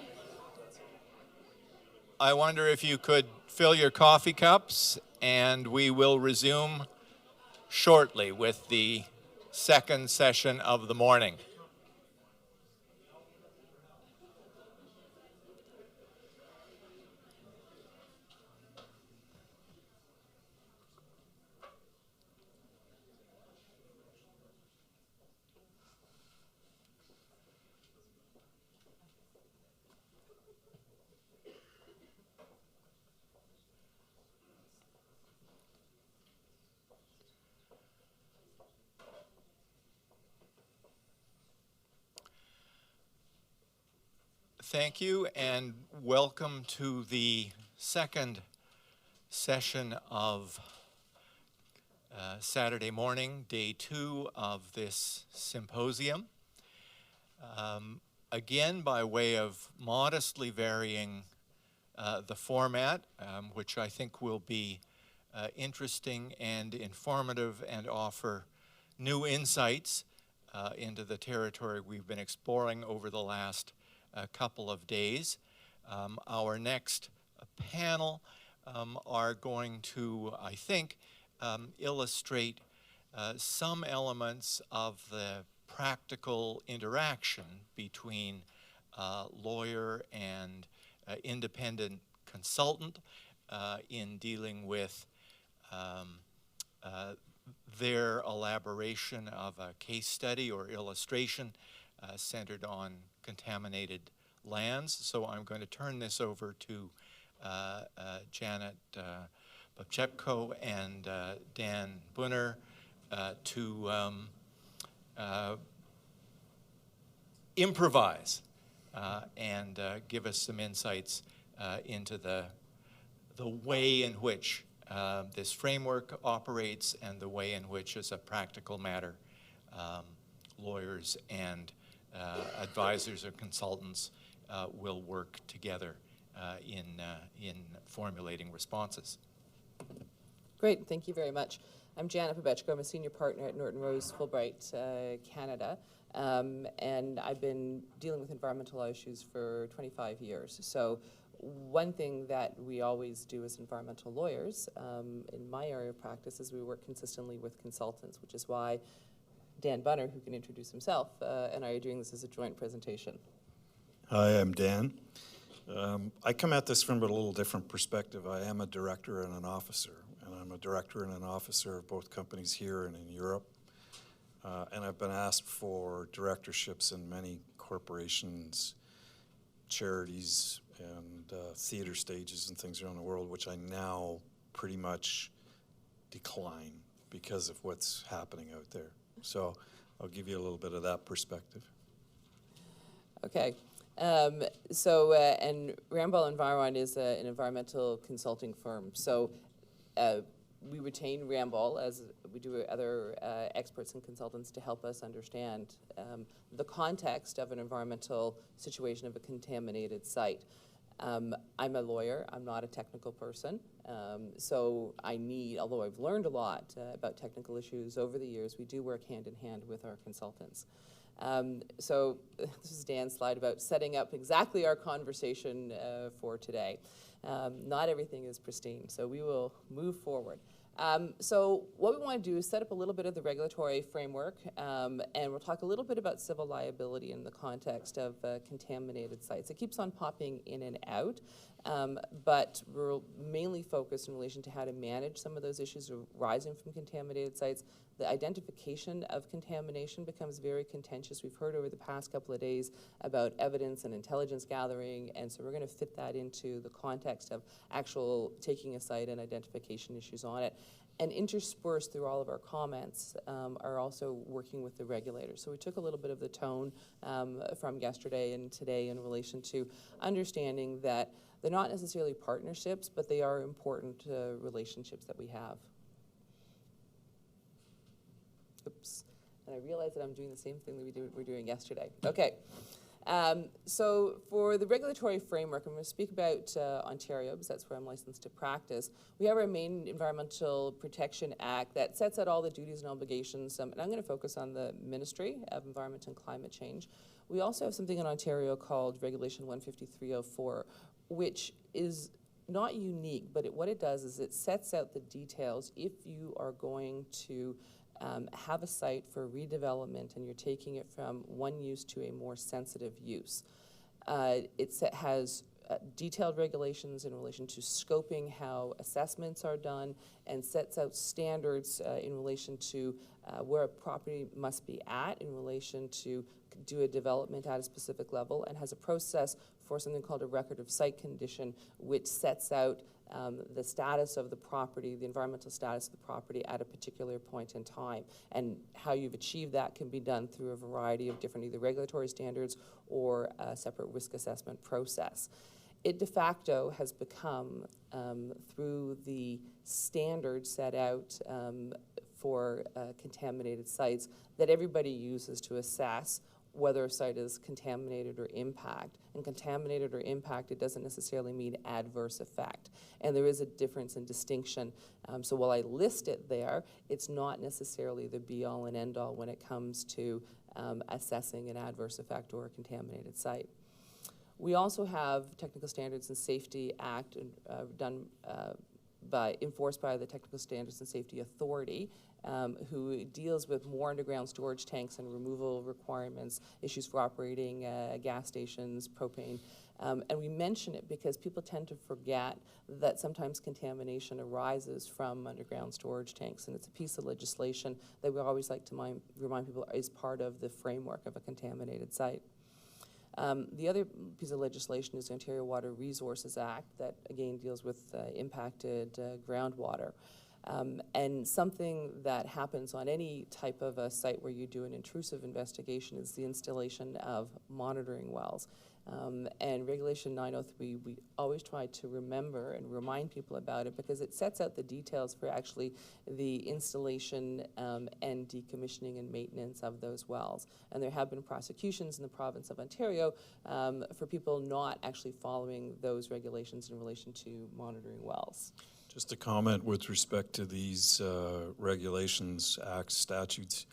I wonder if you could fill your coffee cups, and we will resume shortly with the second session of the morning. Thank you, and welcome to the second session of Saturday morning, day 2 of this symposium. Again, by way of modestly varying the format, which I think will be interesting and informative and offer new insights into the territory we've been exploring over the last couple of days. Our next panel are going to, I think, illustrate some elements of the practical interaction between lawyer and independent consultant in dealing with their elaboration of a case study or illustration centered on contaminated lands. So I'm going to turn this over to Janet Babchepko and Dan Bunner to improvise and give us some insights into the way in which this framework operates and the way in which, as a practical matter, lawyers and advisors or consultants will work together in formulating responses. Great, thank you very much. I'm Janet Babchepko. I'm a senior partner at Norton Rose Fulbright Canada, and I've been dealing with environmental issues for 25 years. So one thing that we always do as environmental lawyers in my area of practice is we work consistently with consultants, which is why Dan Bunner, who can introduce himself, and I are doing this as a joint presentation. Hi, I'm Dan. I come at this from a little different perspective. I am a director and an officer, and I'm a director and an officer of both companies here and in Europe. And I've been asked for directorships in many corporations, charities, and theater stages and things around the world, which I now pretty much decline because of what's happening out there. So I'll give you a little bit of that perspective. Okay. And Ramboll Environ is an environmental consulting firm. So we retain Ramboll, as we do other experts and consultants, to help us understand the context of an environmental situation of a contaminated site. I'm a lawyer, I'm not a technical person, so I need, although I've learned a lot about technical issues over the years, we do work hand in hand with our consultants. So this is Dan's slide about setting up exactly our conversation for today. Not everything is pristine, so we will move forward. So what we want to do is set up a little bit of the regulatory framework, and we'll talk a little bit about civil liability in the context of contaminated sites. It keeps on popping in and out, but we're mainly focused in relation to how to manage some of those issues arising from contaminated sites. The identification of contamination becomes very contentious. We've heard over the past couple of days about evidence and intelligence gathering, and so we're going to fit that into the context of actual taking a site and identification issues on it. And interspersed through all of our comments are also working with the regulators. So we took a little bit of the tone from yesterday and today in relation to understanding that they're not necessarily partnerships, but they are important relationships that we have. Oops. And I realize that I'm doing the same thing that we were doing yesterday. Okay. So for the regulatory framework, I'm going to speak about Ontario because that's where I'm licensed to practice. We have our main Environmental Protection Act that sets out all the duties and obligations, and I'm going to focus on the Ministry of Environment and Climate Change. We also have something in Ontario called Regulation 15304, which is not unique, but what it does is it sets out the details if you are going to have a site for redevelopment and you're taking it from one use to a more sensitive use. It has detailed regulations in relation to scoping how assessments are done and sets out standards in relation to where a property must be at in relation to do a development at a specific level, and has a process for something called a record of site condition, which sets out the status of the property, the environmental status of the property at a particular point in time. And how you've achieved that can be done through a variety of different either regulatory standards or a separate risk assessment process. It de facto has become, through the standards set out for contaminated sites, that everybody uses to assess whether a site is contaminated or impact. And contaminated or impacted doesn't necessarily mean adverse effect. And there is a difference in distinction. So while I list it there, it's not necessarily the be-all and end-all when it comes to assessing an adverse effect or a contaminated site. We also have Technical Standards and Safety Act enforced by the Technical Standards and Safety Authority, who deals with more underground storage tanks and removal requirements, issues for operating gas stations, propane. And we mention it because people tend to forget that sometimes contamination arises from underground storage tanks, and it's a piece of legislation that we always like to remind people is part of the framework of a contaminated site. The other piece of legislation is the Ontario Water Resources Act that, again, deals with impacted groundwater. And something that happens on any type of a site where you do an intrusive investigation is the installation of monitoring wells. And Regulation 903, we always try to remember and remind people about it because it sets out the details for actually the installation and decommissioning and maintenance of those wells. And there have been prosecutions in the province of Ontario for people not actually following those regulations in relation to monitoring wells. Just a comment with respect to these regulations, acts, statutes.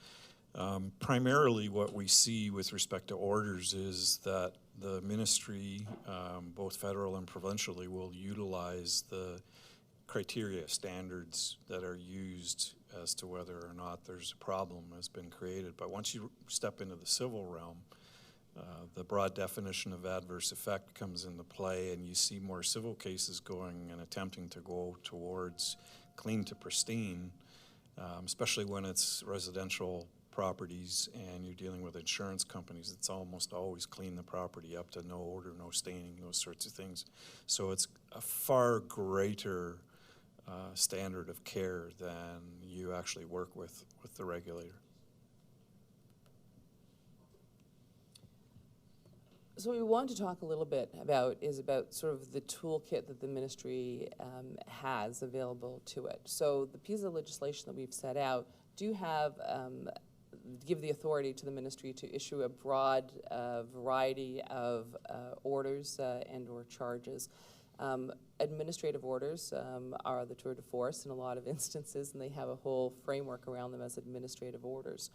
Primarily what we see with respect to orders is that the ministry, both federal and provincially, will utilize the criteria, standards that are used as to whether or not there's a problem has been created. But once you step into the civil realm, the broad definition of adverse effect comes into play, and you see more civil cases going and attempting to go towards clean to pristine, especially when it's residential properties and you're dealing with insurance companies. It's almost always clean the property up to no odor, no staining, those sorts of things. So it's a far greater standard of care than you actually work with the regulator. So what we want to talk a little bit about is about sort of the toolkit that the ministry has available to it. So the piece of legislation that we've set out do have give the authority to the ministry to issue a broad variety of orders and or charges. Administrative orders are the tour de force in a lot of instances, and they have a whole framework around them as administrative orders.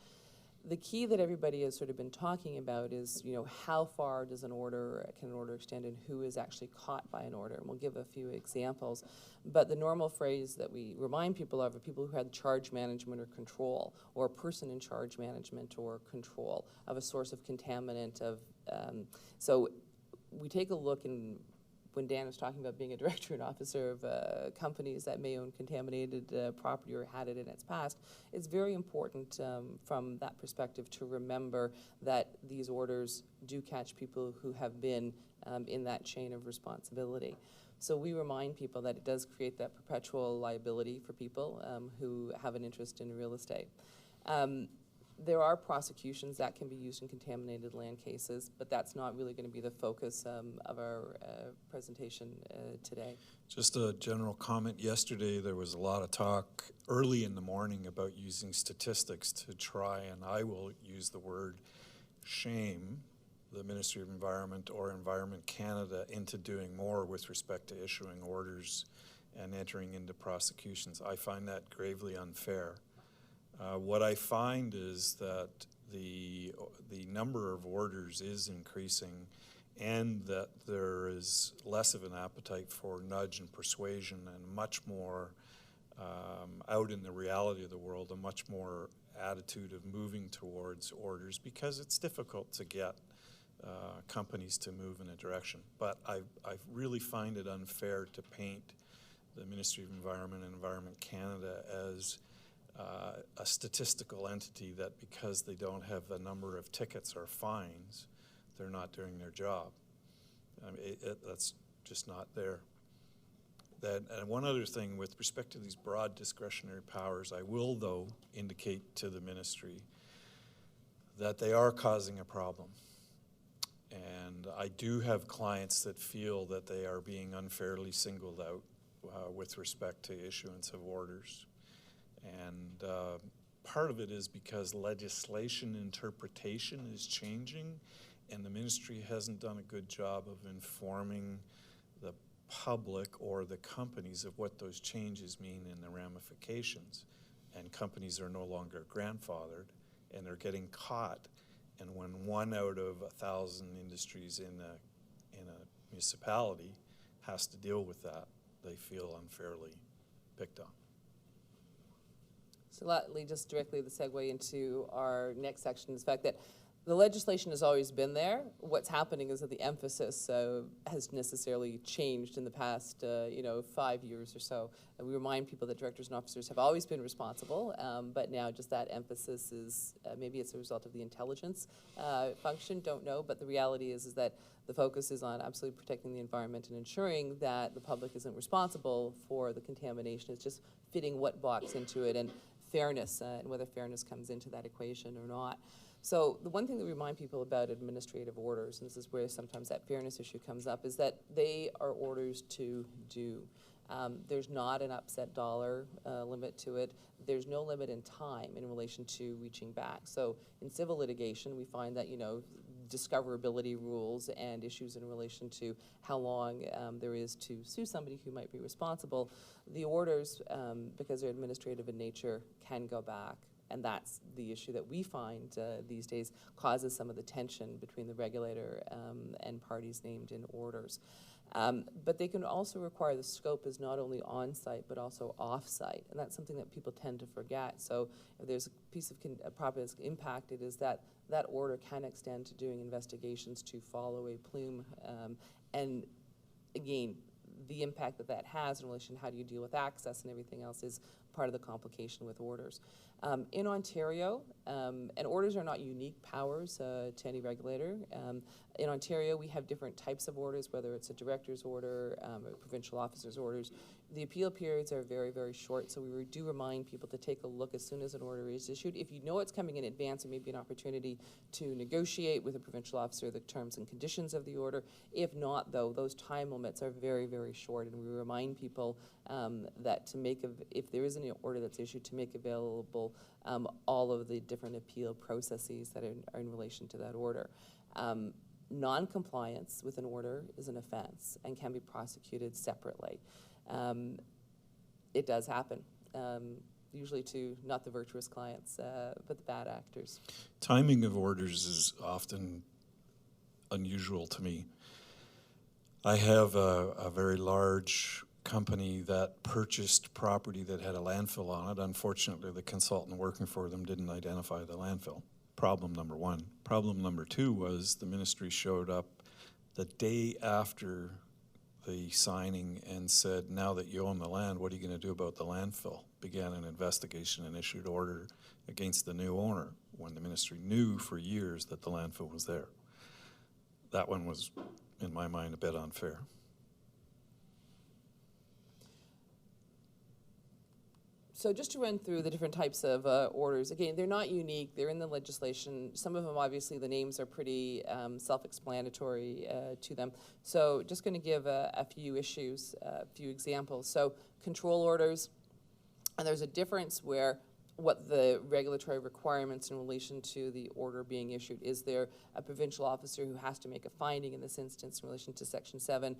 The key that everybody has sort of been talking about is, you know, how far does can an order extend and who is actually caught by an order? And we'll give a few examples. But the normal phrase that we remind people of are people who had charge management or control, or a person in charge management or control of a source of contaminant. So we take a look and when Dan was talking about being a director and officer of companies that may own contaminated property or had it in its past, it's very important from that perspective to remember that these orders do catch people who have been in that chain of responsibility. So we remind people that it does create that perpetual liability for people who have an interest in real estate. There are prosecutions that can be used in contaminated land cases, but that's not really going to be the focus of our presentation today. Just a general comment. Yesterday there was a lot of talk early in the morning about using statistics to try, and I will use the word shame the Ministry of Environment or Environment Canada into doing more with respect to issuing orders and entering into prosecutions. I find that gravely unfair. What I find is that the number of orders is increasing, and that there is less of an appetite for nudge and persuasion, and much more out in the reality of the world, a much more attitude of moving towards orders, because it's difficult to get companies to move in a direction. But I really find it unfair to paint the Ministry of Environment and Environment Canada as a statistical entity that because they don't have a number of tickets or fines, they're not doing their job. I mean, that's just not there. And one other thing with respect to these broad discretionary powers, I will, though, indicate to the ministry that they are causing a problem. And I do have clients that feel that they are being unfairly singled out with respect to issuance of orders. And part of it is because legislation interpretation is changing, and the ministry hasn't done a good job of informing the public or the companies of what those changes mean in the ramifications. And companies are no longer grandfathered, and they're getting caught. And when 1 out of 1,000 industries in a municipality has to deal with that, they feel unfairly picked on. So that leads us directly the segue into our next section, is the fact that the legislation has always been there. What's happening is that the emphasis has necessarily changed in the past 5 years or so. And we remind people that directors and officers have always been responsible, but now just that emphasis is, maybe it's a result of the intelligence function, don't know, but the reality is that the focus is on absolutely protecting the environment and ensuring that the public isn't responsible for the contamination. It's just fitting what box into it, and fairness, and whether fairness comes into that equation or not. So the one thing that we remind people about administrative orders, and this is where sometimes that fairness issue comes up, is that they are orders to do. There's not an upset dollar limit to it. There's no limit in time in relation to reaching back. So in civil litigation, we find that, discoverability rules and issues in relation to how long there is to sue somebody who might be responsible, the orders, because they're administrative in nature, can go back. And that's the issue that we find these days causes some of the tension between the regulator and parties named in orders. But they can also require the scope is not only on-site but also off-site, and that's something that people tend to forget. So if there's a piece of property that's impacted, is that order can extend to doing investigations to follow a plume. And again, the impact that has in relation to how do you deal with access and everything else is part of the complication with orders. In Ontario, and orders are not unique powers to any regulator. In Ontario, we have different types of orders, whether it's a director's order, or provincial officer's orders. The appeal periods are very, very short, so we do remind people to take a look as soon as an order is issued. If you know it's coming in advance, there may be an opportunity to negotiate with a provincial officer the terms and conditions of the order. If not, though, those time limits are very, very short, and we remind people that if there is an order that's issued, to make available all of the different appeal processes that are in relation to that order. Non-compliance with an order is an offense and can be prosecuted separately. It does happen, usually to not the virtuous clients, but the bad actors. Timing of orders is often unusual to me. I have a very large company that purchased property that had a landfill on it. Unfortunately, the consultant working for them didn't identify the landfill. Problem number one. Problem number two was the ministry showed up the day after the signing and said, now that you own the land, what are you going to do about the landfill? Began an investigation and issued order against the new owner when the ministry knew for years that the landfill was there. That one was, in my mind, a bit unfair. So just to run through the different types of orders, again, they're not unique. They're in the legislation. Some of them, obviously, the names are pretty self-explanatory to them. So just going to give a few issues, a few examples. So control orders, and there's a difference where what the regulatory requirements in relation to the order being issued. Is there a provincial officer who has to make a finding in this instance in relation to Section 7?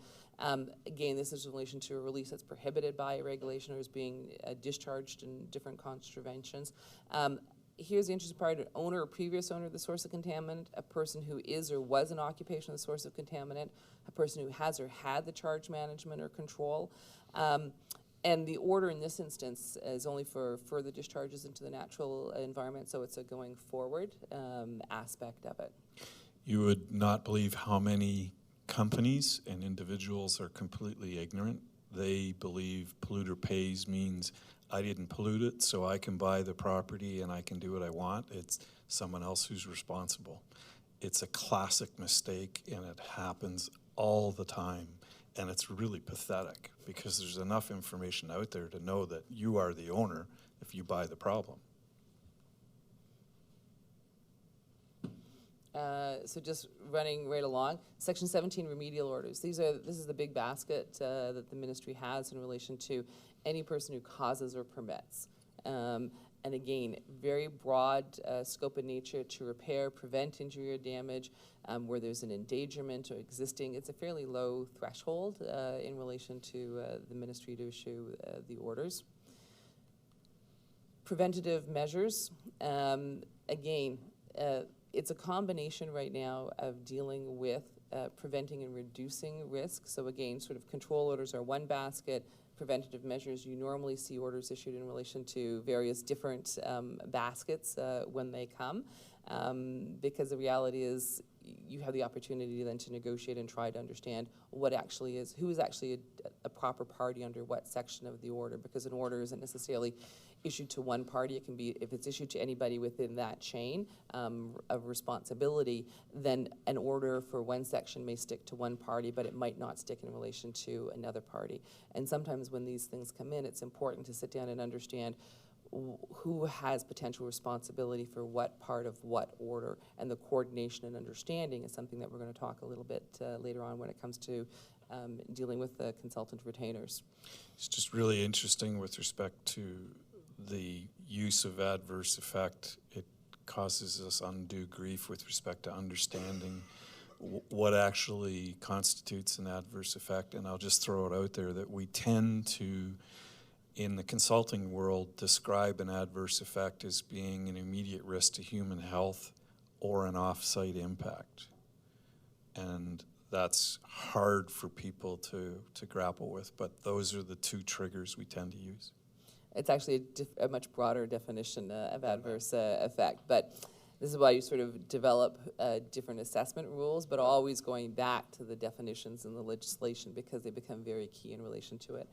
Again, this is in relation to a release that's prohibited by a regulation or is being discharged in different contraventions. Here's the interesting part: an owner or previous owner of the source of contaminant, a person who is or was an occupation of the source of contaminant, a person who has or had the charge management or control. And the order in this instance is only for further discharges into the natural environment, so it's a going forward aspect of it. You would not believe how many companies and individuals are completely ignorant. They believe polluter pays means I didn't pollute it, so I can buy the property and I can do what I want. It's someone else who's responsible. It's a classic mistake, and it happens all the time. And it's really pathetic because there's enough information out there to know that you are the owner if you buy the problem. So just running right along, Section 17 remedial orders. This is the big basket that the ministry has in relation to any person who causes or permits. And again, very broad scope in nature to repair, prevent injury or damage, where there's an endangerment or existing. It's a fairly low threshold in relation to the ministry to issue the orders. Preventative measures, again, it's a combination right now of dealing with preventing and reducing risk. So again, sort of control orders are one basket. Preventative measures, you normally see orders issued in relation to various different baskets when they come, because the reality is you have the opportunity then to negotiate and try to understand what actually is, who is actually a proper party under what section of the order, because an order isn't necessarily issued to one party. It can be, if it's issued to anybody within that chain of responsibility, then an order for one section may stick to one party, but it might not stick in relation to another party. And sometimes when these things come in, it's important to sit down and understand who has potential responsibility for what part of what order, and the coordination and understanding is something that we're going to talk a little bit later on when it comes to dealing with the consultant retainers. It's just really interesting with respect to the use of adverse effect. It causes us undue grief with respect to understanding what actually constitutes an adverse effect. And I'll just throw it out there that we tend to, in the consulting world, describe an adverse effect as being an immediate risk to human health or an off-site impact. And that's hard for people to grapple with, but those are the two triggers we tend to use. It's actually a much broader definition of adverse effect, but this is why you sort of develop different assessment rules, but always going back to the definitions in the legislation because they become very key in relation to it.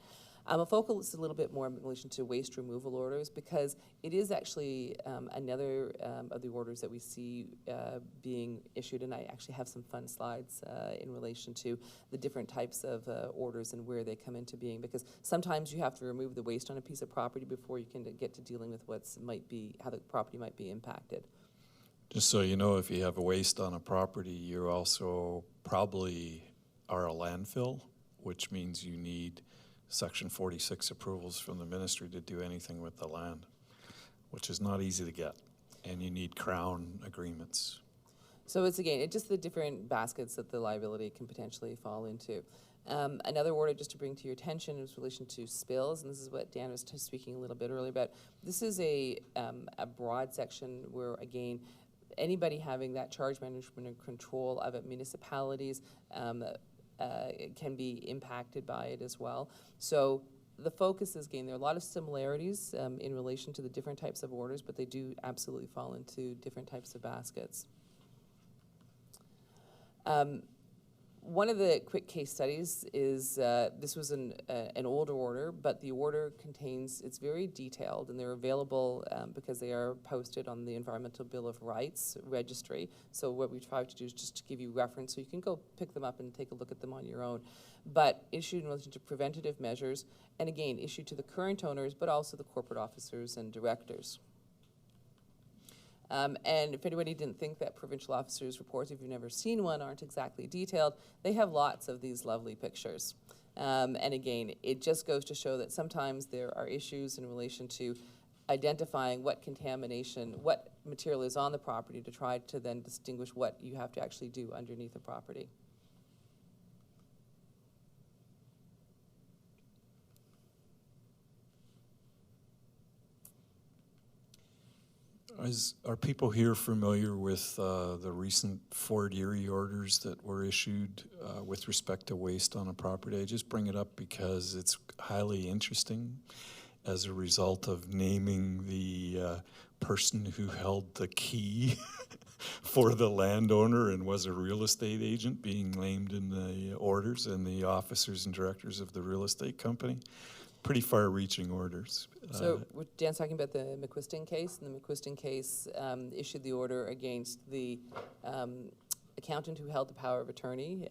I'll focus a little bit more in relation to waste removal orders because it is actually another of the orders that we see being issued, and I actually have some fun slides in relation to the different types of orders and where they come into being, because sometimes you have to remove the waste on a piece of property before you can get to dealing with how the property might be impacted. Just so you know, if you have a waste on a property, you also probably are a landfill, which means you need Section 46 approvals from the ministry to do anything with the land, which is not easy to get, and you need Crown agreements. So it's just the different baskets that the liability can potentially fall into. Another order just to bring to your attention is relation to spills, and this is what Dan was speaking a little bit earlier about. This is a broad section where, again, anybody having that charge management and control of it, municipalities, can be impacted by it as well. So the focus is, again, there are a lot of similarities in relation to the different types of orders, but they do absolutely fall into different types of baskets. One of the quick case studies is, this was an older order, but the order it's very detailed, and they're available because they are posted on the Environmental Bill of Rights registry. So what we try to do is just to give you reference, so you can go pick them up and take a look at them on your own. But issued in relation to preventative measures, and again, issued to the current owners, but also the corporate officers and directors. And if anybody didn't think that provincial officers' reports, if you've never seen one, aren't exactly detailed, they have lots of these lovely pictures. And again, it just goes to show that sometimes there are issues in relation to identifying what contamination, what material is on the property to try to then distinguish what you have to actually do underneath the property. Are people here familiar with the recent Fort Erie orders that were issued with respect to waste on a property? I just bring it up because it's highly interesting as a result of naming the person who held the key for the landowner and was a real estate agent being named in the orders, and the officers and directors of the real estate company. Pretty far-reaching orders. So Dan's talking about the McQuiston case, and the McQuiston case issued the order against the accountant who held the power of attorney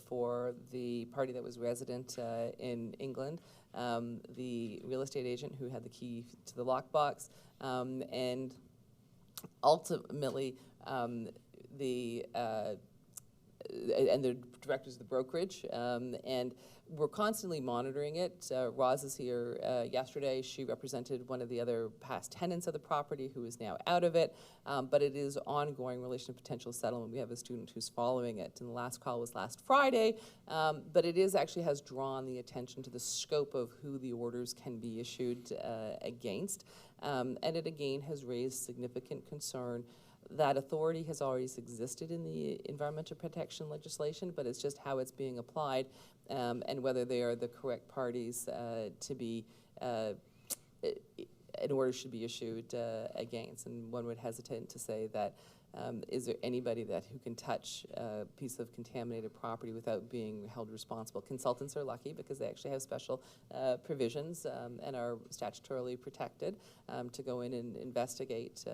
for the party that was resident in England, the real estate agent who had the key to the lockbox, and ultimately the directors of the brokerage, and we're constantly monitoring it. Roz is here yesterday. She represented one of the other past tenants of the property who is now out of it, but it is ongoing in relation to potential settlement. We have a student who's following it, and the last call was last Friday, but it is actually has drawn the attention to the scope of who the orders can be issued against, and it again has raised significant concern. That authority has always existed in the environmental protection legislation, but it's just how it's being applied and whether they are the correct parties to be, an order should be issued against. And one would hesitate to say that is there anybody who can touch a piece of contaminated property without being held responsible? Consultants are lucky because they actually have special provisions and are statutorily protected to go in and investigate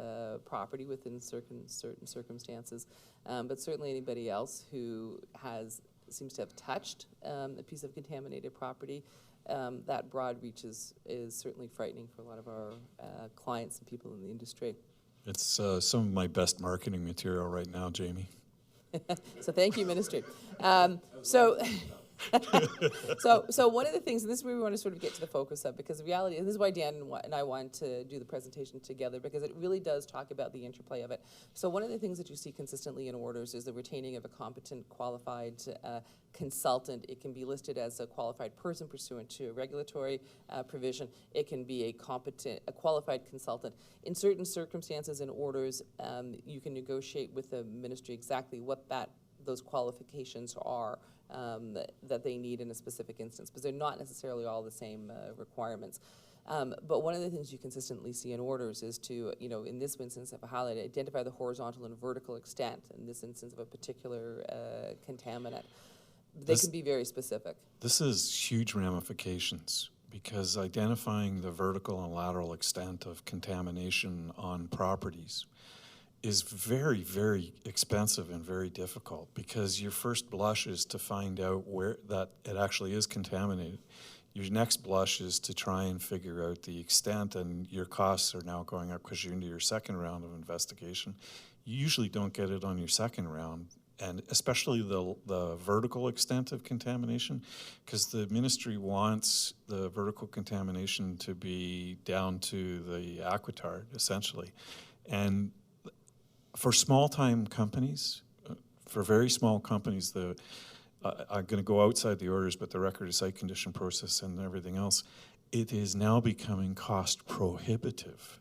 property within certain circumstances. But certainly anybody else who seems to have touched a piece of contaminated property, that broad reach is certainly frightening for a lot of our clients and people in the industry. It's some of my best marketing material right now, Jamie. So thank you, Ministry. So one of the things, and this is where we want to sort of get to the focus of, because the reality, and this is why Dan and I wanted to do the presentation together, because it really does talk about the interplay of it. So one of the things that you see consistently in orders is the retaining of a competent, qualified consultant. It can be listed as a qualified person pursuant to a regulatory provision. It can be a qualified consultant. In certain circumstances in orders, you can negotiate with the ministry exactly what those qualifications are that they need in a specific instance, because they're not necessarily all the same requirements. But one of the things you consistently see in orders is to, in this instance of a highlight, identify the horizontal and vertical extent, in this instance of a particular contaminant. They can be very specific. This has huge ramifications, because identifying the vertical and lateral extent of contamination on properties is very, very expensive and very difficult, because your first blush is to find out where that it actually is contaminated. Your next blush is to try and figure out the extent, and your costs are now going up because you're into your second round of investigation. You usually don't get it on your second round, and especially the vertical extent of contamination, because the ministry wants the vertical contamination to be down to the aquitard, essentially. And for small-time companies, for very small companies, I'm going to go outside the orders, but the record of site condition process and everything else, it is now becoming cost prohibitive.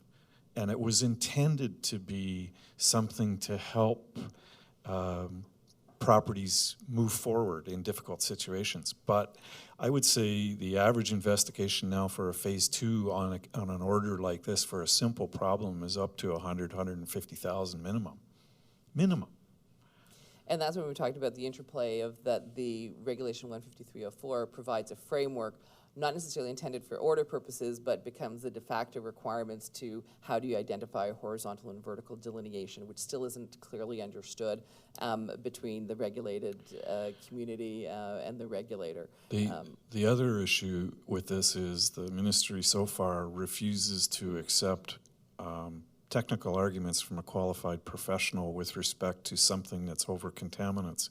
And it was intended to be something to help properties move forward in difficult situations. But I would say the average investigation now for a phase 2 on an order like this for a simple problem is up to 150,000 minimum. And that's when we talked about the interplay of that the Regulation 15304 provides a framework, not necessarily intended for order purposes, but becomes the de facto requirements to how do you identify a horizontal and vertical delineation, which still isn't clearly understood between the regulated community and the regulator. The other issue with this is the ministry so far refuses to accept technical arguments from a qualified professional with respect to something that's over contaminants,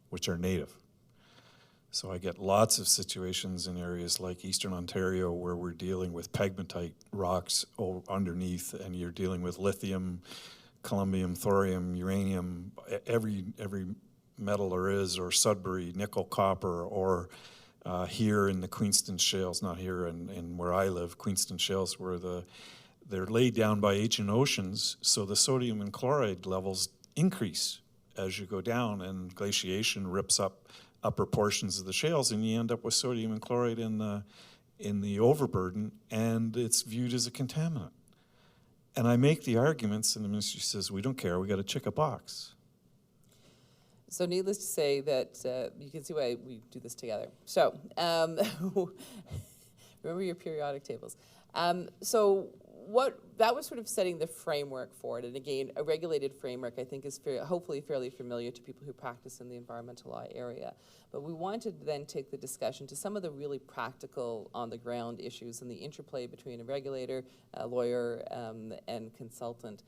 which are native. So I get lots of situations in areas like Eastern Ontario where we're dealing with pegmatite rocks underneath, and you're dealing with lithium, columbium, thorium, uranium, every metal there is, or Sudbury, nickel, copper, or here in the Queenston Shales, not here in where I live, Queenston Shales, where they're laid down by ancient oceans, so the sodium and chloride levels increase as you go down, and glaciation rips up upper portions of the shales, and you end up with sodium and chloride in the overburden, and it's viewed as a contaminant. And I make the arguments, and the ministry says, we don't care, we got to check a box. So needless to say that you can see why we do this together. So remember your periodic tables. So that was sort of setting the framework for it. And again, a regulated framework I think is hopefully fairly familiar to people who practice in the environmental law area. But we wanted to then take the discussion to some of the really practical on-the-ground issues and the interplay between a regulator, a lawyer, and consultant.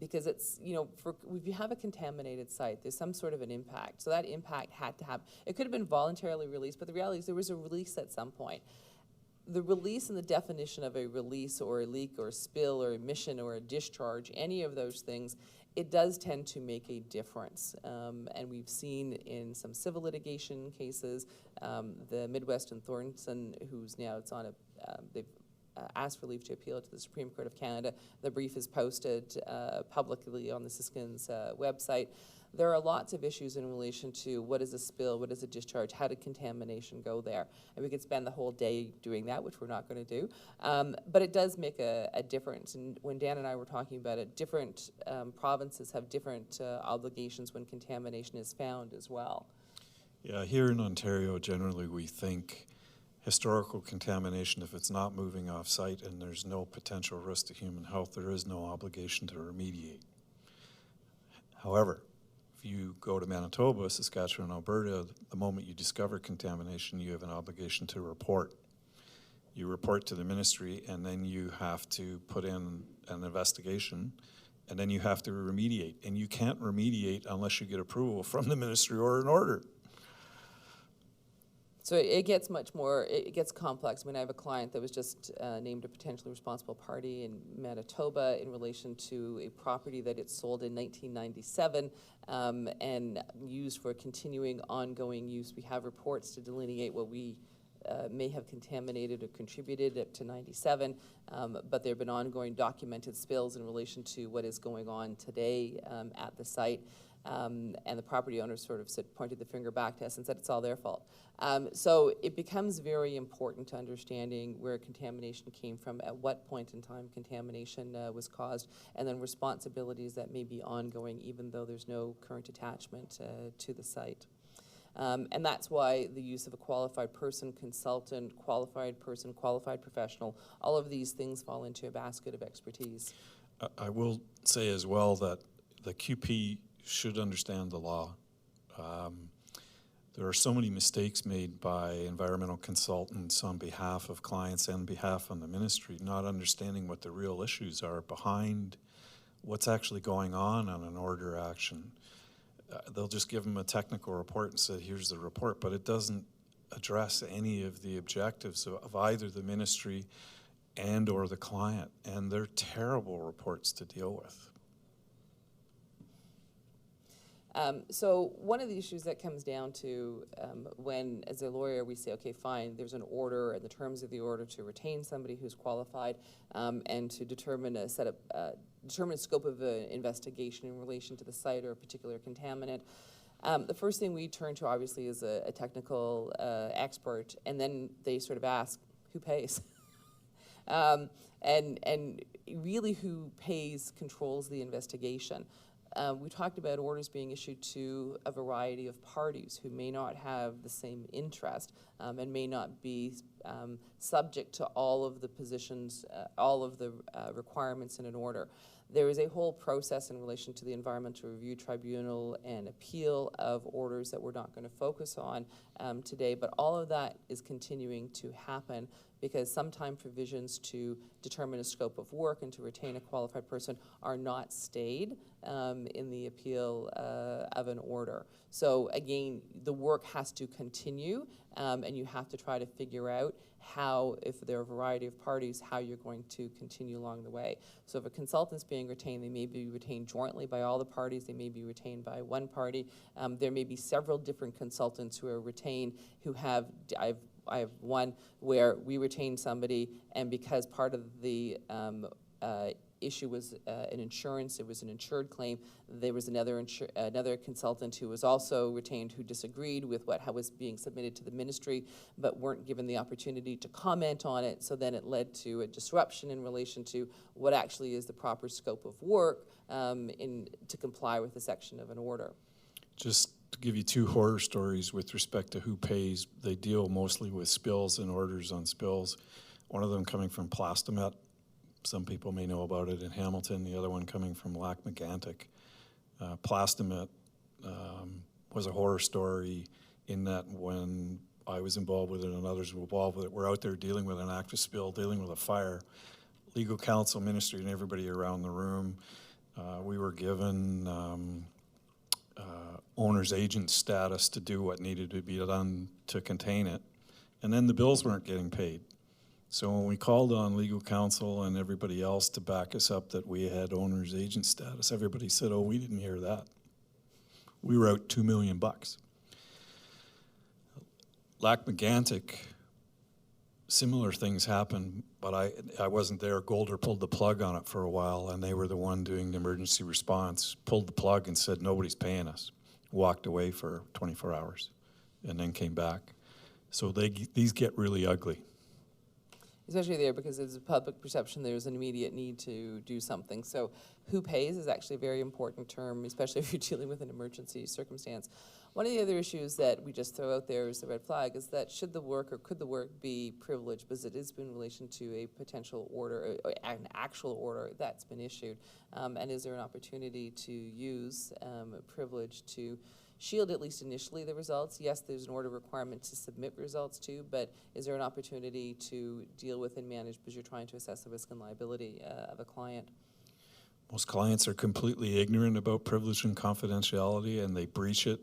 Because it's, if you have a contaminated site, there's some sort of an impact. So that impact had to happen. It could have been voluntarily released, but the reality is there was a release at some point. The release and the definition of a release or a leak or a spill or emission or a discharge, any of those things, it does tend to make a difference. And we've seen in some civil litigation cases, the Midwest and Thornton, who's now, they've asked for leave to appeal to the Supreme Court of Canada. The brief is posted publicly on the Siskins website. There are lots of issues in relation to what is a spill, what is a discharge, how did contamination go there? And we could spend the whole day doing that, which we're not going to do. But it does make a difference. And when Dan and I were talking about it, different provinces have different obligations when contamination is found as well. Yeah, here in Ontario, generally we think historical contamination, if it's not moving off-site and there's no potential risk to human health, there is no obligation to remediate. However, if you go to Manitoba, Saskatchewan, Alberta, the moment you discover contamination, you have an obligation to report. You report to the ministry, and then you have to put in an investigation, and then you have to remediate. And you can't remediate unless you get approval from the ministry or an order. So it gets it gets complex. I mean, I have a client that was just named a potentially responsible party in Manitoba in relation to a property that it sold in 1997 and used for continuing ongoing use. We have reports to delineate what we may have contaminated or contributed up to 97, but there have been ongoing documented spills in relation to what is going on today at the site. And the property owner sort of pointed the finger back to us and said it's all their fault. So it becomes very important to understanding where contamination came from, at what point in time contamination was caused, and then responsibilities that may be ongoing even though there's no current attachment to the site. And that's why the use of a qualified person, consultant, qualified person, qualified professional, all of these things fall into a basket of expertise. I will say as well that the QP should understand the law. There are so many mistakes made by environmental consultants on behalf of clients and behalf of the ministry, not understanding what the real issues are behind what's actually going on an order action. They'll just give them a technical report and say, here's the report, but it doesn't address any of the objectives of either the ministry and or the client, and they're terrible reports to deal with. So one of the issues that comes down to when, as a lawyer, we say, okay, fine, there's an order and the terms of the order to retain somebody who's qualified and to determine a scope of an investigation in relation to the site or a particular contaminant. The first thing we turn to, obviously, is a technical expert, and then they sort of ask, who pays? And really who pays controls the investigation. We talked about orders being issued to a variety of parties who may not have the same interest and may not be subject to all of the positions, all of the requirements in an order. There is a whole process in relation to the Environmental Review Tribunal and appeal of orders that we're not going to focus on today, but all of that is continuing to happen because sometime provisions to determine a scope of work and to retain a qualified person are not stayed in the appeal of an order. So again, the work has to continue, and you have to try to figure out how, if there are a variety of parties, how you're going to continue along the way. So if a consultant's being retained, they may be retained jointly by all the parties, they may be retained by one party. There may be several different consultants who are retained who have, I have one where we retain somebody, and because part of the issue was an insurance, it was an insured claim, there was another consultant who was also retained who disagreed with what was being submitted to the ministry, but weren't given the opportunity to comment on it, so then it led to a disruption in relation to what actually is the proper scope of work to comply with the section of an order. Just to give you two horror stories with respect to who pays, they deal mostly with spills and orders on spills. One of them coming from Plastomet. Some people may know about it in Hamilton. The other one coming from Lac-Mégantic. Plastomet was a horror story in that when I was involved with it and others were involved with it, we're out there dealing with an active spill, dealing with a fire. Legal counsel, ministry, and everybody around the room. We were given owner's agent status to do what needed to be done to contain it. And then the bills weren't getting paid. So when we called on legal counsel and everybody else to back us up that we had owner's agent status, everybody said, oh, we didn't hear that. We were out $2 million. Lac-Mégantic, similar things happened, but I wasn't there. Golder pulled the plug on it for a while, and they were the one doing the emergency response, pulled the plug and said, nobody's paying us. Walked away for 24 hours and then came back. So these get really ugly. Especially there, because there's a public perception there's an immediate need to do something. So who pays is actually a very important term, especially if you're dealing with an emergency circumstance. One of the other issues that we just throw out there as a red flag is that should the work or could the work be privileged, because it is in relation to a potential order, or an actual order that's been issued, and is there an opportunity to use privilege to shield, at least initially, the results? Yes, there's an order requirement to submit results to, but is there an opportunity to deal with and manage because you're trying to assess the risk and liability of a client? Most clients are completely ignorant about privilege and confidentiality, and they breach it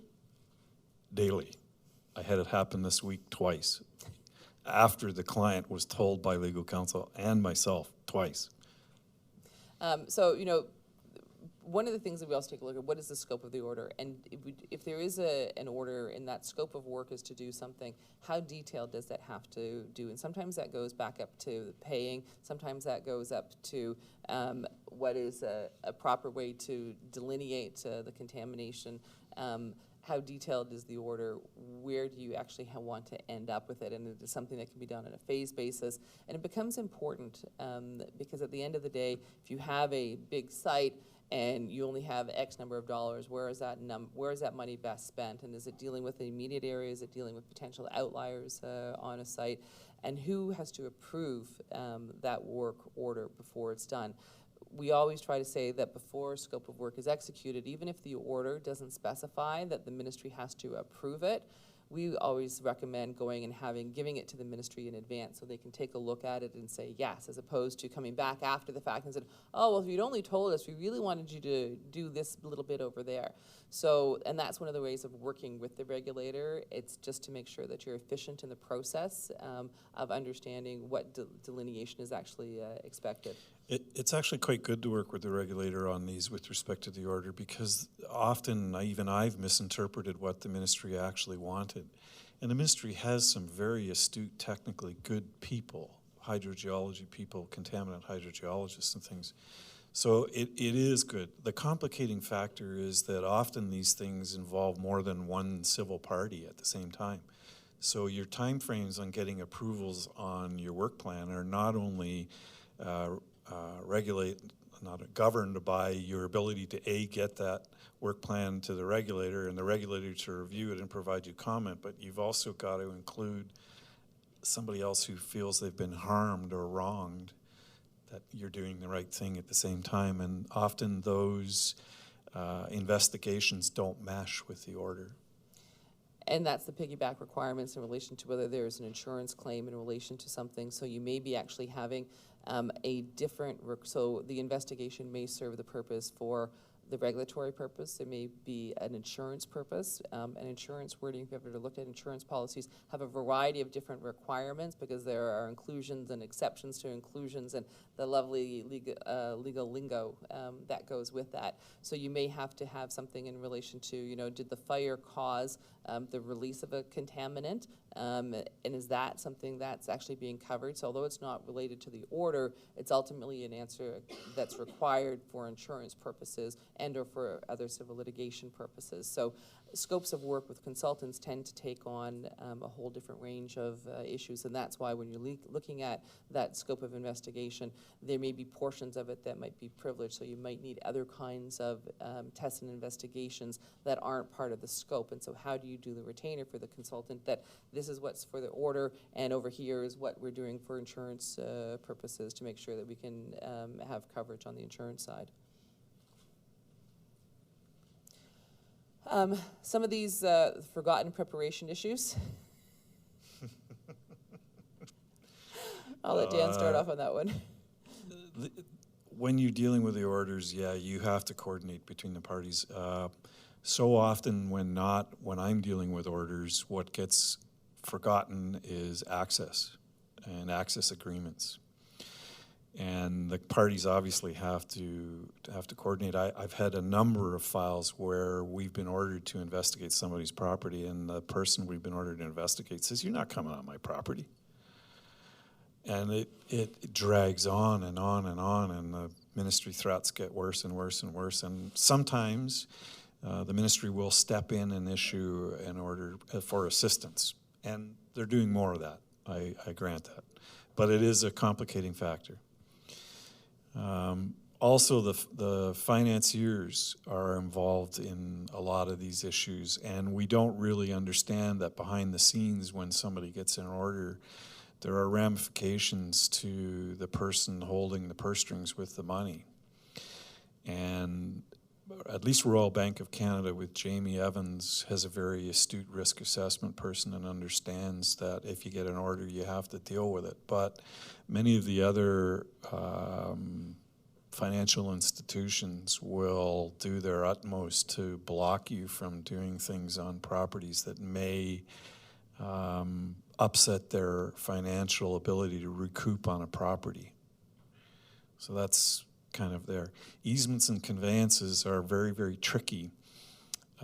daily. I had it happen this week twice, after the client was told by legal counsel and myself twice. So, you know, one of the things that we also take a look at, what is the scope of the order? And if there is an order and that scope of work is to do something, how detailed does that have to do? And sometimes that goes back up to paying, sometimes that goes up to what is a proper way to delineate the contamination. How detailed is the order? Where do you actually want to end up with it? And it is something that can be done on a phase basis. And it becomes important because at the end of the day, if you have a big site and you only have X number of dollars, where is that money best spent? And is it dealing with the immediate area? Is it dealing with potential outliers on a site? And who has to approve that work order before it's done? We always try to say that before a scope of work is executed, even if the order doesn't specify that the ministry has to approve it, we always recommend going and giving it to the ministry in advance so they can take a look at it and say yes, as opposed to coming back after the fact and said, oh, well, if you'd only told us, we really wanted you to do this little bit over there. So, and that's one of the ways of working with the regulator. It's just to make sure that you're efficient in the process of understanding what delineation is actually expected. It's actually quite good to work with the regulator on these with respect to the order, because often even I've misinterpreted what the ministry actually wanted. And the ministry has some very astute, technically good people, hydrogeology people, contaminant hydrogeologists and things. So it is good. The complicating factor is that often these things involve more than one civil party at the same time. So your timeframes on getting approvals on your work plan are not only governed by your ability to get that work plan to the regulator and the regulator to review it and provide you comment, but you've also got to include somebody else who feels they've been harmed or wronged, that you're doing the right thing at the same time. And often those investigations don't mesh with the order. And that's the piggyback requirements in relation to whether there's an insurance claim in relation to something. So you may be actually having a different, so the investigation may serve the purpose for the regulatory purpose. There may be an insurance purpose. And insurance wording, if you've ever looked at insurance policies, have a variety of different requirements because there are inclusions and exceptions to inclusions and the lovely legal lingo that goes with that. So you may have to have something in relation to, you know, did the fire cause the release of a contaminant? And is that something that's actually being covered? So although it's not related to the order, it's ultimately an answer that's required for insurance purposes and or for other civil litigation purposes. So scopes of work with consultants tend to take on a whole different range of issues, and that's why when you're looking at that scope of investigation, there may be portions of it that might be privileged, so you might need other kinds of tests and investigations that aren't part of the scope. And so how do you do the retainer for the consultant that this is what's for the order, and over here is what we're doing for insurance purposes to make sure that we can have coverage on the insurance side. Some of these forgotten preparation issues. I'll let Dan start off on that one. When you're dealing with the orders, yeah, you have to coordinate between the parties. So often when I'm dealing with orders, what gets forgotten is access and access agreements. And the parties obviously have to coordinate. I've had a number of files where we've been ordered to investigate somebody's property, and the person we've been ordered to investigate says, "You're not coming on my property." And it drags on and on and on, and the ministry threats get worse and worse and worse. And sometimes the ministry will step in and issue an order for assistance, and they're doing more of that. I grant that, but it is a complicating factor. Also, the financiers are involved in a lot of these issues, and we don't really understand that behind the scenes when somebody gets an order, there are ramifications to the person holding the purse strings with the money. And at least Royal Bank of Canada with Jamie Evans has a very astute risk assessment person and understands that if you get an order, you have to deal with it. But many of the other financial institutions will do their utmost to block you from doing things on properties that may upset their financial ability to recoup on a property. So that's kind of there. Easements and conveyances are very, very tricky.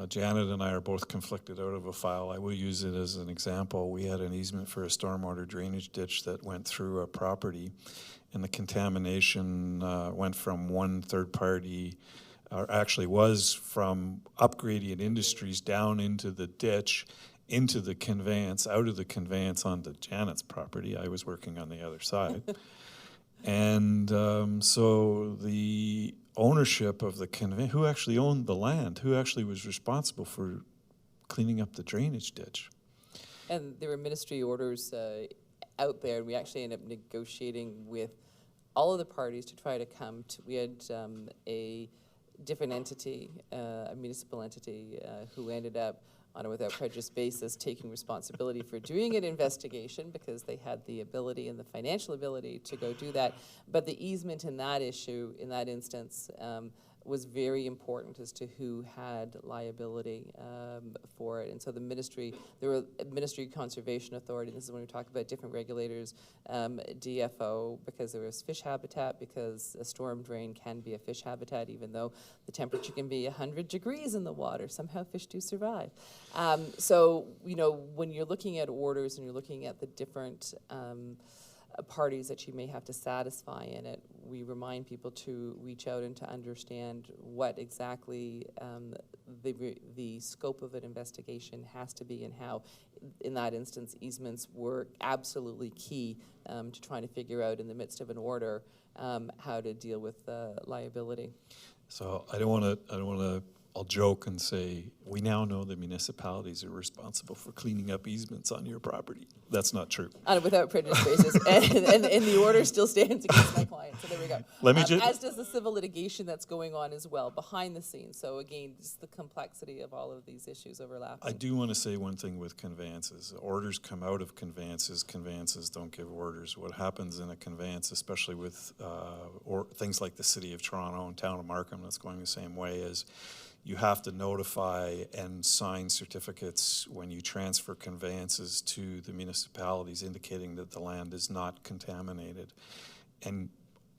Janet and I are both conflicted out of a file. I will use it as an example. We had an easement for a stormwater drainage ditch that went through a property, and the contamination went from one third party, or actually was from Upgradient Industries down into the ditch, into the conveyance, out of the conveyance onto Janet's property. I was working on the other side. And so the ownership of the conveyance, who actually owned the land, who actually was responsible for cleaning up the drainage ditch? And there were ministry orders out there, and we actually ended up negotiating with all of the parties to try to come to, we had a different entity, a municipal entity, who ended up on a without prejudice basis taking responsibility for doing an investigation because they had the ability and the financial ability to go do that. But the easement in that issue, in that instance, was very important as to who had liability for it. And so the ministry, there were Ministry Conservation Authority, this is when we talk about different regulators, DFO, because there was fish habitat, because a storm drain can be a fish habitat, even though the temperature can be 100 degrees in the water. Somehow fish do survive. So, you know, when you're looking at orders and you're looking at the different parties that you may have to satisfy in it, we remind people to reach out and to understand what exactly the scope of an investigation has to be, and how, in that instance, easements were absolutely key to trying to figure out in the midst of an order how to deal with liability. So I don't want to I'll joke and say, we now know the municipalities are responsible for cleaning up easements on your property. That's not true. On a without prejudice basis, and the order still stands against my client. So there we go. Let me ju- as does the civil litigation that's going on as well behind the scenes. So again, just the complexity of all of these issues overlapping. I do want to say one thing with conveyances. Orders come out of conveyances. Conveyances don't give orders. What happens in a conveyance, especially with or things like the City of Toronto and Town of Markham, that's going the same way, is you have to notify and sign certificates when you transfer conveyances to the municipalities indicating that the land is not contaminated. And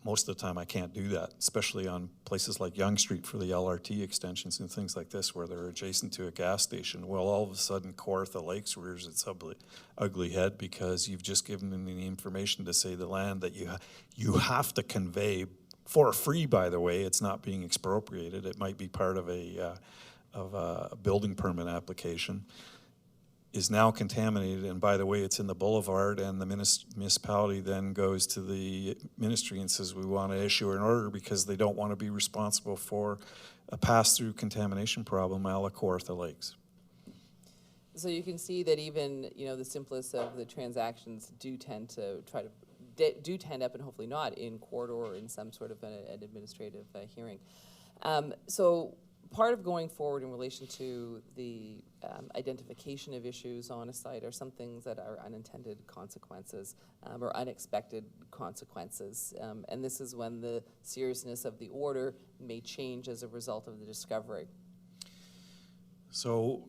most of the time I can't do that, especially on places like Yonge Street for the LRT extensions and things like this where they're adjacent to a gas station. Well, all of a sudden Kawartha Lakes rears its ugly head because you've just given them the information to say the land that you have to convey for free, by the way. It's not being expropriated. It might be part of a building permit application, is now contaminated. And by the way, it's in the boulevard, and the municipality then goes to the ministry and says, we want to issue an order because they don't want to be responsible for a pass-through contamination problem a la Kawartha Lakes. So you can see that even, you know, the simplest of the transactions do tend to end up, and hopefully not, in court or in some sort of an administrative hearing. So part of going forward in relation to the identification of issues on a site are some things that are unintended consequences or unexpected consequences. And this is when the seriousness of the order may change as a result of the discovery. So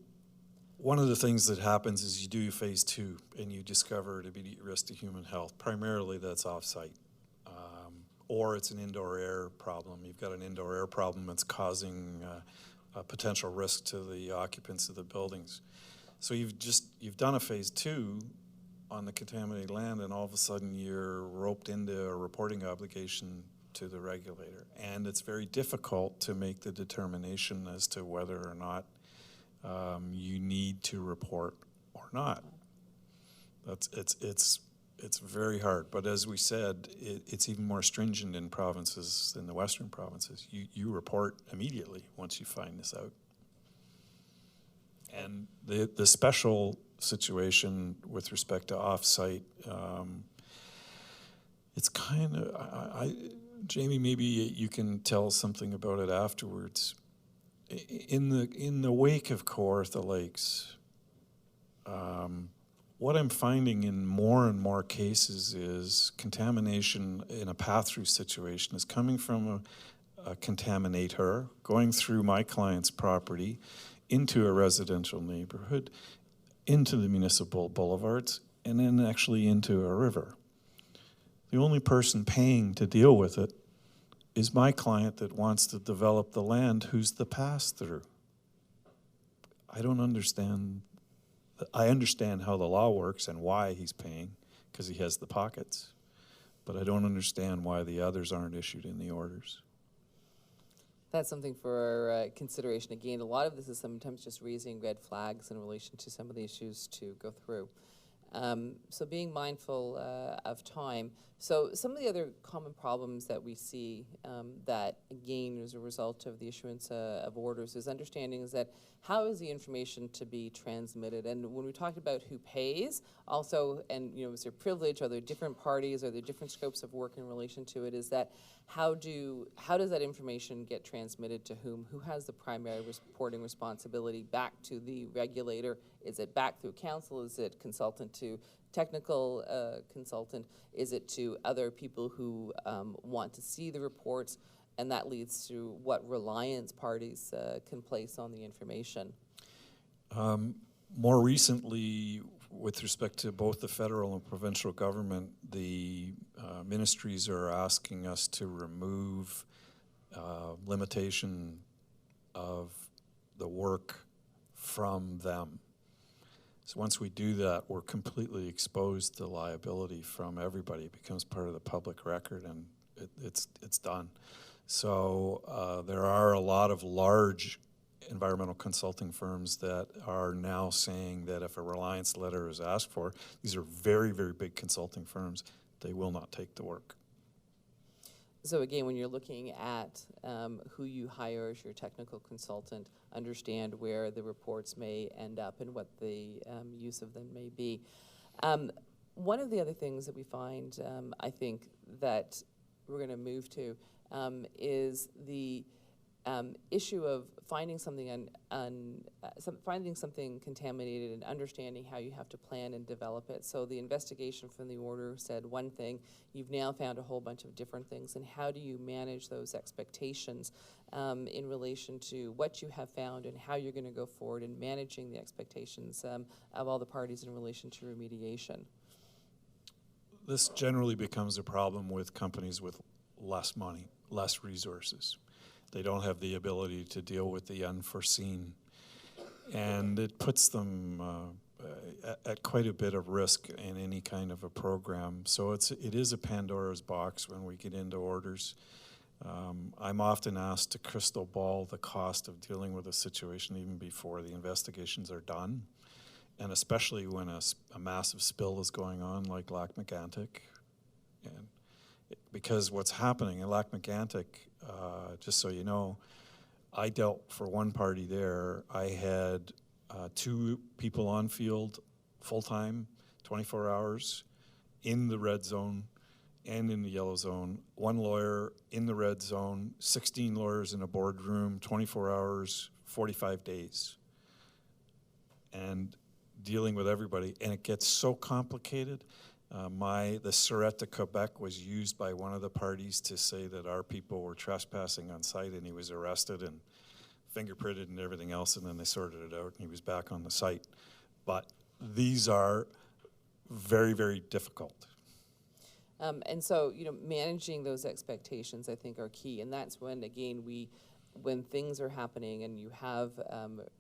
one of the things that happens is you do phase 2 and you discover an immediate risk to human health. Primarily that's off-site. Or it's an indoor air problem. You've got an indoor air problem that's causing a potential risk to the occupants of the buildings. So you've done a phase 2 on the contaminated land, and all of a sudden you're roped into a reporting obligation to the regulator. And it's very difficult to make the determination as to whether or not you need to report or not. It's very hard, but as we said, it's even more stringent in provinces than the Western provinces. You report immediately once you find this out. And the special situation with respect to off-site, it's kind of, Jamie, maybe you can tell something about it afterwards. In the wake of Kawartha Lakes, what I'm finding in more and more cases is contamination in a pass-through situation is coming from a contaminator, going through my client's property, into a residential neighborhood, into the municipal boulevards, and then actually into a river. The only person paying to deal with it is my client that wants to develop the land, who's the pass-through. I don't understand. I understand how the law works and why he's paying, because he has the pockets, but I don't understand why the others aren't issued in the orders. That's something for consideration. Again, a lot of this is sometimes just raising red flags in relation to some of the issues to go through. So being mindful of time. So some of the other common problems that we see that, again, as a result of the issuance of orders is understanding is that how is the information to be transmitted? And when we talked about who pays, also, and you know, is there privilege? Are there different parties? Are there different scopes of work in relation to it? Is that how does that information get transmitted to whom? Who has the primary reporting responsibility back to the regulator? Is it back through council? Is it consultant to technical consultant? Is it to other people who want to see the reports? And that leads to what reliance parties can place on the information. More recently, with respect to both the federal and provincial government, the ministries are asking us to remove limitation of the work from them. So once we do that, we're completely exposed to liability from everybody. It becomes part of the public record, and it's done. So there are a lot of large environmental consulting firms that are now saying that if a reliance letter is asked for, these are very, very big consulting firms, they will not take the work. So again, when you're looking at who you hire as your technical consultant, understand where the reports may end up and what the use of them may be. One of the other things that we find, I think, that we're going to move to is the issue of finding something finding something contaminated and understanding how you have to plan and develop it. So the investigation from the order said one thing. You've now found a whole bunch of different things, and how do you manage those expectations in relation to what you have found and how you're going to go forward in managing the expectations of all the parties in relation to remediation? This generally becomes a problem with companies with less money, less resources. They don't have the ability to deal with the unforeseen, and it puts them at quite a bit of risk in any kind of a program. So it is a Pandora's box when we get into orders. I'm often asked to crystal ball the cost of dealing with a situation even before the investigations are done, and especially when a massive spill is going on like Lac-Mégantic. And because what's happening in Lac-Mégantic, just so you know, I dealt for one party there. I had 2 people on field full-time, 24 hours, in the red zone and in the yellow zone. 1 lawyer in the red zone, 16 lawyers in a boardroom, 24 hours, 45 days. And dealing with everybody, and it gets so complicated. The Surette de Quebec was used by one of the parties to say that our people were trespassing on site, and he was arrested and fingerprinted and everything else, and then they sorted it out and he was back on the site. But these are very, very difficult. And so, managing those expectations, I think, are key. And that's when, again, when things are happening and you have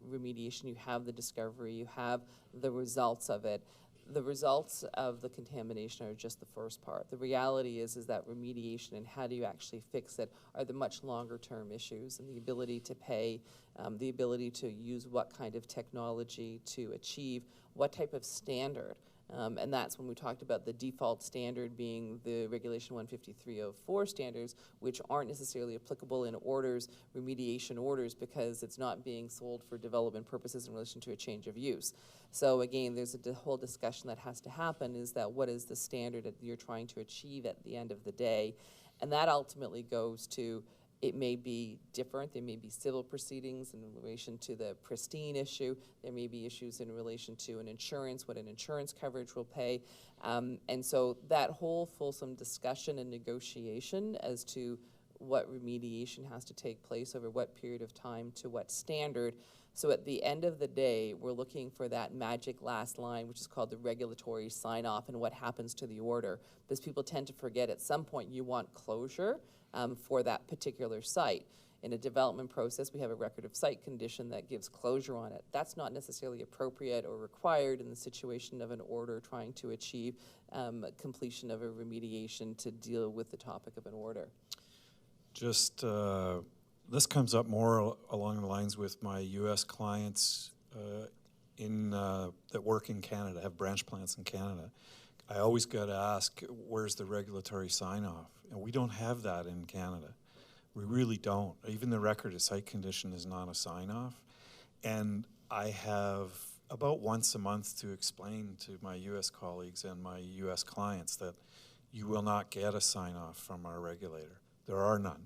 remediation, you have the discovery, you have the results of it. The results of the contamination are just the first part. The reality is that remediation and how do you actually fix it are the much longer term issues, and the ability to pay, the ability to use what kind of technology to achieve what type of standard. And that's when we talked about the default standard being the Regulation 15304 standards, which aren't necessarily applicable in orders, remediation orders, because it's not being sold for development purposes in relation to a change of use. So again, there's a whole discussion that has to happen, is that what is the standard that you're trying to achieve at the end of the day? And that ultimately goes to, it may be different. There may be civil proceedings in relation to the pristine issue. There may be issues in relation to an insurance, what an insurance coverage will pay. And so that whole fulsome discussion and negotiation as to what remediation has to take place over what period of time to what standard. So at the end of the day, we're looking for that magic last line, which is called the regulatory sign-off, and what happens to the order. Because people tend to forget at some point you want closure for that particular site. In a development process, we have a record of site condition that gives closure on it. That's not necessarily appropriate or required in the situation of an order trying to achieve completion of a remediation to deal with the topic of an order. Just, this comes up more along the lines with my U.S. clients that work in Canada, have branch plants in Canada. I always got to ask, where's the regulatory sign-off? And we don't have that in Canada. We really don't. Even the record of site condition is not a sign-off. And I have about once a month to explain to my U.S. colleagues and my U.S. clients that you will not get a sign-off from our regulator. There are none.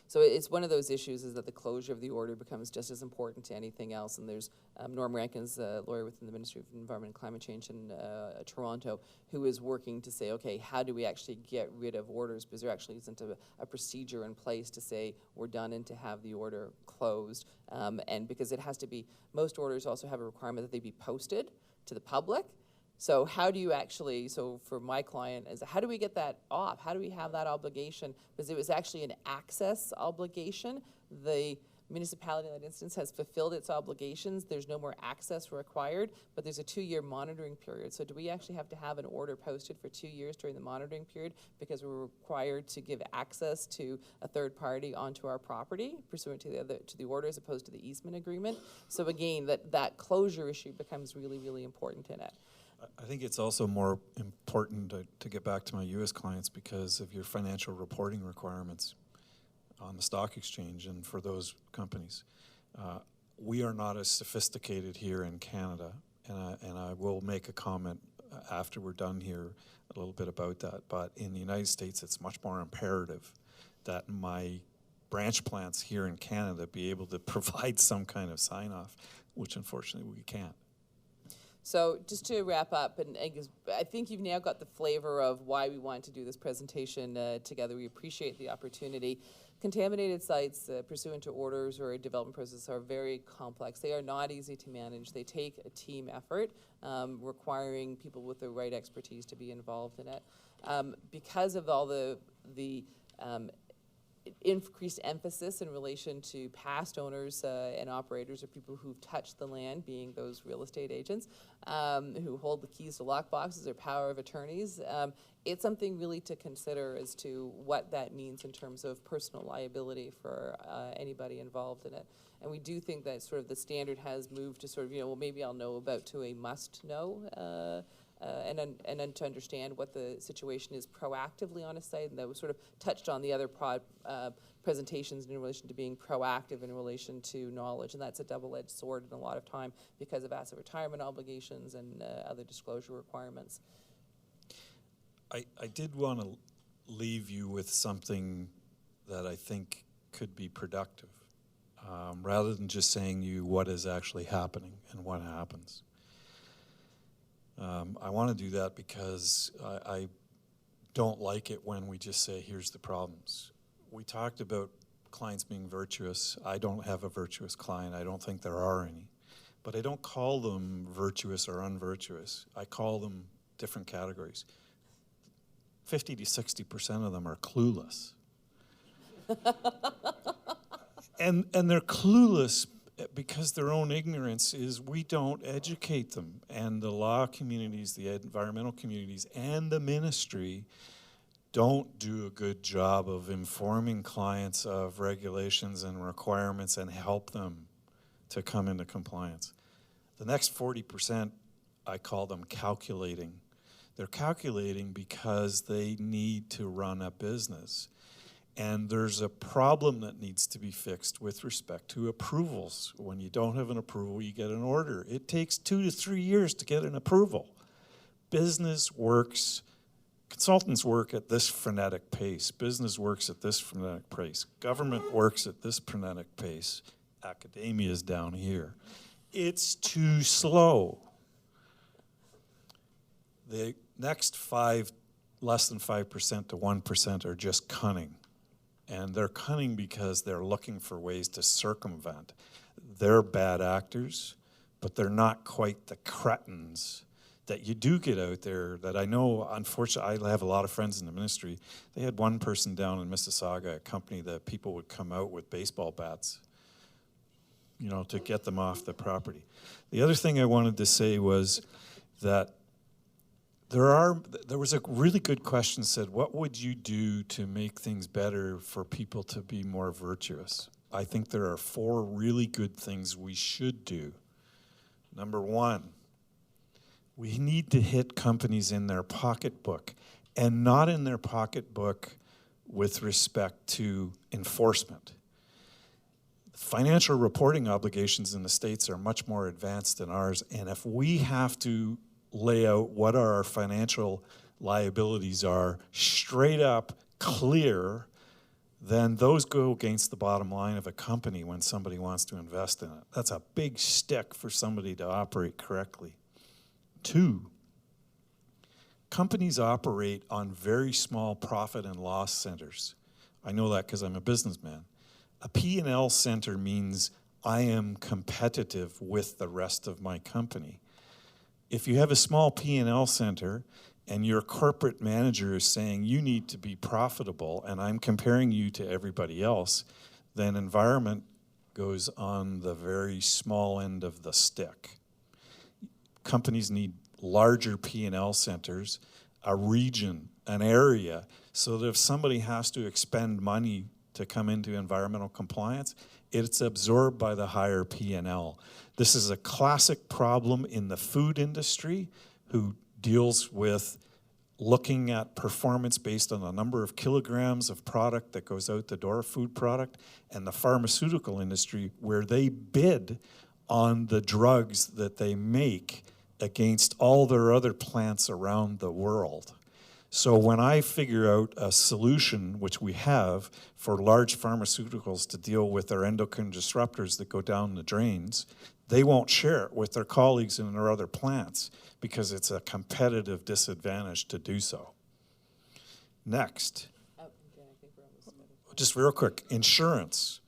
So it's one of those issues, is that the closure of the order becomes just as important to anything else. And there's Norm Rankin's a lawyer within the Ministry of Environment and Climate Change in Toronto, who is working to say, okay, how do we actually get rid of orders? Because there actually isn't a procedure in place to say we're done and to have the order closed. And because it has to be, most orders also have a requirement that they be posted to the public. So how do you actually, so for my client, is how do we get that off? How do we have that obligation? Because it was actually an access obligation. The municipality in that instance has fulfilled its obligations. There's no more access required, but there's a 2-year monitoring period. So do we actually have to have an order posted for 2 years during the monitoring period because we're required to give access to a third party onto our property pursuant to the order as opposed to the easement agreement? So again, that closure issue becomes really, really important in it. I think it's also more important to get back to my U.S. clients because of your financial reporting requirements on the stock exchange and for those companies. We are not as sophisticated here in Canada, and I will make a comment after we're done here a little bit about that, but in the United States it's much more imperative that my branch plants here in Canada be able to provide some kind of sign-off, which unfortunately we can't. So just to wrap up, and I think you've now got the flavor of why we wanted to do this presentation together. We appreciate the opportunity. Contaminated sites pursuant to orders or a development process are very complex. They are not easy to manage. They take a team effort, requiring people with the right expertise to be involved in it. Because of all the increased emphasis in relation to past owners and operators or people who've touched the land, being those real estate agents who hold the keys to lockboxes or power of attorneys. It's something really to consider as to what that means in terms of personal liability for anybody involved in it. And we do think that sort of the standard has moved to sort of, well, maybe I'll know about to a must know. And then to understand what the situation is proactively on a site, and that was sort of touched on the other presentations in relation to being proactive in relation to knowledge, and that's a double-edged sword in a lot of time because of asset retirement obligations and other disclosure requirements. I did want to leave you with something that I think could be productive, rather than just saying you what is actually happening and what happens. I want to do that because I don't like it when we just say, here's the problems. We talked about clients being virtuous. I don't have a virtuous client. I don't think there are any. But I don't call them virtuous or unvirtuous. I call them different categories. 50 to 60% of them are clueless. and they're clueless because their own ignorance is we don't educate them. And the law communities, the environmental communities, and the ministry don't do a good job of informing clients of regulations and requirements and help them to come into compliance. The next 40%, I call them calculating. They're calculating because they need to run a business. And there's a problem that needs to be fixed with respect to approvals. When you don't have an approval, you get an order. It takes 2 to 3 years to get an approval. Business works, consultants work at this frenetic pace. Business works at this frenetic pace. Government works at this frenetic pace. Academia is down here. It's too slow. The next less than 5% to 1% are just cunning. And they're cunning because they're looking for ways to circumvent. They're bad actors, but they're not quite the cretins that you do get out there that I know, unfortunately, I have a lot of friends in the ministry. They had one person down in Mississauga, a company that people would come out with baseball bats, to get them off the property. The other thing I wanted to say was that there was a really good question said, what would you do to make things better for people to be more virtuous? I think there are 4 really good things we should do. Number 1, we need to hit companies in their pocketbook, and not in their pocketbook with respect to enforcement. Financial reporting obligations in the States are much more advanced than ours, and if we have to lay out what our financial liabilities are straight up, clear, then those go against the bottom line of a company when somebody wants to invest in it. That's a big stick for somebody to operate correctly. 2, companies operate on very small profit and loss centers. I know that because I'm a businessman. A P&L center means I am competitive with the rest of my company. If you have a small P&L center and your corporate manager is saying you need to be profitable and I'm comparing you to everybody else, then environment goes on the very small end of the stick. Companies need larger P&L centers, a region, an area, so that if somebody has to expend money to come into environmental compliance, it's absorbed by the higher P&L. This is a classic problem in the food industry. who deals with looking at performance based on the number of kilograms of product that goes out the door, food product, and the pharmaceutical industry, where they bid on the drugs that they make against all their other plants around the world. So when I figure out a solution, which we have, for large pharmaceuticals to deal with their endocrine disruptors that go down the drains, they won't share it with their colleagues in their other plants because it's a competitive disadvantage to do so. Next, just real quick, insurance.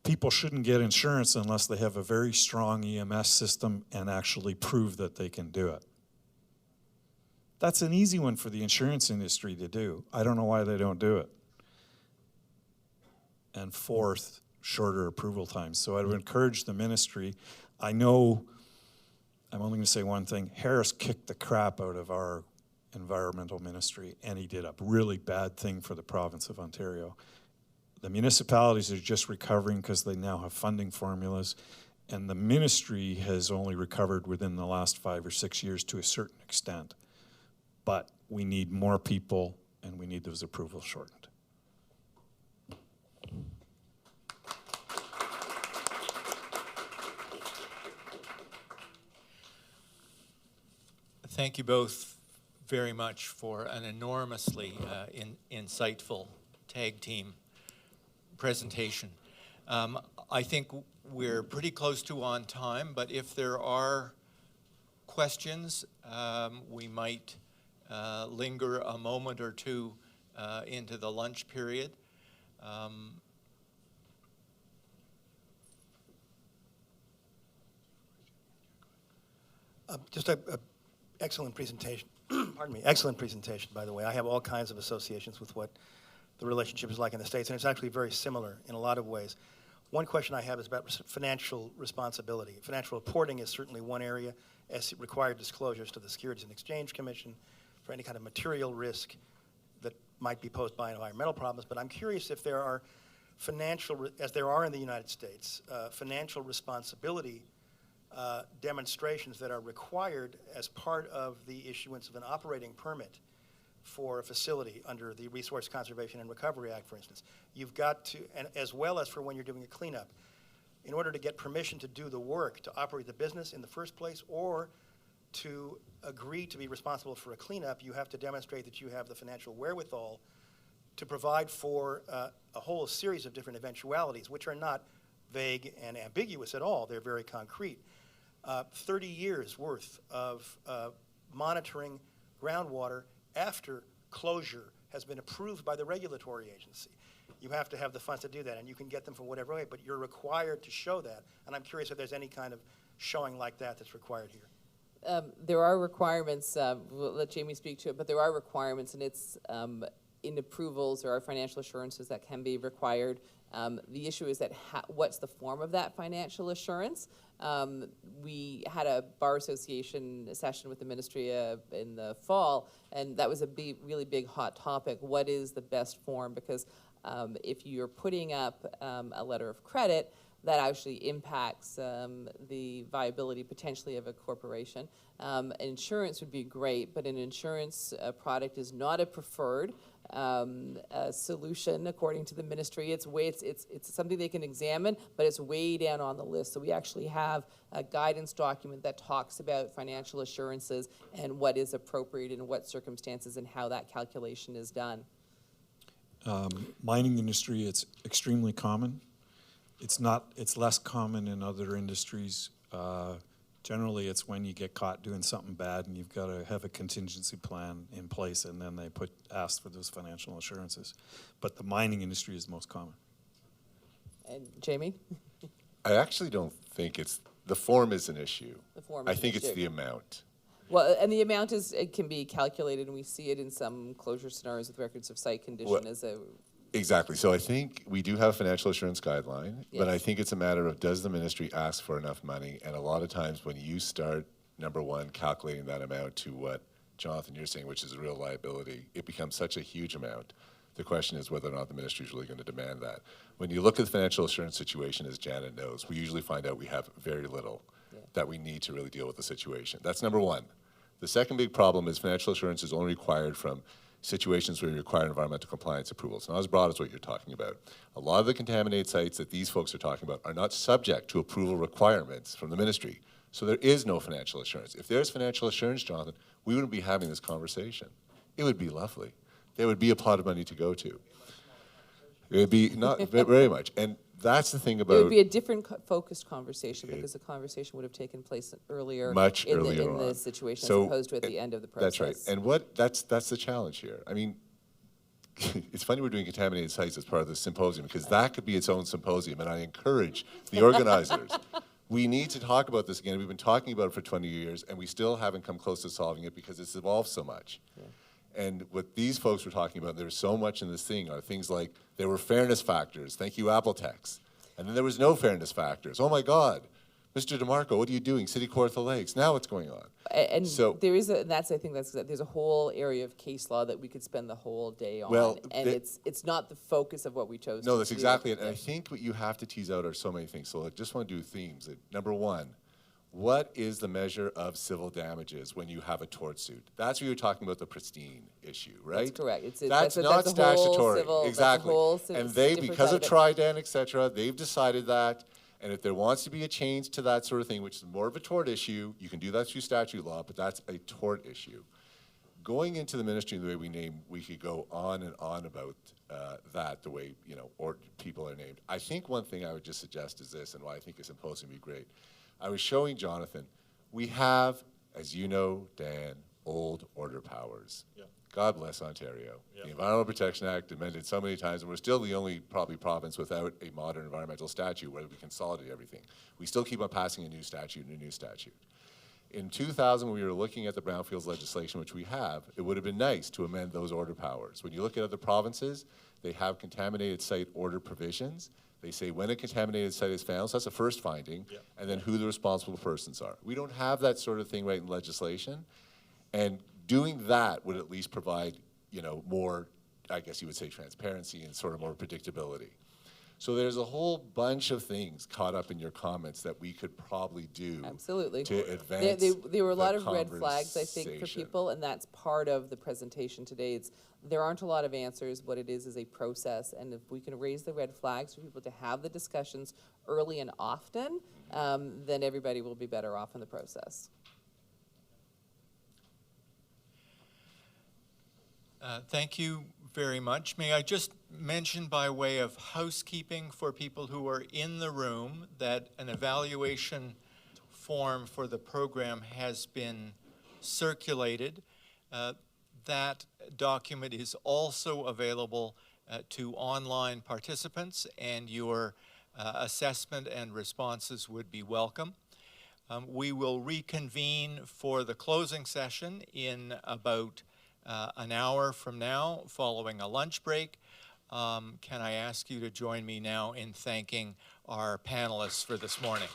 People shouldn't get insurance unless they have a very strong EMS system and actually prove that they can do it. That's an easy one for the insurance industry to do. I don't know why they don't do it. And fourth, shorter approval times. So I would encourage the ministry. I know, I'm only going to say one thing. Harris kicked the crap out of our environmental ministry, and he did a really bad thing for the province of Ontario. The municipalities are just recovering because they now have funding formulas, and the ministry has only recovered within the last 5 or 6 years to a certain extent. But we need more people, and we need those approvals shortened. Thank you both very much for an enormously insightful tag team presentation. I think we're pretty close to on time, but if there are questions, we might linger a moment or two into the lunch period. Just a excellent presentation. Pardon me, excellent presentation, by the way. I have all kinds of associations with what the relationship is like in the States, and it's actually very similar in a lot of ways. One question I have is about financial responsibility. Financial reporting is certainly one area, as required disclosures to the Securities and Exchange Commission for any kind of material risk that might be posed by environmental problems. But I'm curious if there are financial, as there are in the United States, financial responsibility demonstrations that are required as part of the issuance of an operating permit for a facility under the Resource Conservation and Recovery Act, for instance. You've got to, and as well as for when you're doing a cleanup, in order to get permission to do the work, to operate the business in the first place, or to agree to be responsible for a cleanup, you have to demonstrate that you have the financial wherewithal to provide for a whole series of different eventualities, which are not vague and ambiguous at all. They're very concrete. 30 years worth of monitoring groundwater after closure has been approved by the regulatory agency. You have to have the funds to do that, and you can get them from whatever way, but you're required to show that. And I'm curious if there's any kind of showing like that that's required here. There are requirements, we'll let Jamie speak to it, but there are requirements, and it's in approvals. There are financial assurances that can be required. The issue is that what's the form of that financial assurance? We had a Bar Association session with the ministry in the fall, and that was a really big hot topic. What is the best form? Because if you're putting up a letter of credit, that actually impacts the viability potentially of a corporation. Insurance would be great, but an insurance product is not a preferred solution according to the ministry. It's something they can examine, but it's way down on the list. So we actually have a guidance document that talks about financial assurances and what is appropriate in what circumstances and how that calculation is done. Mining industry, it's extremely common. It's less common in other industries. Generally, it's when you get caught doing something bad and you've got to have a contingency plan in place, and then they ask for those financial assurances. But the mining industry is most common. And Jamie? I actually don't think the form is an issue. The form I is an think it's issue. the amount. Well, and the amount it can be calculated, and we see it in some closure scenarios with records of site condition as a. Exactly. So I think we do have a financial assurance guideline, but I Yes. think it's a matter of, does the ministry ask for enough money? And a lot of times when you start, number one, calculating that amount to what, Jonathan, you're saying, which is a real liability, it becomes such a huge amount. The question is whether or not the ministry is really going to demand that. When you look at the financial assurance situation, as Janet knows, we usually find out we have very little. that we need to really deal with the situation. That's number one. The second big problem is financial assurance is only required from situations where you require environmental compliance approvals. Not as broad as what you're talking about. A lot of the contaminated sites that these folks are talking about are not subject to approval requirements from the ministry. So there is no financial assurance. If there's financial assurance, Jonathan, we wouldn't be having this conversation. It would be lovely. There would be a pot of money to go to. It would be not very much. And that's the thing It about would be a different focused conversation because the conversation would have taken place earlier much in earlier in the on. situation So, as opposed to at the end of the process. That's right. And that's the challenge here. I mean, it's funny we're doing contaminated sites as part of the symposium because that could be its own symposium, and I encourage the organizers. We need to talk about this again. We've been talking about it for 20 years, and we still haven't come close to solving it because it's evolved so much. And what these folks were talking about, there's so much in this thing, are things like there were fairness factors. Thank you, Appletex. And then there was no fairness factors. Oh my God, Mr. DeMarco, what are you doing? City Kawartha Lakes. Now what's going on? And So- there is there's a whole area of case law that we could spend the whole day on. Well, and it's not the focus of what we chose. No, to that's do. exactly it. And I think what you have to tease out are so many things. So I just want to do themes. Number one, what is the measure of civil damages when you have a tort suit? That's where you're talking about the pristine issue, right? That's correct. That's not that's a whole statutory. civil- that's a Exactly. whole civ- And they, different because side of of it. Trident, et cetera, they've decided that. And if there wants to be a change to that sort of thing, which is more of a tort issue, you can do that through statute law, but that's a tort issue. Going into the ministry the way we name, we could go on and on about that, the way, or people are named. I think one thing I would just suggest is this, and why I think a symposium would be great. I was showing Jonathan, we have, as you know, Dan, old order powers. Yeah. God bless Ontario. Yeah. The Environmental Protection Act amended so many times, and we're still the only probably province without a modern environmental statute where we consolidate everything. We still keep on passing a new statute and a new statute. In 2000, when we were looking at the brownfields legislation, which we have, it would have been nice to amend those order powers. When you look at other provinces, they have contaminated site order provisions. They say when a contaminated site is found, so that's the first finding, Yeah. and then who the responsible persons are. We don't have that sort of thing right in legislation, and doing that would at least provide, more, I guess you would say, transparency and sort of more predictability. So there's a whole bunch of things caught up in your comments that we could probably do Absolutely. to advance There were a lot the of red flags, I think, for conversation. people, and that's part of the presentation today. There aren't a lot of answers. What it is a process, and if we can raise the red flags for people to have the discussions early and often, then everybody will be better off in the process. Thank you very much. May I just mention by way of housekeeping for people who are in the room that an evaluation form for the program has been circulated. That document is also available to online participants, and your assessment and responses would be welcome. We will reconvene for the closing session in about an hour from now, following a lunch break. Can I ask you to join me now in thanking our panelists for this morning?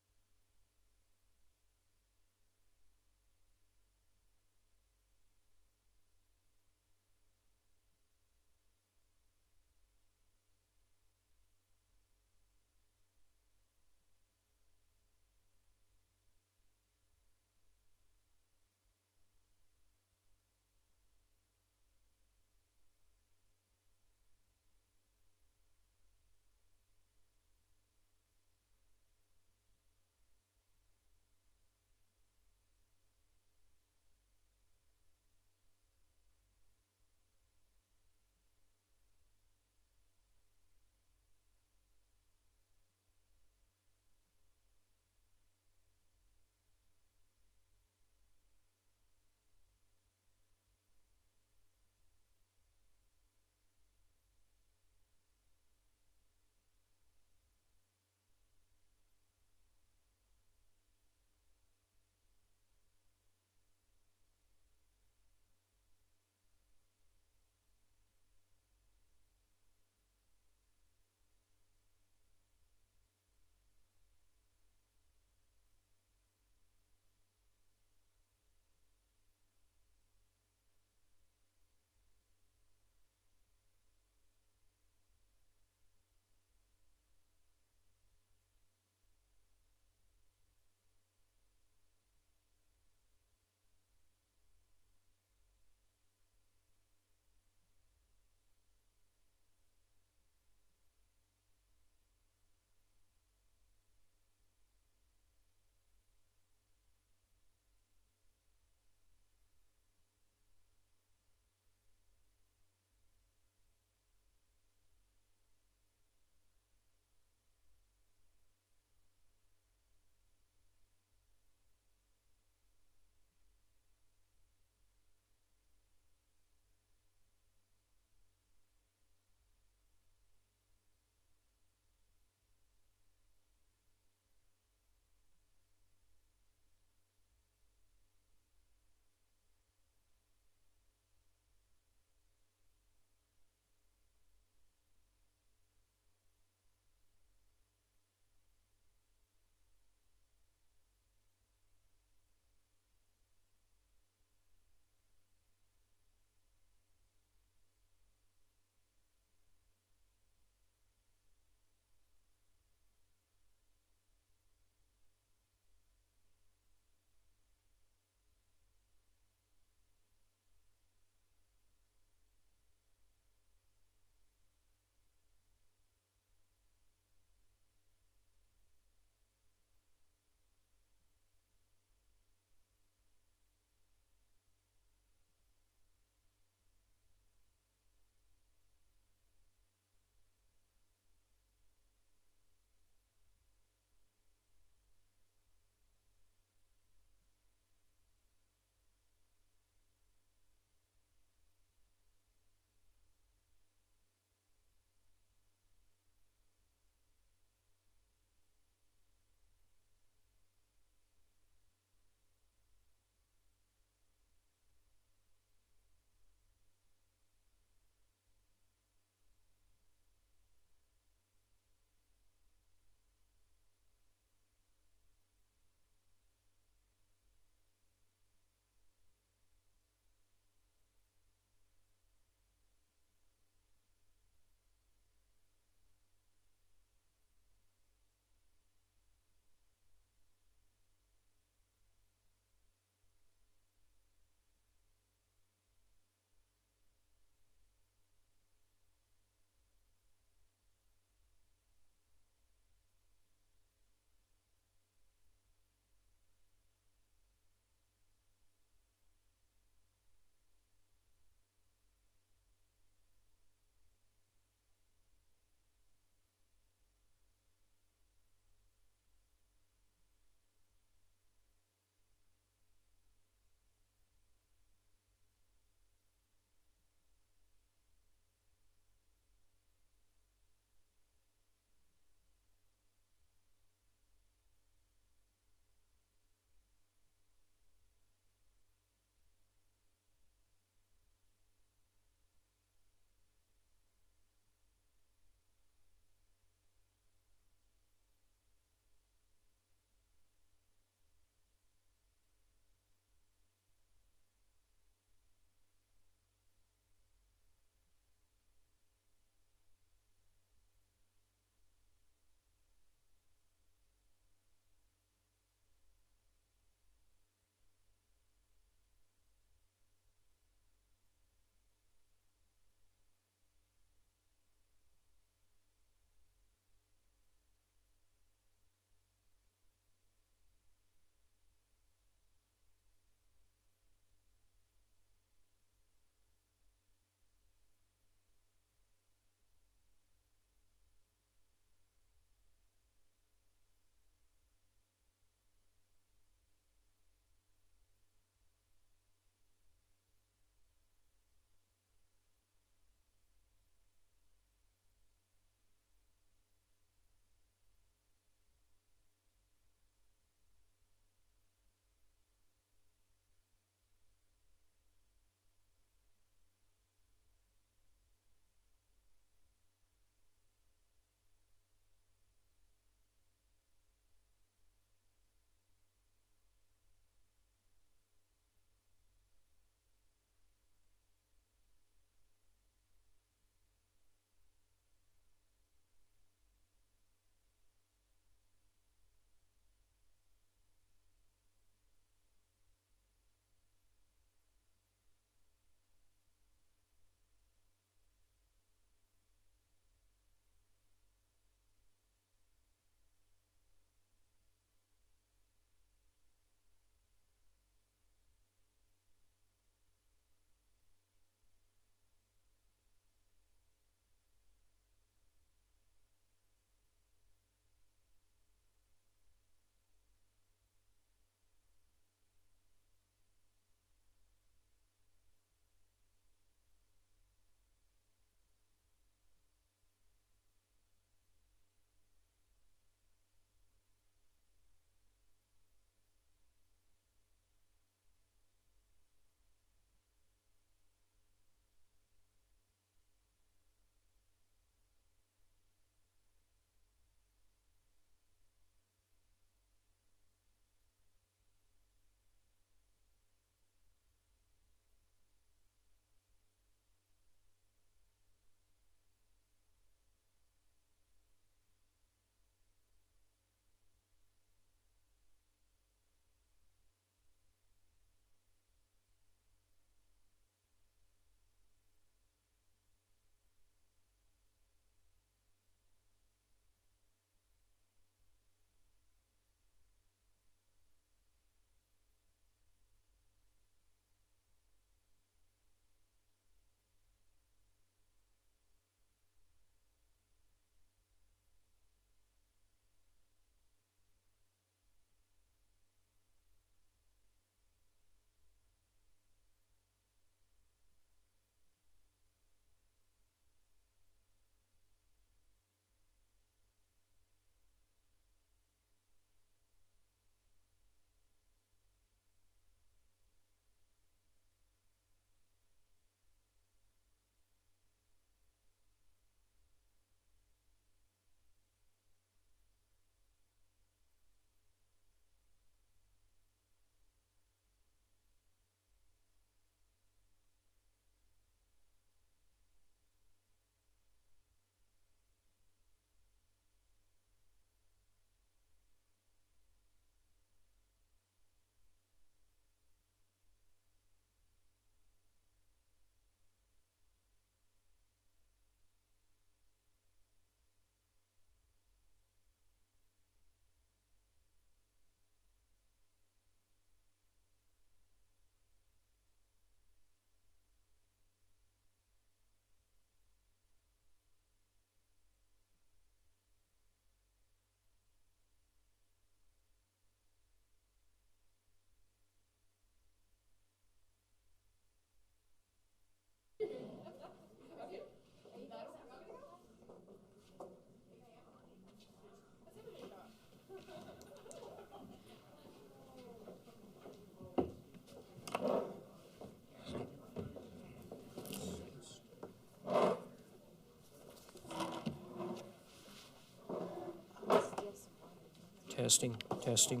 Testing, testing.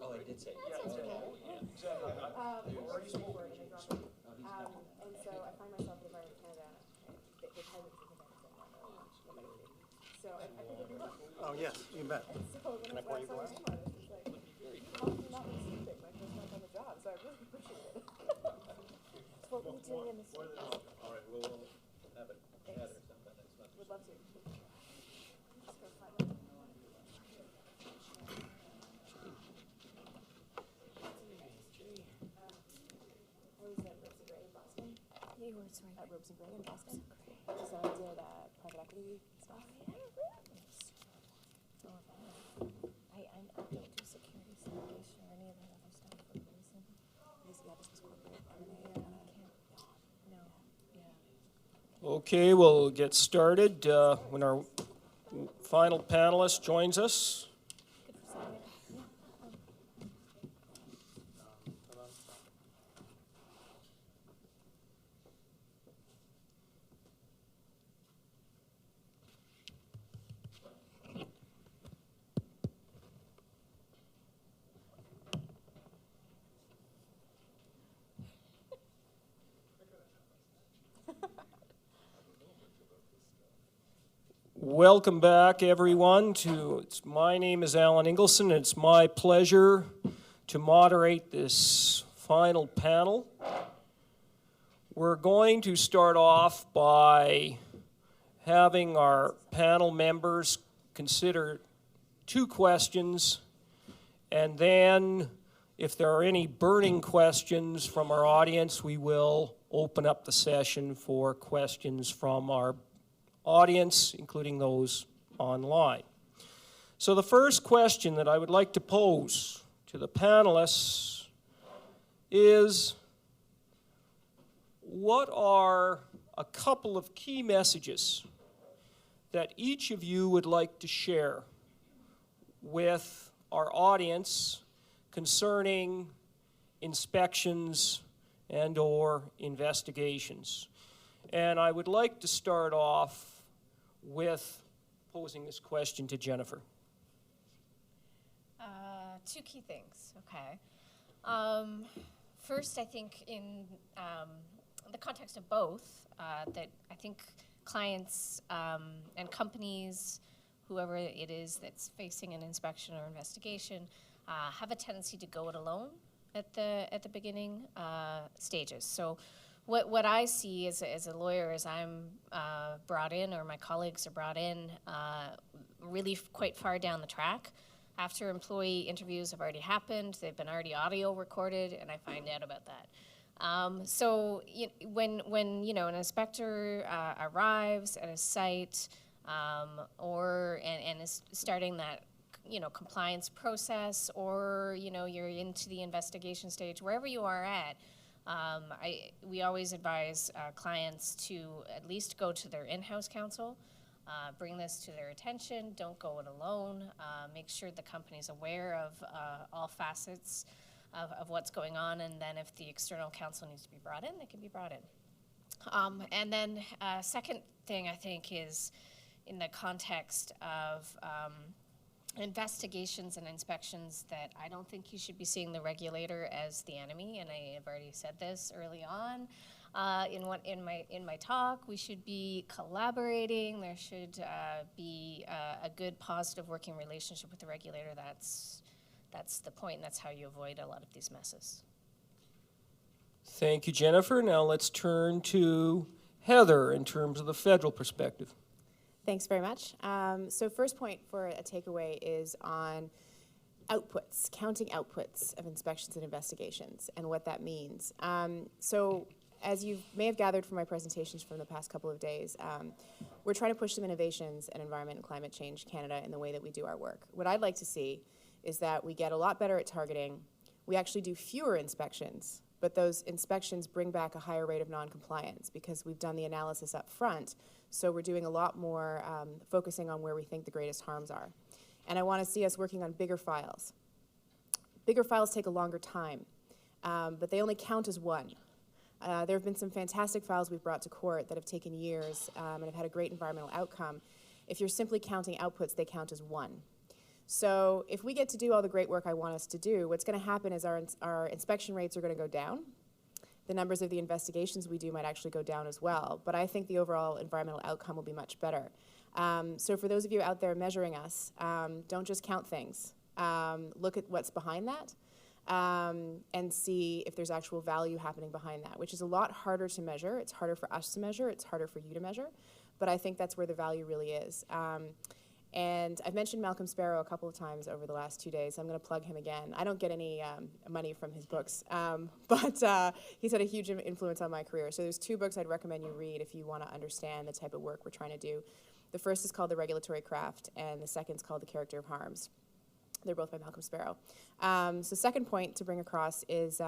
Oh, I did say. And so I find myself in Environment Canada, the hesitancy so I think it'd be look. Oh, yes, you bet. So when I pour you glass? It's like, how can you not be sleeping my first month on the job? So I really appreciate it. So what were you doing in the street? All right, we'll have it together sometime next month. Would love to. Just go find out. I was at Ropes and Gray in Boston. You were sorry. At Ropes and Gray in Boston. So I did private equity stuff. I don't do security segregation or any of that other stuff for a reason. Yeah, this was corporate M&A. No, yeah. Okay, we'll get started when our final panelist joins us. Welcome back, everyone. My name is Alan Ingleson, and it's my pleasure to moderate this final panel. We're going to start off by having our panel members consider 2 questions, and then if there are any burning questions from our audience, we will open up the session for questions from our audience, including those online. So the first question that I would like to pose to the panelists is, what are a couple of key messages that each of you would like to share with our audience concerning inspections and/or investigations? And I would like to start off with posing this question to Jennifer. 2 key things, okay. First, I think in the context of both, that I think clients and companies, whoever it is that's facing an inspection or investigation, have a tendency to go it alone at the beginning stages. So what I see as a lawyer is I'm brought in, or my colleagues are brought in, really quite far down the track. After employee interviews have already happened, they've been already audio recorded, and I find out about that. So when an inspector arrives at a site and is starting that compliance process, or you're into the investigation stage, wherever you are at, we always advise clients to at least go to their in-house counsel, bring this to their attention, don't go it alone, make sure the company's aware of all facets of what's going on, and then if the external counsel needs to be brought in, they can be brought in. And then second thing I think is in the context of investigations and inspections, that I don't think you should be seeing the regulator as the enemy, and I have already said this early on in my talk. We should be collaborating. There should be a good, positive working relationship with the regulator. That's the point, and that's how you avoid a lot of these messes. Thank you, Jennifer. Now let's turn to Heather in terms of the federal perspective. Thanks very much. So first point for a takeaway is on outputs, counting outputs of inspections and investigations, and what that means. So as you may have gathered from my presentations from the past couple of days, we're trying to push some innovations in Environment and Climate Change Canada in the way that we do our work. What I'd like to see is that we get a lot better at targeting. We actually do fewer inspections, but those inspections bring back a higher rate of non-compliance because we've done the analysis up front. So we're doing a lot more focusing on where we think the greatest harms are. And I want to see us working on bigger files. Bigger files take a longer time, but they only count as one. There have been some fantastic files we've brought to court that have taken years and have had a great environmental outcome. If you're simply counting outputs, they count as one. So if we get to do all the great work I want us to do, what's going to happen is our inspection rates are going to go down. The numbers of the investigations we do might actually go down as well, but I think the overall environmental outcome will be much better. So for those of you out there measuring us, don't just count things. Look at what's behind that and see if there's actual value happening behind that, which is a lot harder to measure. It's harder for us to measure. It's harder for you to measure. But I think that's where the value really is. And I've mentioned Malcolm Sparrow a couple of times over the last 2 days. So I'm going to plug him again. I don't get any money from his books, but he's had a huge influence on my career. So there's 2 books I'd recommend you read if you want to understand the type of work we're trying to do. The first is called The Regulatory Craft, and the second is called The Character of Harms. They're both by Malcolm Sparrow. So second point to bring across is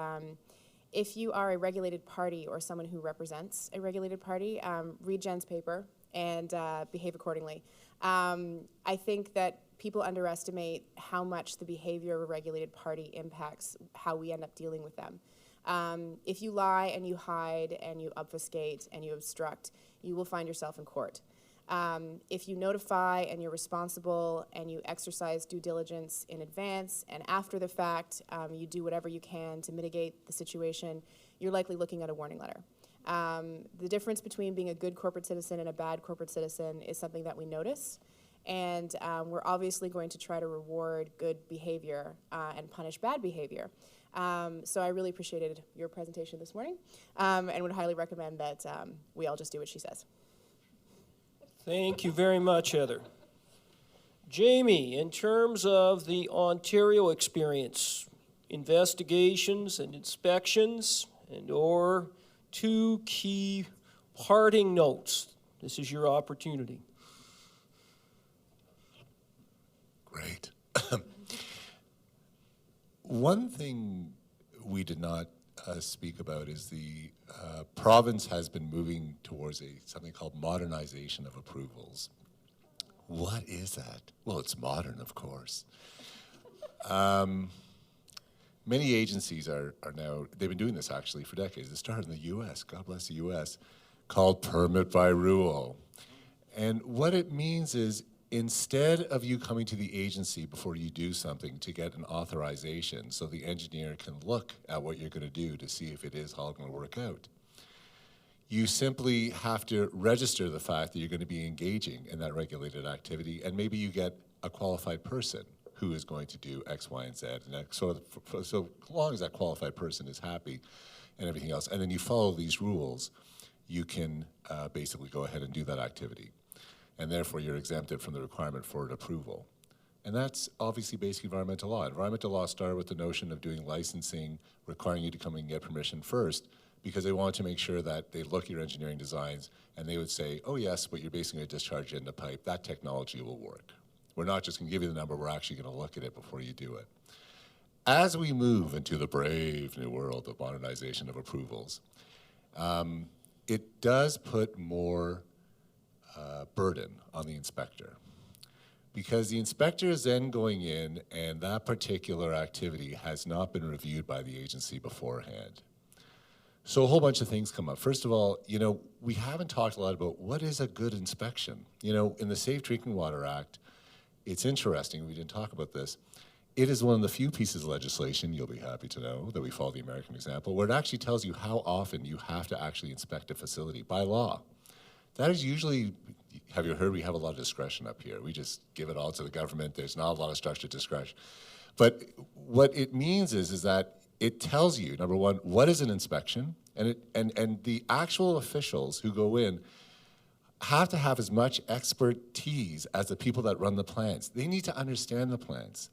if you are a regulated party or someone who represents a regulated party, read Jen's paper and behave accordingly. I think that people underestimate how much the behavior of a regulated party impacts how we end up dealing with them. If you lie and you hide and you obfuscate and you obstruct, you will find yourself in court. If you notify and you're responsible and you exercise due diligence in advance and after the fact, you do whatever you can to mitigate the situation, you're likely looking at a warning letter. The difference between being a good corporate citizen and a bad corporate citizen is something that we notice. And we're obviously going to try to reward good behavior and punish bad behavior. So I really appreciated your presentation this morning and would highly recommend that we all just do what she says. Thank you very much, Heather. Jamie, in terms of the Ontario experience, investigations and inspections and or 2 key parting notes. This is your opportunity. Great. One thing we did not speak about is the province has been moving towards something called modernization of approvals. What is that? Well, it's modern, of course. Many agencies are now, they've been doing this actually for decades. It started in the US, God bless the US, called permit by rule. And what it means is instead of you coming to the agency before you do something to get an authorization so the engineer can look at what you're going to do to see if it is all going to work out, you simply have to register the fact that you're going to be engaging in that regulated activity, and maybe you get a qualified person who is going to do X, Y, and Z. And so long as that qualified person is happy and everything else, and then you follow these rules, you can basically go ahead and do that activity. And therefore, you're exempted from the requirement for an approval. And that's obviously basic environmental law. Environmental law started with the notion of doing licensing, requiring you to come and get permission first, because they wanted to make sure that they look at your engineering designs and they would say, oh yes, but you're basically going to discharge it in the pipe. That technology will work. We're not just going to give you the number, we're actually going to look at it before you do it. As we move into the brave new world of modernization of approvals, it does put more burden on the inspector, because the inspector is then going in and that particular activity has not been reviewed by the agency beforehand. So a whole bunch of things come up. First of all, we haven't talked a lot about what is a good inspection. In the Safe Drinking Water Act, it's interesting, we didn't talk about this, it is one of the few pieces of legislation, you'll be happy to know, that we follow the American example, where it actually tells you how often you have to actually inspect a facility by law. That is usually, have you heard, we have a lot of discretion up here. We just give it all to the government. There's not a lot of structured discretion. But what it means is that it tells you, number one, what is an inspection? And the actual officials who go in have to have as much expertise as the people that run the plants. They need to understand the plants.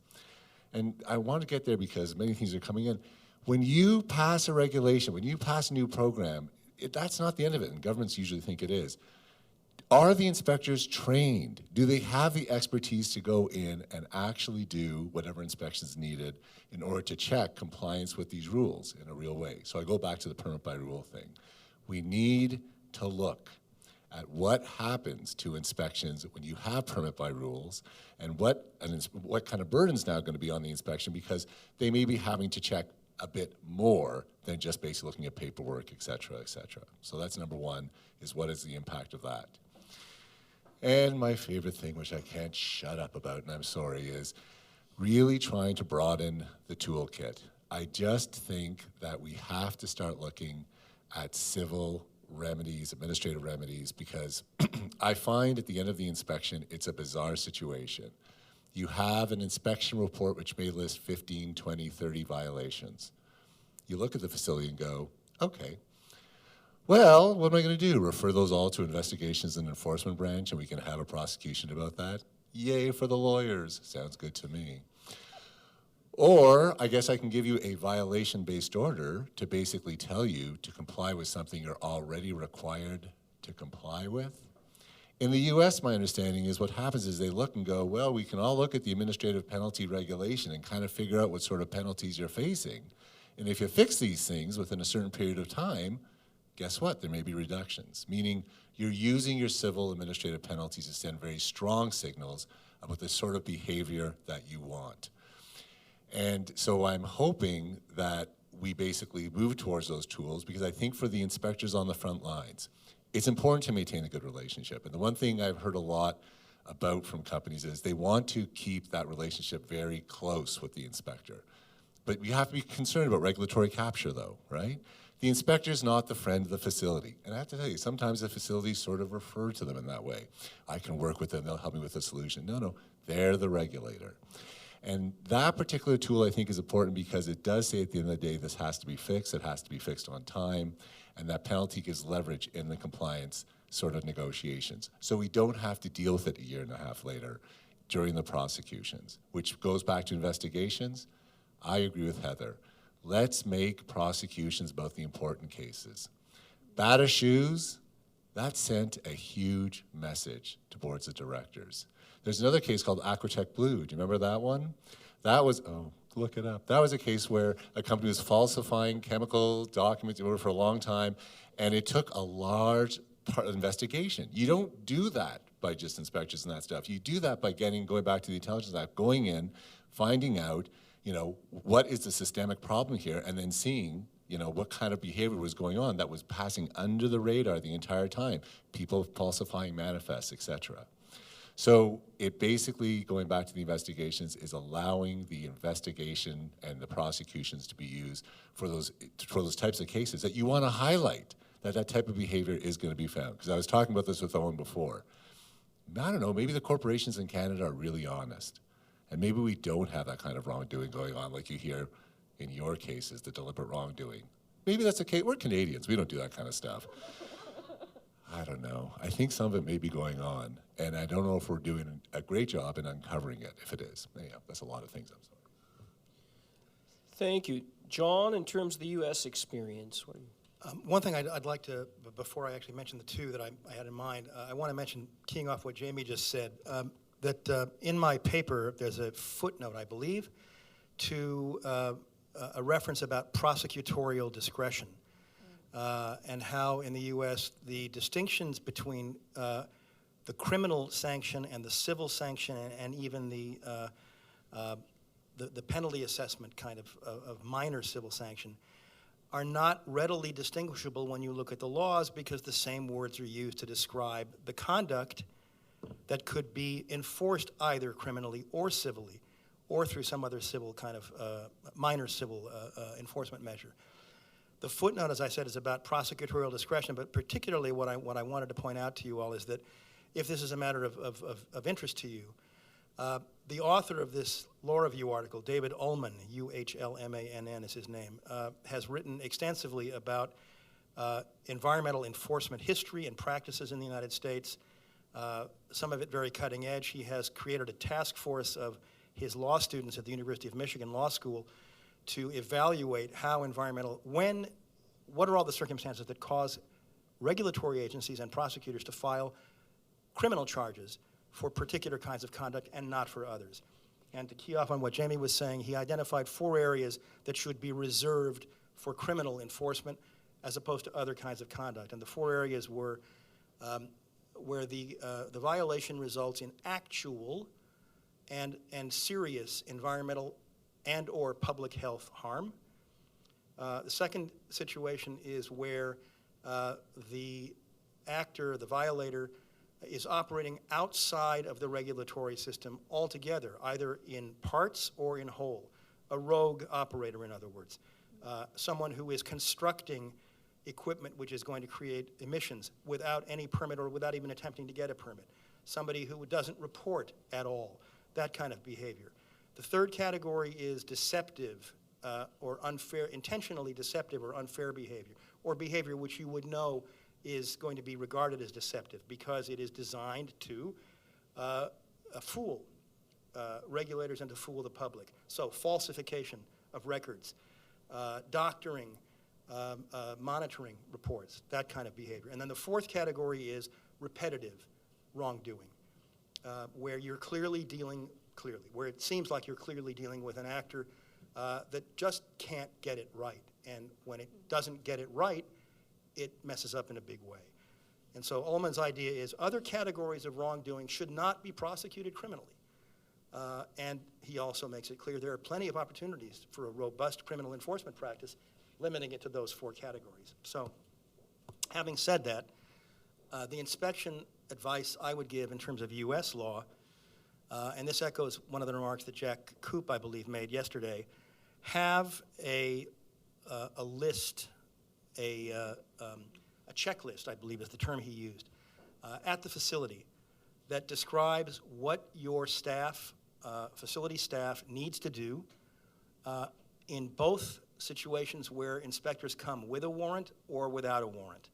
And I want to get there because many things are coming in. When you pass a regulation, when you pass a new program, that's not the end of it, and governments usually think it is. Are the inspectors trained? Do they have the expertise to go in and actually do whatever inspections needed in order to check compliance with these rules in a real way? So I go back to the permit by rule thing. We need to look at what happens to inspections when you have permit by rules, and what kind of burden's now going to be on the inspection, because they may be having to check a bit more than just basically looking at paperwork, et cetera, et cetera. So that's number one, is what is the impact of that? And my favorite thing, which I can't shut up about, and I'm sorry, is really trying to broaden the toolkit. I just think that we have to start looking at civil remedies, administrative remedies, because I find at the end of the inspection, it's a bizarre situation. You have an inspection report which may list 15, 20, 30 violations. You look at the facility and go, okay, well, what am I going to do? Refer those all to investigations and enforcement branch and we can have a prosecution about that? Yay for the lawyers. Sounds good to me. Or I guess I can give you a violation-based order to basically tell you to comply with something you're already required to comply with. In the US, my understanding is what happens is they look and go, well, we can all look at the administrative penalty regulation and kind of figure out what sort of penalties you're facing. And if you fix these things within a certain period of time, guess what? There may be reductions, meaning you're using your civil administrative penalties to send very strong signals about the sort of behavior that you want. And so I'm hoping that we basically move towards those tools, because I think for the inspectors on the front lines, it's important to maintain a good relationship. And the one thing I've heard a lot about from companies is they want to keep that relationship very close with the inspector. But we have to be concerned about regulatory capture though, right? The inspector's not the friend of the facility. And I have to tell you, sometimes the facilities sort of refer to them in that way. I can work with them, they'll help me with a solution. No, they're the regulator. And that particular tool, I think, is important because it does say at the end of the day, this has to be fixed, it has to be fixed on time, and that penalty gives leverage in the compliance sort of negotiations. So we don't have to deal with it a year and a half later during the prosecutions, which goes back to investigations. I agree with Heather. Let's make prosecutions about the important cases. Bata shoes, that sent a huge message to boards of directors. There's another case called Aquatech Blue. Do you remember that one? That was, oh, look it up. That was a case where a company was falsifying chemical documents for a long time, and it took a large part of the investigation. You don't do that by just inspectors and that stuff. You do that by going back to the Intelligence Act, going in, finding out, what is the systemic problem here, and then seeing, what kind of behavior was going on that was passing under the radar the entire time. People falsifying manifests, et cetera. So it basically, going back to the investigations, is allowing the investigation and the prosecutions to be used for those types of cases that you want to highlight, that type of behavior is going to be found. Because I was talking about this with Owen before. I don't know, maybe the corporations in Canada are really honest. And maybe we don't have that kind of wrongdoing going on like you hear in your cases, the deliberate wrongdoing. Maybe that's the case. We're Canadians. We don't do that kind of stuff. I don't know. I think some of it may be going on, and I don't know if we're doing a great job in uncovering it, if it is. Anyhow, that's a lot of things. I'm sorry. Thank you. John, in terms of the U.S. experience, what do you... One thing I'd like to, before I actually mention the two that I had in mind, I want to mention, keying off what Jamie just said, that in my paper, there's a footnote, I believe, to a reference about prosecutorial discretion. And how in the U.S. the distinctions between the criminal sanction and the civil sanction and even the penalty assessment kind of minor civil sanction are not readily distinguishable when you look at the laws, because the same words are used to describe the conduct that could be enforced either criminally or civilly or through some other civil kind of minor civil enforcement measure. The footnote, as I said, is about prosecutorial discretion, but particularly what I wanted to point out to you all is that if this is a matter of interest to you, the author of this law review article, David Ullman, U-H-L-M-A-N-N is his name, has written extensively about environmental enforcement history and practices in the United States, some of it very cutting edge. He has created a task force of his law students at the University of Michigan Law School to evaluate how what are all the circumstances that cause regulatory agencies and prosecutors to file criminal charges for particular kinds of conduct and not for others. And to key off on what Jamie was saying, he identified 4 areas that should be reserved for criminal enforcement as opposed to other kinds of conduct. And the 4 areas were where the violation results in actual and serious environmental and or public health harm. The second situation is where the actor, the violator, is operating outside of the regulatory system altogether, either in parts or in whole. A rogue operator, in other words. Someone who is constructing equipment which is going to create emissions without any permit or without even attempting to get a permit. Somebody who doesn't report at all, that kind of behavior. The third category is deceptive or unfair, intentionally deceptive or unfair behavior, or behavior which you would know is going to be regarded as deceptive because it is designed to fool regulators and to fool the public. So falsification of records, doctoring, monitoring reports, that kind of behavior. And then the fourth category is repetitive wrongdoing, where you're where it seems like you're clearly dealing with an actor that just can't get it right. And when it doesn't get it right, it messes up in a big way. And so Ullman's idea is other categories of wrongdoing should not be prosecuted criminally. And he also makes it clear there are plenty of opportunities for a robust criminal enforcement practice, limiting it to those four categories. So having said that, the inspection advice I would give in terms of US law, and this echoes one of the remarks that Jack Coop, I believe, made yesterday, have a list, a checklist, I believe is the term he used, at the facility that describes what your staff, facility staff, needs to do in both situations where inspectors come with a warrant or without a warrant.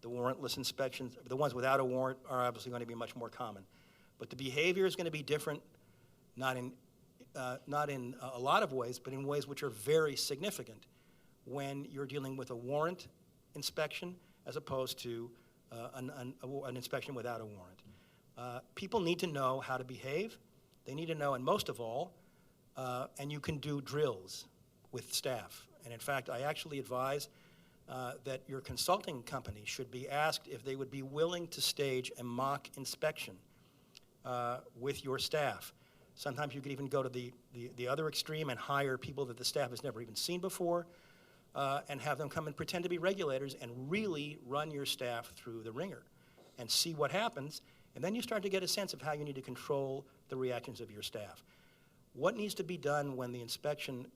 The warrantless inspections, the ones without a warrant are obviously going to be much more common. But the behavior is going to be different, not in a lot of ways, but in ways which are very significant when you're dealing with a warrant inspection as opposed to an inspection without a warrant. People need to know how to behave. They need to know, and most of all, and you can do drills with staff. And in fact, I actually advise that your consulting company should be asked if they would be willing to stage a mock inspection with your staff. Sometimes you could even go to the other extreme and hire people that the staff has never even seen before and have them come and pretend to be regulators and really run your staff through the ringer and see what happens. And then you start to get a sense of how you need to control the reactions of your staff. What needs to be done when the inspection,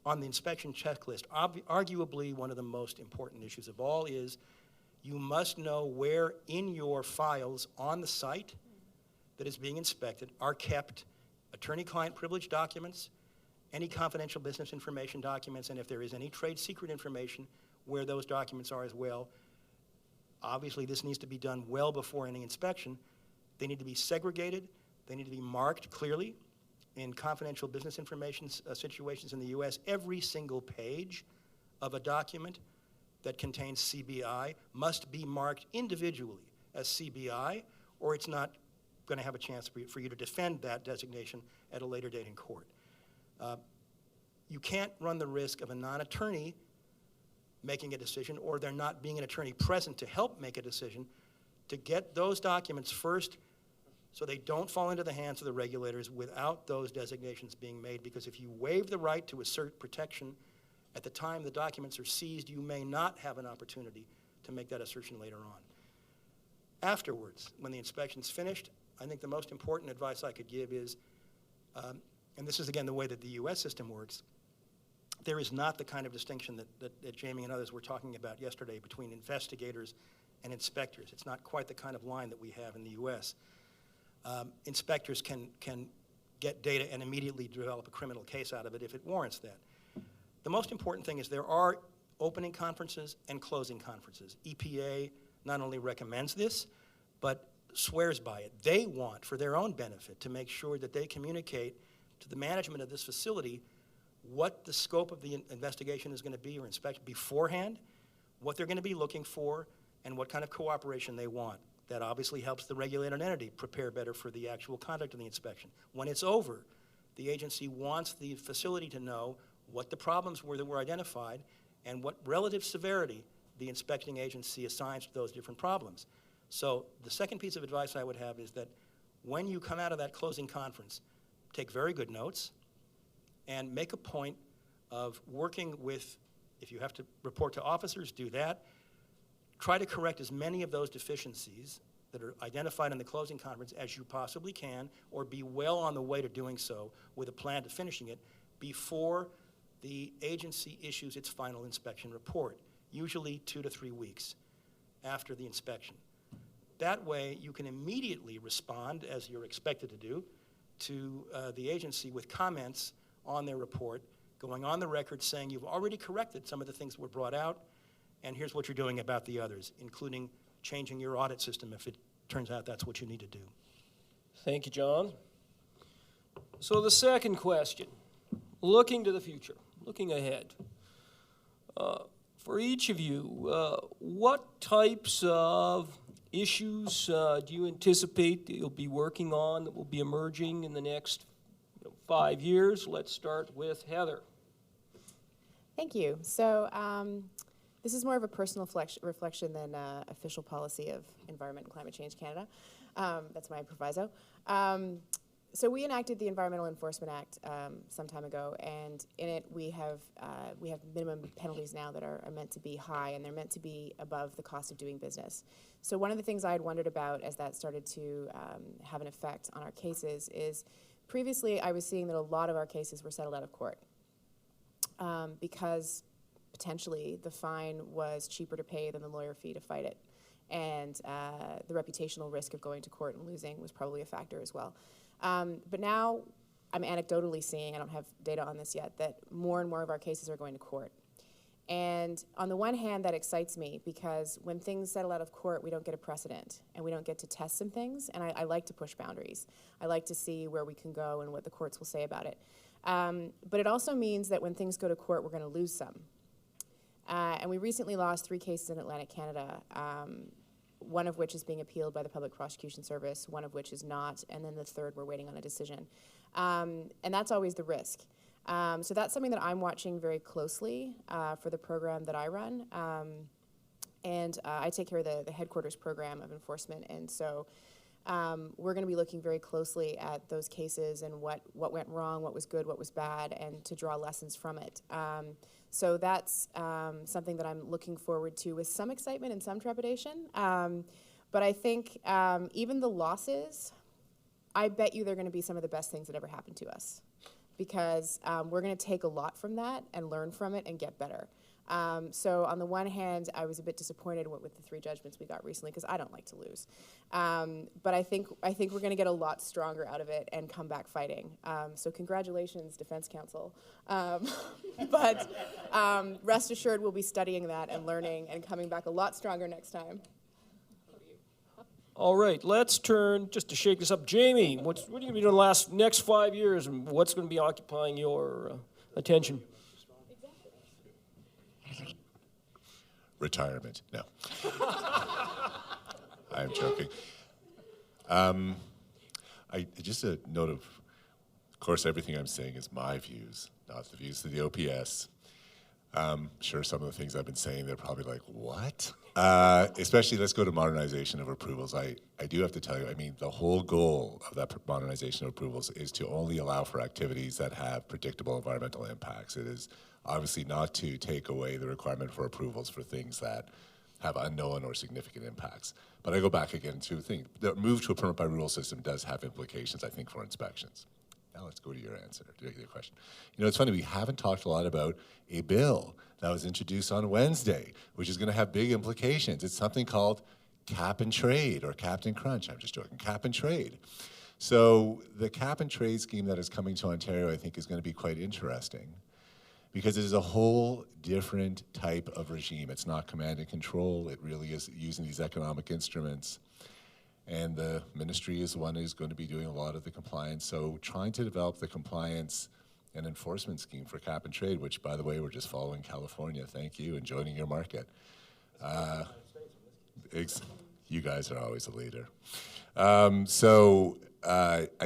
on the inspection checklist, arguably one of the most important issues of all is you must know where in your files on the site that is being inspected are kept attorney-client privilege documents, any confidential business information documents, and if there is any trade secret information, where those documents are as well. Obviously, this needs to be done well before any inspection. They need to be segregated. They need to be marked clearly. In confidential business information situations in the US, every single page of a document that contains CBI must be marked individually as CBI, or it's not going to have a chance for you to defend that designation at a later date in court. You can't run the risk of a non-attorney making a decision or there not being an attorney present to help make a decision to get those documents first so they don't fall into the hands of the regulators without those designations being made, because if you waive the right to assert protection at the time the documents are seized, you may not have an opportunity to make that assertion later on. Afterwards, when the inspection's finished, I think the most important advice I could give is, and this is again the way that the US system works, there is not the kind of distinction that Jamie and others were talking about yesterday between investigators and inspectors. It's not quite the kind of line that we have in the US. Inspectors can get data and immediately develop a criminal case out of it if it warrants that. The most important thing is there are opening conferences and closing conferences. EPA not only recommends this, but swears by it. They want, for their own benefit, to make sure that they communicate to the management of this facility what the scope of the investigation is going to be or inspection beforehand, what they're going to be looking for, and what kind of cooperation they want. That obviously helps the regulated entity prepare better for the actual conduct of the inspection. When it's over, the agency wants the facility to know what the problems were that were identified and what relative severity the inspecting agency assigns to those different problems. So the second piece of advice I would have is that when you come out of that closing conference, take very good notes and make a point of working with, if you have to report to officers, do that. Try to correct as many of those deficiencies that are identified in the closing conference as you possibly can, or be well on the way to doing so with a plan to finishing it before the agency issues its final inspection report, usually 2 to 3 weeks after the inspection. That way, you can immediately respond, as you're expected to do, to the agency with comments on their report, going on the record saying you've already corrected some of the things that were brought out, and here's what you're doing about the others, including changing your audit system if it turns out that's what you need to do. Thank you, John. So the second question, looking to the future, looking ahead. For each of you, what types of issues do you anticipate that you'll be working on that will be emerging in the next 5 years? Let's start with Heather. Thank you. So this is more of a personal reflection than official policy of Environment and Climate Change Canada. That's my proviso. So we enacted the Environmental Enforcement Act some time ago, and in it we have minimum penalties now that are meant to be high, and they're meant to be above the cost of doing business. So one of the things I had wondered about as that started to have an effect on our cases is previously I was seeing that a lot of our cases were settled out of court because potentially the fine was cheaper to pay than the lawyer fee to fight it. And the reputational risk of going to court and losing was probably a factor as well. But now I'm anecdotally seeing, I don't have data on this yet, that more and more of our cases are going to court. And on the one hand, that excites me because when things settle out of court, we don't get a precedent and we don't get to test some things. And I like to push boundaries. I like to see where we can go and what the courts will say about it. But it also means that when things go to court, we're going to lose some. And we recently lost 3 cases in Atlantic Canada, one of which is being appealed by the Public Prosecution Service, one of which is not, and then the third we're waiting on a decision. And that's always the risk. So that's something that I'm watching very closely for the program that I run. And I take care of the headquarters program of enforcement, and so we're going to be looking very closely at those cases and what went wrong, what was good, what was bad, and to draw lessons from it. So that's something that I'm looking forward to with some excitement and some trepidation. But I think even the losses, I bet you they're going to be some of the best things that ever happened to us, because we're going to take a lot from that and learn from it and get better. So on the one hand, I was a bit disappointed with the 3 judgments we got recently because I don't like to lose. But I think we're going to get a lot stronger out of it and come back fighting. So congratulations, Defense Counsel. But rest assured, we'll be studying that and learning and coming back a lot stronger next time. All right, let's turn, just to shake this up, Jamie, what are you going to be doing the next 5 years, and what's going to be occupying your attention? Retirement. No. I'm joking. Just a note of course, everything I'm saying is my views, not the views of the OPS. Sure, some of the things I've been saying, they're probably like, what? Especially, let's go to modernization of approvals. I do have to tell you, I mean, the whole goal of that modernization of approvals is to only allow for activities that have predictable environmental impacts. It is obviously not to take away the requirement for approvals for things that have unknown or significant impacts. But I go back again to think the move to a permit by rule system does have implications, I think, for inspections. Now let's go to your answer, to your question. You know, it's funny, we haven't talked a lot about a bill that was introduced on Wednesday, which is going to have big implications. It's something called cap and trade, or Captain Crunch. I'm just joking, cap and trade. So the cap and trade scheme that is coming to Ontario, I think, is going to be quite interesting, because it is a whole different type of regime. It's not command and control. It really is using these economic instruments. And the ministry is the one who's going to be doing a lot of the compliance. So trying to develop the compliance and enforcement scheme for cap and trade, which, by the way, we're just following California. Thank you, and joining your market. You guys are always a leader. I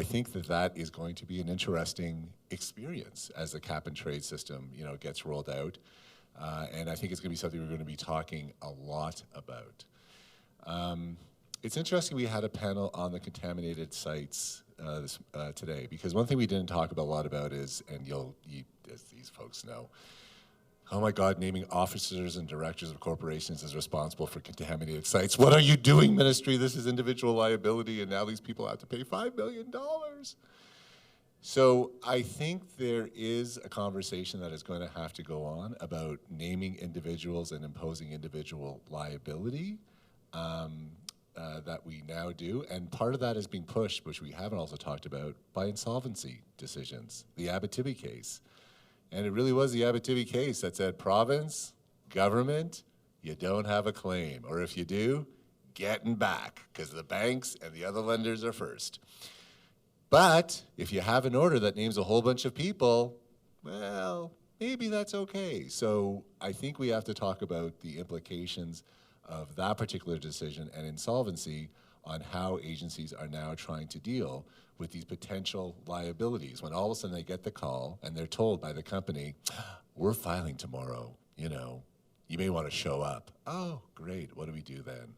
think that is going to be an interesting experience as the cap and trade system, you know, gets rolled out. And I think it's going to be something we're going to be talking a lot about. it's interesting we had a panel on the contaminated sites today, because one thing we didn't talk a lot about is, and as these folks know, oh my God, naming officers and directors of corporations as responsible for contaminated sites. What are you doing, ministry? This is individual liability, and now these people have to pay $5 million. So I think there is a conversation that is going to have to go on about naming individuals and imposing individual liability that we now do. And part of that is being pushed, which we haven't also talked about, by insolvency decisions, the Abitibi case. And it really was the Abitibi case that said, province, government, you don't have a claim. Or if you do, getting back, because the banks and the other lenders are first. But if you have an order that names a whole bunch of people, well, maybe that's okay. So I think we have to talk about the implications of that particular decision and insolvency on how agencies are now trying to deal with these potential liabilities. When all of a sudden they get the call and they're told by the company, we're filing tomorrow, you may want to show up. Oh, great, what do we do then?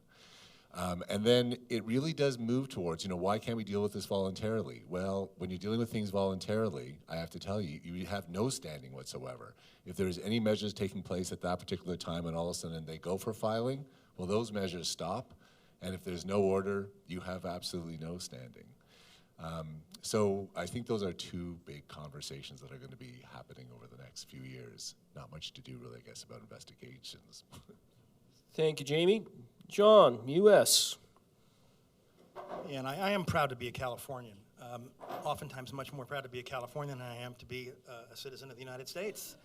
And then it really does move towards, why can't we deal with this voluntarily? Well, when you're dealing with things voluntarily, I have to tell you, you have no standing whatsoever. If there's any measures taking place at that particular time and all of a sudden they go for filing, well, those measures stop. And if there's no order, you have absolutely no standing. So I think those are two big conversations that are going to be happening over the next few years. Not much to do, really, I guess, about investigations. Thank you, Jamie. John, U.S. And I am proud to be a Californian. Oftentimes much more proud to be a Californian than I am to be a citizen of the United States.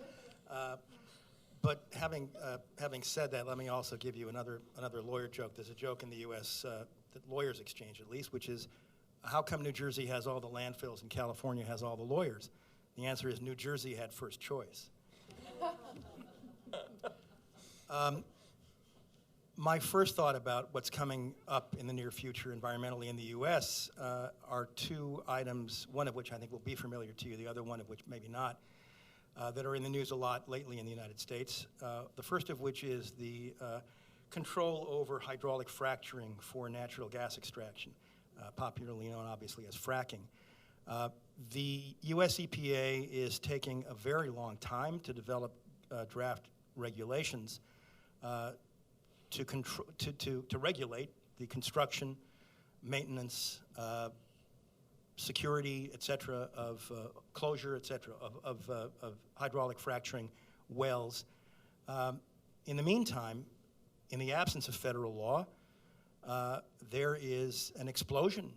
But having said that, let me also give you another lawyer joke. There's a joke in the U.S. That lawyers exchange, at least, which is, how come New Jersey has all the landfills and California has all the lawyers? The answer is New Jersey had first choice. My first thought about what's coming up in the near future environmentally in the U.S. Are two items, one of which I think will be familiar to you, the other one of which maybe not, that are in the news a lot lately in the United States. The first of which is the control over hydraulic fracturing for natural gas extraction, popularly known obviously as fracking. The U.S. EPA is taking a very long time to develop draft regulations to regulate the construction, maintenance, security, et cetera, of closure, et cetera, of hydraulic fracturing wells. In the meantime, in the absence of federal law, there is an explosion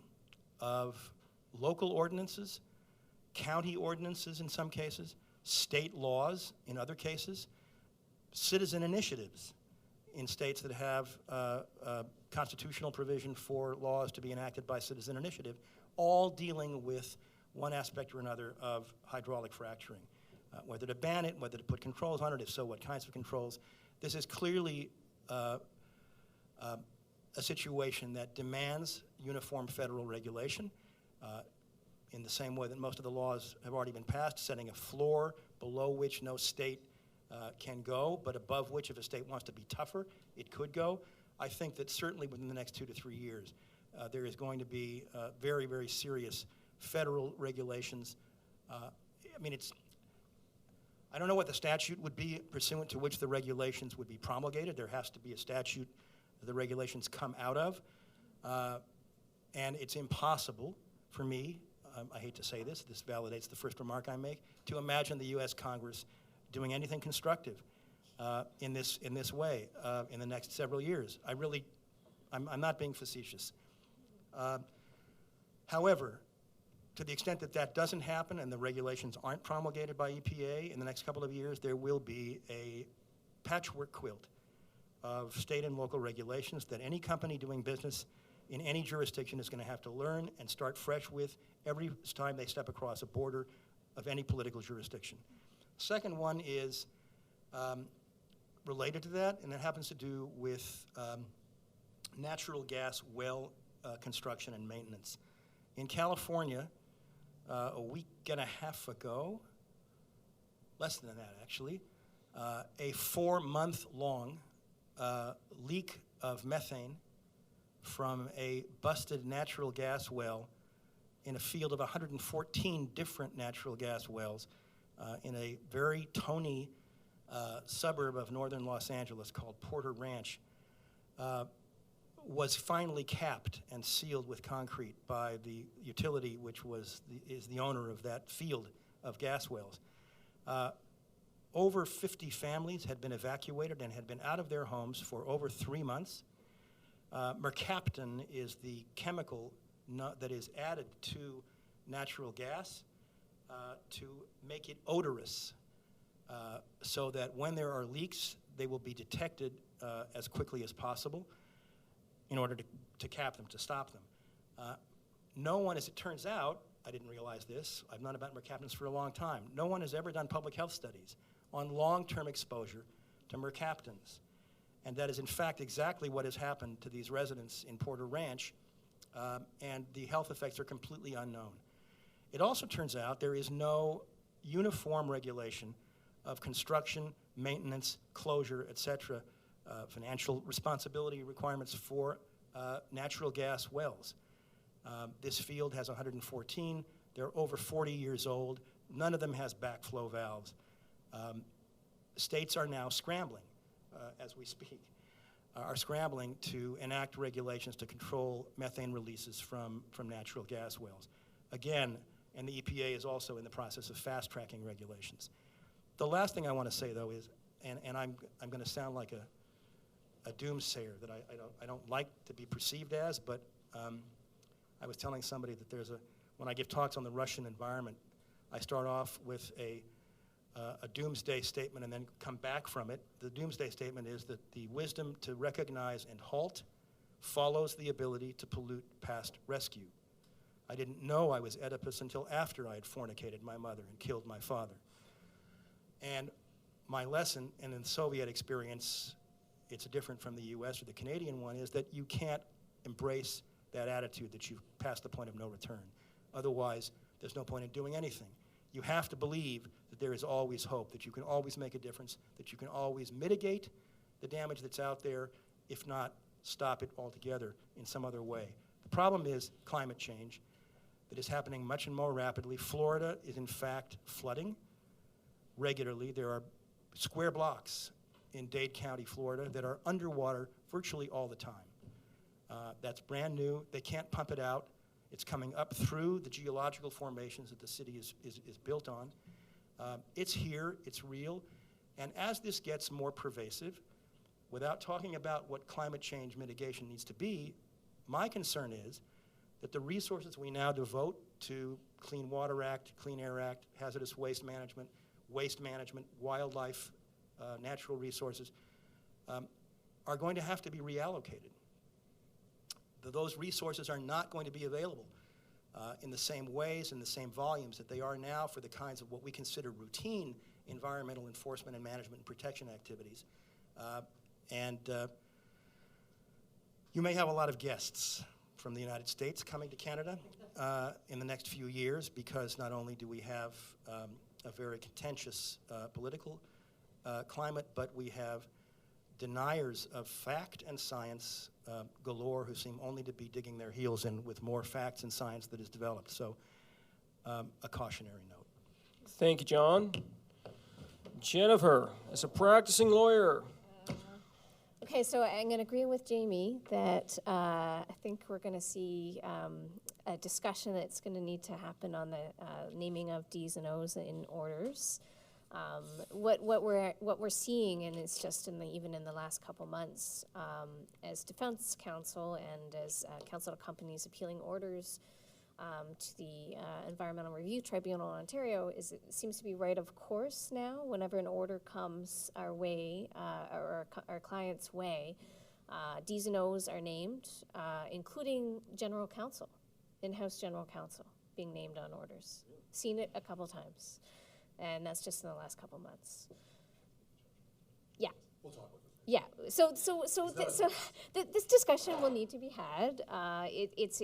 of local ordinances, county ordinances in some cases, state laws in other cases, citizen initiatives in states that have constitutional provision for laws to be enacted by citizen initiative, all dealing with one aspect or another of hydraulic fracturing. Whether to ban it, whether to put controls on it, if so, what kinds of controls. This is clearly a situation that demands uniform federal regulation in the same way that most of the laws have already been passed, setting a floor below which no state can go, but above which, if a state wants to be tougher, it could go. I think that certainly within the next 2 to 3 years, there is going to be very, very serious federal regulations. I don't know what the statute would be pursuant to which the regulations would be promulgated. There has to be a statute that the regulations come out of. And it's impossible for me, I hate to say this validates the first remark I make, to imagine the U.S. Congress doing anything constructive in this way in the next several years. I'm not being facetious. However, to the extent that that doesn't happen and the regulations aren't promulgated by EPA in the next couple of years, there will be a patchwork quilt of state and local regulations that any company doing business in any jurisdiction is going to have to learn and start fresh with every time they step across a border of any political jurisdiction. Second one is related to that, and it happens to do with natural gas well construction and maintenance. In California, a week and a half ago, less than that actually, a 4-month-long leak of methane from a busted natural gas well in a field of 114 different natural gas wells in a very tony suburb of northern Los Angeles called Porter Ranch, was finally capped and sealed with concrete by the utility, which is the owner of that field of gas wells. Over 50 families had been evacuated and had been out of their homes for over 3 months. Mercaptan is the chemical that is added to natural gas to make it odorous, so that when there are leaks, they will be detected as quickly as possible in order to cap them, to stop them. No one, as it turns out, I didn't realize this, I've known about mercaptans for a long time, no one has ever done public health studies on long-term exposure to mercaptans. And that is in fact exactly what has happened to these residents in Porter Ranch, and the health effects are completely unknown. It also turns out there is no uniform regulation of construction, maintenance, closure, et cetera, financial responsibility requirements for natural gas wells. This field has 114. They're over 40 years old. None of them has backflow valves. States are now scrambling, as we speak, are scrambling to enact regulations to control methane releases from natural gas wells. Again, and the EPA is also in the process of fast-tracking regulations. The last thing I want to say, though, is, and I'm going to sound like a doomsayer that I don't like to be perceived as, but I was telling somebody that when I give talks on the Russian environment, I start off with a doomsday statement and then come back from it. The doomsday statement is that the wisdom to recognize and halt follows the ability to pollute past rescue. I didn't know I was Oedipus until after I had fornicated my mother and killed my father. And my lesson, and in Soviet experience, it's different from the US or the Canadian one, is that you can't embrace that attitude that you've passed the point of no return. Otherwise, there's no point in doing anything. You have to believe that there is always hope, that you can always make a difference, that you can always mitigate the damage that's out there, if not stop it altogether in some other way. The problem is climate change that is happening much and more rapidly. Florida is in fact flooding regularly. There are square blocks in Dade County, Florida that are underwater virtually all the time. That's brand new. They can't pump it out. It's coming up through the geological formations that the city is built on. It's here, it's real, and as this gets more pervasive, without talking about what climate change mitigation needs to be, my concern is that the resources we now devote to Clean Water Act, Clean Air Act, hazardous waste management, wildlife, natural resources, are going to have to be reallocated. Those resources are not going to be available in the same ways, in the same volumes that they are now for the kinds of what we consider routine environmental enforcement and management and protection activities. You may have a lot of guests from the United States coming to Canada in the next few years, because not only do we have a very contentious political climate, but we have deniers of fact and science galore who seem only to be digging their heels in with more facts and science that is developed. So a cautionary note. Thank you, John. Jennifer, as a practicing lawyer. Okay, so I'm going to agree with Jamie that I think we're going to see a discussion that's going to need to happen on the naming of Ds and Os in orders. What we're seeing, and it's just even in the last couple months, as Defense Counsel and as Counsel to Companies appealing orders to the Environmental Review Tribunal in Ontario, it seems to be right of course now. Whenever an order comes our way, or our client's way, Ds and Os are named, including General Counsel, in-house General Counsel being named on orders. Seen it a couple times. And that's just in the last couple months. Yeah. We'll talk about this. Yeah. This discussion will need to be had. It's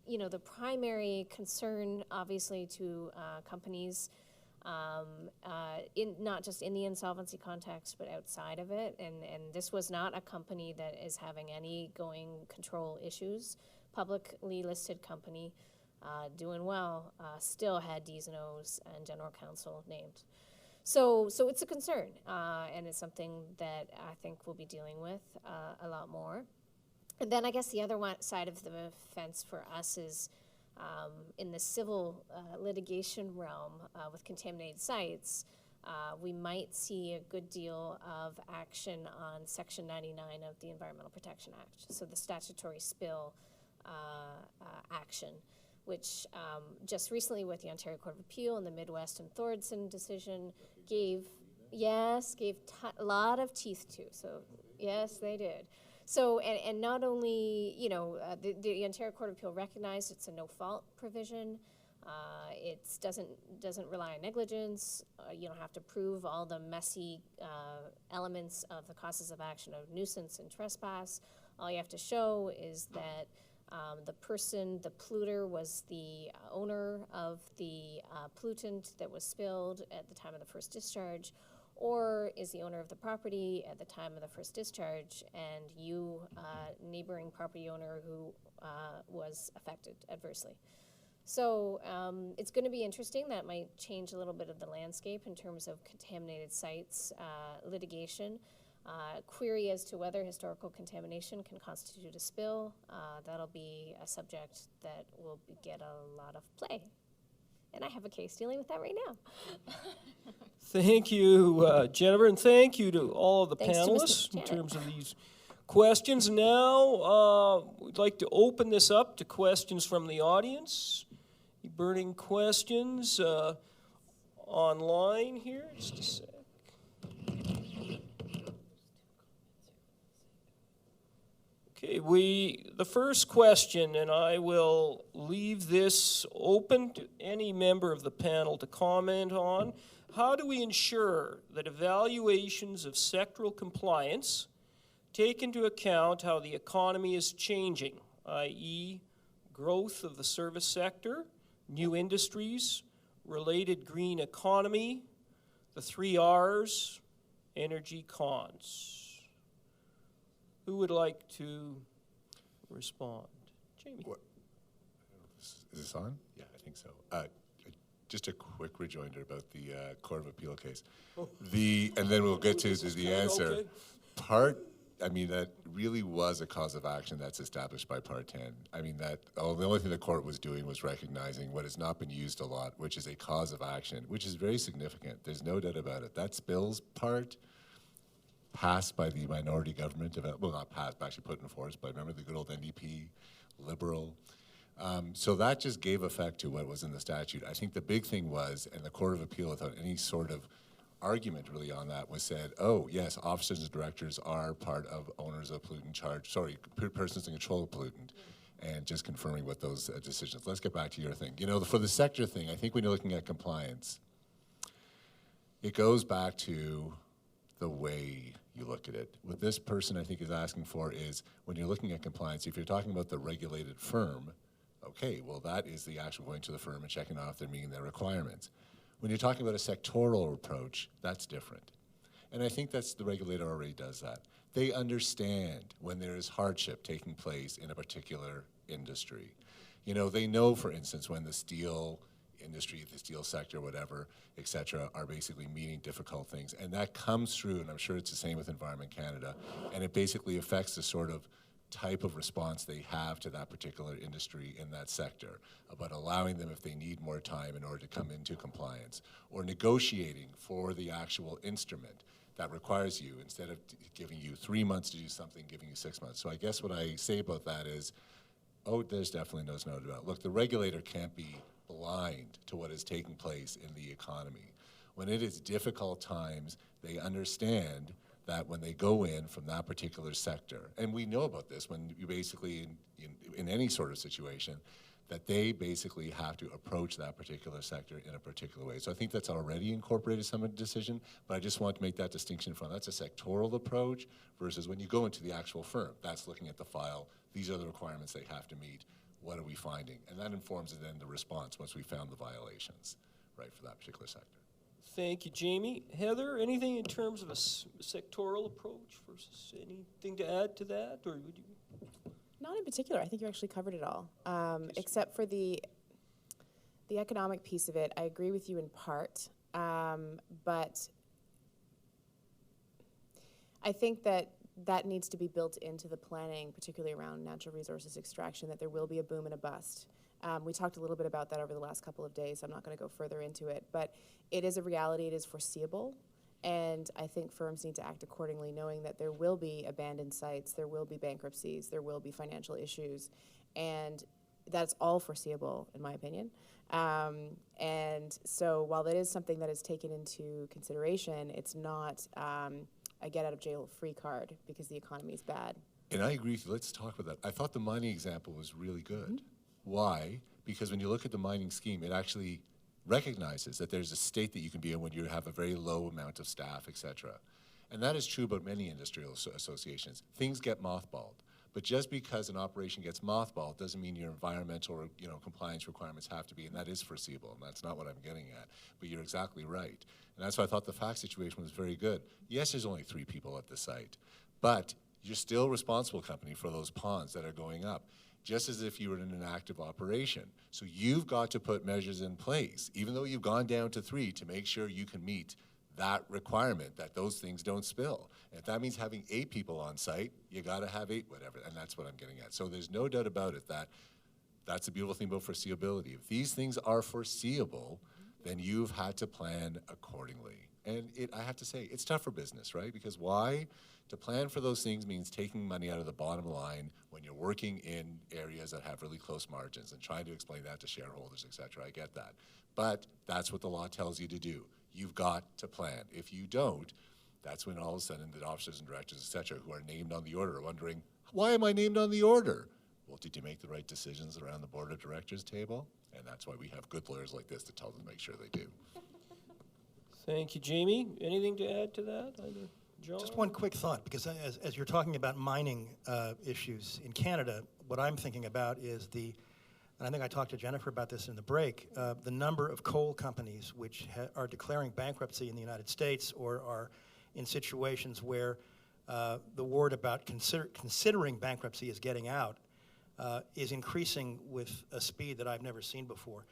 the primary concern, obviously, to companies not just in the insolvency context, but outside of it. And this was not a company that is having any going control issues. Publicly listed company, doing well, still had Ds and Os and general counsel named. So it's a concern, and it's something that I think we'll be dealing with a lot more. And then I guess the other side of the fence for us is in the civil litigation realm with contaminated sites, we might see a good deal of action on Section 99 of the Environmental Protection Act, so the statutory spill action, which just recently with the Ontario Court of Appeal and the Midwest and Thornton decision gave a lot of teeth to. So yes, they did. So, and not only, you know, the Ontario Court of Appeal recognized it's a no-fault provision. It doesn't rely on negligence. You don't have to prove all the messy elements of the causes of action of nuisance and trespass. All you have to show is that the polluter, was the owner of the pollutant that was spilled at the time of the first discharge, or is the owner of the property at the time of the first discharge, and you, neighboring property owner who was affected adversely. So it's going to be interesting. That might change a little bit of the landscape in terms of contaminated sites litigation. Query as to whether historical contamination can constitute a spill. That'll be a subject that will get a lot of play. And I have a case dealing with that right now. Thank you, Jennifer, and thank you to all of the Thanks to Mr. panelists in Janet. terms of these questions. Now, we'd like to open this up to questions from the audience. Any burning questions online here? Just a sec. Okay, the first question, and I will leave this open to any member of the panel to comment on. How do we ensure that evaluations of sectoral compliance take into account how the economy is changing, i.e. growth of the service sector, new industries, related green economy, the 3 Rs, energy cons? Who would like to respond? Jamie. Is this on? Yeah, I think so. Just a quick rejoinder about the Court of Appeal case. And then we'll get to the answer. Okay. That really was a cause of action that's established by Part 10. The only thing the court was doing was recognizing what has not been used a lot, which is a cause of action, which is very significant. There's no doubt about it. That spills part passed by the minority government, well, not passed, but actually put in force by, remember, the good old NDP, Liberal. So that just gave effect to what was in the statute. I think the big thing was, and the Court of Appeal, without any sort of argument really on that, was said, oh, yes, officers and directors are part of owners of persons in control of pollutant, and just confirming what those decisions. Let's get back to your thing. You know, for the sector thing, I think when you're looking at compliance, it goes back to the way you look at it. What this person, I think, is asking for is, when you're looking at compliance, if you're talking about the regulated firm, okay, well, that is the actual going to the firm and checking off they're meeting their requirements. When you're talking about a sectoral approach, that's different. And I think that's the regulator already does that. They understand when there is hardship taking place in a particular industry. You know, they know, for instance, when the steel industry, the steel sector, whatever, et cetera, are basically meeting difficult things. And that comes through, and I'm sure it's the same with Environment Canada, and it basically affects the sort of type of response they have to that particular industry in that sector, about allowing them if they need more time in order to come into compliance, or negotiating for the actual instrument that requires you, instead of giving you 3 months to do something, giving you 6 months. So I guess what I say about that is, there's definitely no doubt about it. Look, the regulator can't be blind to what is taking place in the economy. When it is difficult times, they understand that when they go in from that particular sector, and we know about this when you basically, in any sort of situation, that they basically have to approach that particular sector in a particular way. So I think that's already incorporated some of the decision, but I just want to make that distinction from that's a sectoral approach versus when you go into the actual firm, that's looking at the file, these are the requirements they have to meet, what are we finding? And that informs then the response once we found the violations, right, for that particular sector. Thank you, Jamie. Heather, anything in terms of a sectoral approach versus anything to add to that, or would you? Not in particular. I think you actually covered it all, except for the economic piece of it. I agree with you in part, but I think that needs to be built into the planning, particularly around natural resources extraction, that there will be a boom and a bust. We talked a little bit about that over the last couple of days. I'm not going to go further into it, but it is a reality. It is foreseeable. And I think firms need to act accordingly, knowing that there will be abandoned sites, there will be bankruptcies, there will be financial issues, and that's all foreseeable, in my opinion. And so while that is something that is taken into consideration, it's not a get-out-of-jail-free card because the economy is bad. And I agree with you. Let's talk about that. I thought the mining example was really good. Why? Because when you look at the mining scheme, it actually recognizes that there's a state that you can be in when you have a very low amount of staff, et cetera. And that is true about many industrial associations. Things get mothballed. But just because an operation gets mothballed doesn't mean your environmental or compliance requirements have to be, and that is foreseeable, and that's not what I'm getting at. But you're exactly right. And that's why I thought the fact situation was very good. Yes, there's only 3 people at the site, but you're still responsible, company, for those ponds that are going up, just as if you were in an active operation. So you've got to put measures in place, even though you've gone down to 3, to make sure you can meet that requirement, that those things don't spill. And if that means having 8 people on site, you gotta have 8, whatever, and that's what I'm getting at. So there's no doubt about it that that's the beautiful thing about foreseeability. If these things are foreseeable, then you've had to plan accordingly. And I have to say, it's tough for business, right? Because why? To plan for those things means taking money out of the bottom line when you're working in areas that have really close margins and trying to explain that to shareholders, et cetera. I get that. But that's what the law tells you to do. You've got to plan. If you don't, that's when all of a sudden the officers and directors, et cetera, who are named on the order are wondering, why am I named on the order? Well, did you make the right decisions around the board of directors table? And that's why we have good lawyers like this to tell them to make sure they do. Thank you, Jamie. Anything to add to that? Either John? Just one quick thought, because as you're talking about mining issues in Canada, what I'm thinking about is and I think I talked to Jennifer about this in the break, the number of coal companies which are declaring bankruptcy in the United States or are in situations where the word about considering bankruptcy is getting out is increasing with a speed that I've never seen before.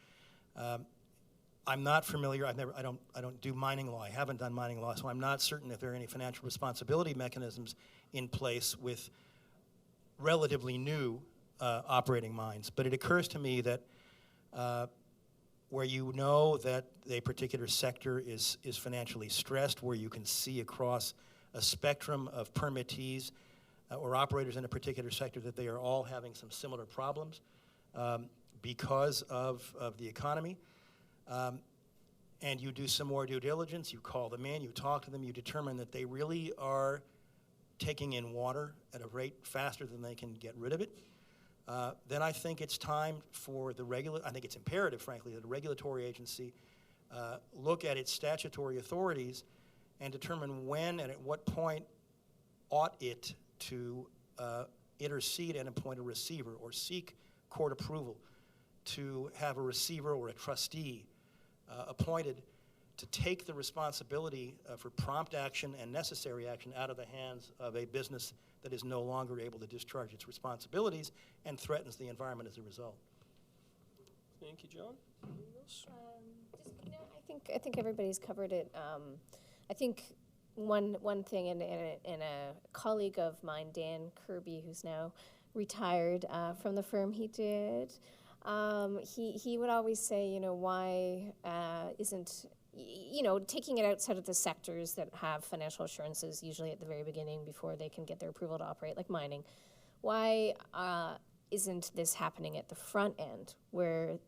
I'm not familiar. I don't do mining law. I haven't done mining law, so I'm not certain if there are any financial responsibility mechanisms in place with relatively new operating mines. But it occurs to me that where you know that a particular sector is financially stressed, where you can see across a spectrum of permittees or operators in a particular sector that they are all having some similar problems because of the economy. And you do some more due diligence, you call them in, you talk to them, you determine that they really are taking in water at a rate faster than they can get rid of it. Then I think it's time for I think it's imperative, frankly, that a regulatory agency look at its statutory authorities and determine when and at what point ought it to intercede and appoint a receiver or seek court approval to have a receiver or a trustee appointed to take the responsibility for prompt action and necessary action out of the hands of a business that is no longer able to discharge its responsibilities and threatens the environment as a result. Thank you, John. Anything else? I think everybody's covered it. I think one thing, and a colleague of mine, Dan Kirby, who's now retired from the firm he did, he would always say, why isn't, taking it outside of the sectors that have financial assurances, usually at the very beginning before they can get their approval to operate, like mining, why isn't this happening at the front end where,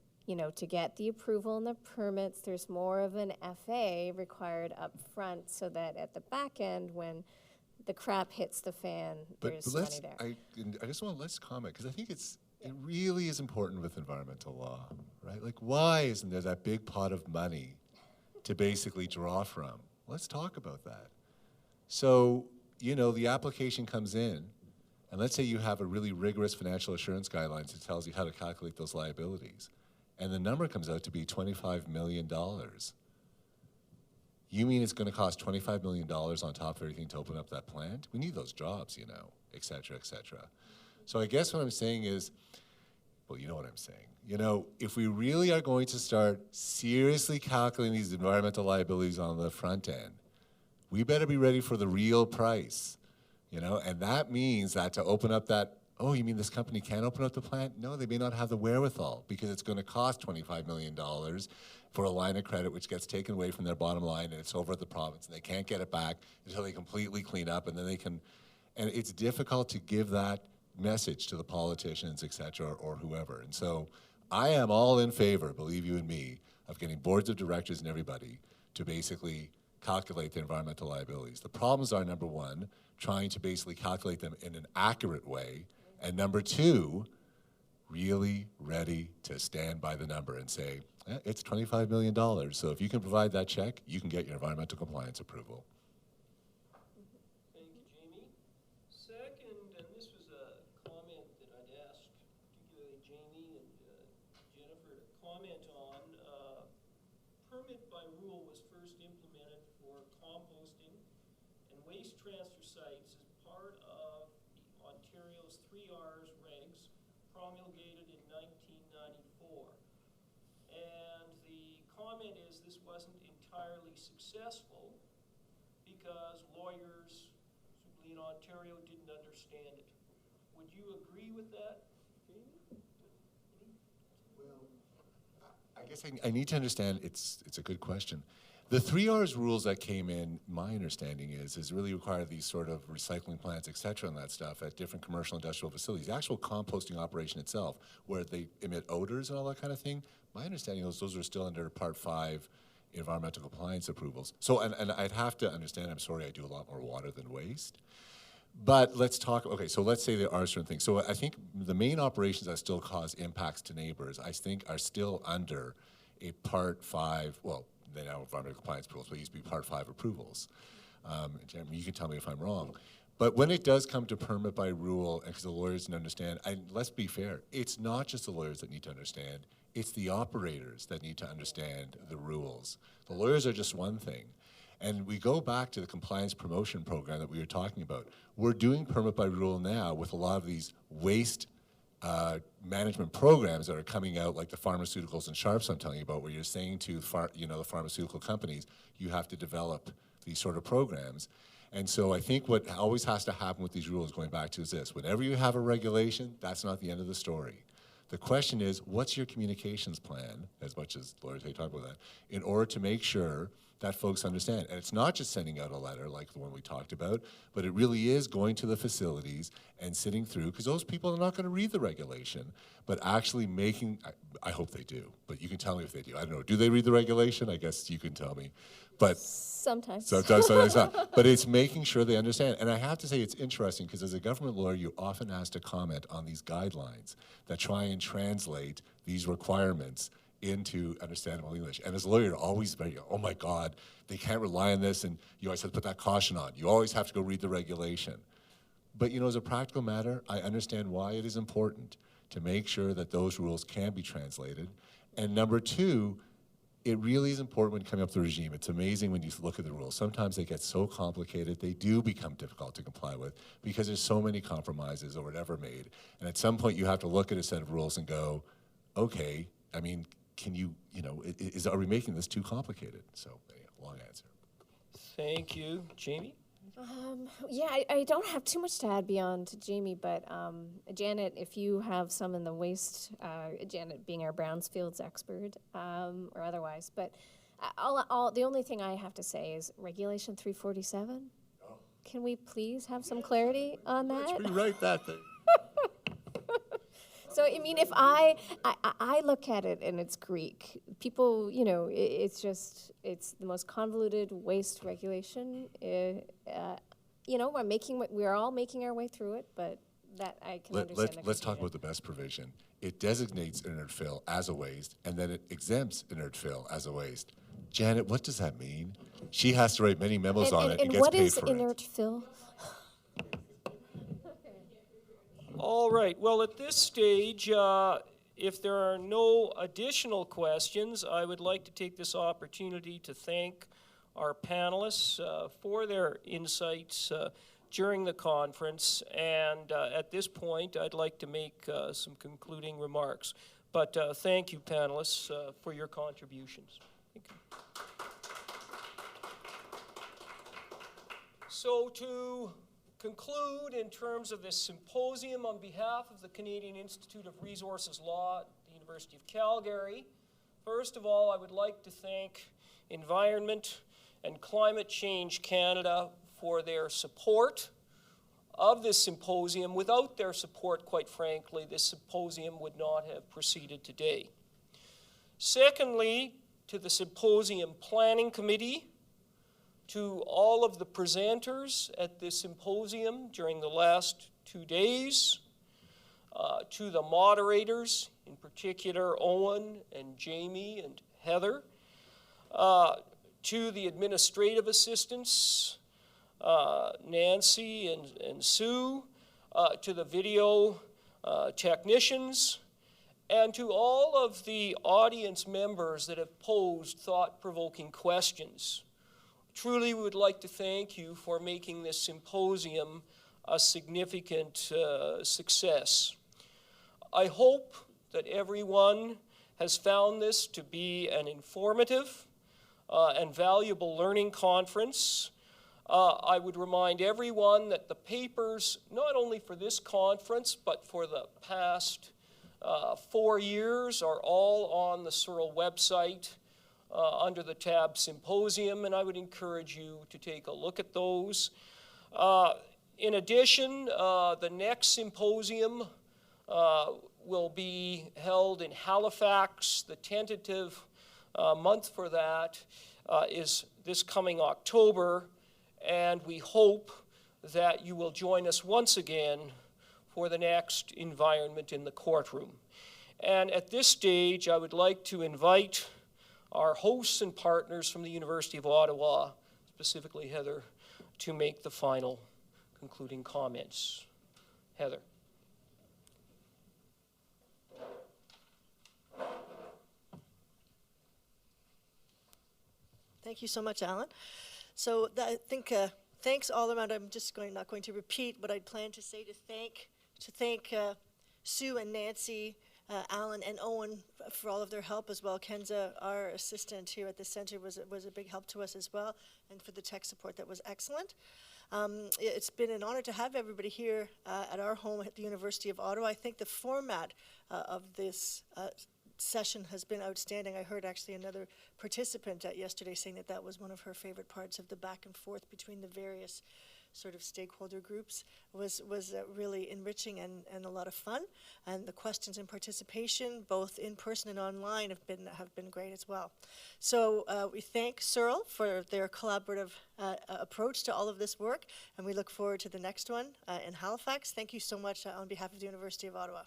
to get the approval and the permits, there's more of an FA required up front so that at the back end, when the crap hits the fan, there's money there. I just want to let's comment, because I think it really is important with environmental law, right? Like, why isn't there that big pot of money to basically draw from? Let's talk about that. So, the application comes in, and let's say you have a really rigorous financial assurance guidelines that tells you how to calculate those liabilities, and the number comes out to be $25 million. You mean it's going to cost $25 million on top of everything to open up that plant? We need those jobs, you know, et cetera, et cetera. So I guess what I'm saying is, well, you know what I'm saying. You know, if we really are going to start seriously calculating these environmental liabilities on the front end, we better be ready for the real price, you know, and that means that to open up that, oh, you mean this company can't open up the plant? No, they may not have the wherewithal because it's going to cost $25 million for a line of credit which gets taken away from their bottom line and it's over at the province and they can't get it back until they completely clean up and then they can, and it's difficult to give that message to the politicians, et cetera, or whoever. And so I am all in favor, believe you and me, of getting boards of directors and everybody to basically calculate the environmental liabilities. The problems are, number one, trying to basically calculate them in an accurate way, and number two, really ready to stand by the number and say, it's $25 million, so if you can provide that check, you can get your environmental compliance approval. Thank you, Jamie. Second, and this was a comment that I'd asked particularly Jamie and Jennifer to comment on, permit by rule was first implemented for composting and waste transfer sites as part of the Ontario's 3Rs regs promulgated in 1994. And the comment is this wasn't entirely successful because lawyers in Ontario didn't understand it. Would you agree with that, Jamie? I guess I need to understand, it's a good question. The 3Rs rules that came in, my understanding is really require these sort of recycling plants, et cetera, and that stuff at different commercial industrial facilities. The actual composting operation itself, where they emit odors and all that kind of thing, my understanding is those are still under Part 5 environmental compliance approvals. So, and I'd have to understand, I'm sorry, I do a lot more water than waste. But let's talk, okay, so let's say there are certain things. So I think the main operations that still cause impacts to neighbors, I think are still under a Part 5, well, they now environmental compliance approvals, but it used to be Part 5 approvals. Jeremy, you can tell me if I'm wrong. But when it does come to permit by rule, and because the lawyers didn't understand, let's be fair, it's not just the lawyers that need to understand, it's the operators that need to understand the rules. The lawyers are just one thing. And we go back to the compliance promotion program that we were talking about. We're doing permit by rule now with a lot of these waste management programs that are coming out, like the pharmaceuticals and sharps I'm telling you about, where you're saying to the pharmaceutical companies, you have to develop these sort of programs. And so I think what always has to happen with these rules, going back to, is this: whenever you have a regulation, that's not the end of the story. The question is, what's your communications plan, as much as lawyers hate to talk about that, in order to make sure that folks understand? And it's not just sending out a letter like the one we talked about, but it really is going to the facilities and sitting through, because those people are not going to read the regulation, but actually making, I hope they do, but you can tell me if they do. I don't know, do they read the regulation? I guess you can tell me. But Sometimes. Sometimes not. But it's making sure they understand. And I have to say it's interesting because as a government lawyer, you're often asked to comment on these guidelines that try and translate these requirements into understandable English. And as a lawyer, you're always very, oh my God, they can't rely on this, and you always have to put that caution on. You always have to go read the regulation. But as a practical matter, I understand why it is important to make sure that those rules can be translated. And number two, it really is important when coming up with the regime. It's amazing when you look at the rules. Sometimes they get so complicated, they do become difficult to comply with because there's so many compromises or whatever made. And at some point you have to look at a set of rules and go, okay, I mean, can you, are we making this too complicated? So, long answer. Thank you. Jamie? Yeah, I don't have too much to add beyond Jamie, but Janet, if you have some in the waste, Janet being our Brownsfields expert or otherwise, but the only thing I have to say is Regulation 347. Oh. Can we please have some clarity on that? Let's rewrite that thing. So, I mean, if I look at it and it's Greek, people, it's the most convoluted waste regulation. We're all making our way through it, but that I can understand. Let's talk about the best provision. It designates inert fill as a waste, and then it exempts inert fill as a waste. Janet, what does that mean? She has to write many memos on it and gets paid for it. And what is inert fill? All right. Well, at this stage, if there are no additional questions, I would like to take this opportunity to thank our panelists for their insights during the conference. And at this point, I'd like to make some concluding remarks. But thank you, panelists, for your contributions. Thank you. So to conclude in terms of this symposium on behalf of the Canadian Institute of Resources Law at the University of Calgary, first of all, I would like to thank Environment and Climate Change Canada for their support of this symposium. Without their support, quite frankly, this symposium would not have proceeded today. Secondly, to the Symposium Planning Committee, to all of the presenters at this symposium during the last 2 days, to the moderators, in particular Owen and Jamie and Heather, to the administrative assistants, Nancy and Sue, to the video technicians, and to all of the audience members that have posed thought-provoking questions. Truly, we would like to thank you for making this symposium a significant success. I hope that everyone has found this to be an informative and valuable learning conference. I would remind everyone that the papers, not only for this conference, but for the past 4 years, are all on the Searle website under the tab Symposium, and I would encourage you to take a look at those. In addition, the next symposium will be held in Halifax. The tentative month for that is this coming October, and we hope that you will join us once again for the next Environment in the Courtroom. And at this stage, I would like to invite our hosts and partners from the University of Ottawa, specifically Heather, to make the final concluding comments. Heather. Thank you so much, Alan. So I think thanks all around. I'm just not going to repeat what I'd planned to say. To thank Sue and Nancy, Alan and Owen for all of their help as well. Kenza, our assistant here at the center, was a big help to us as well, and for the tech support that was excellent. It's been an honor to have everybody here at our home at the University of Ottawa. I think the format of this session has been outstanding. I heard actually another participant yesterday saying that was one of her favorite parts of the back and forth between the various sort of stakeholder groups was really enriching and a lot of fun. And the questions and participation, both in person and online, have been great as well. So we thank Searle for their collaborative approach to all of this work, and we look forward to the next one in Halifax. Thank you so much on behalf of the University of Ottawa.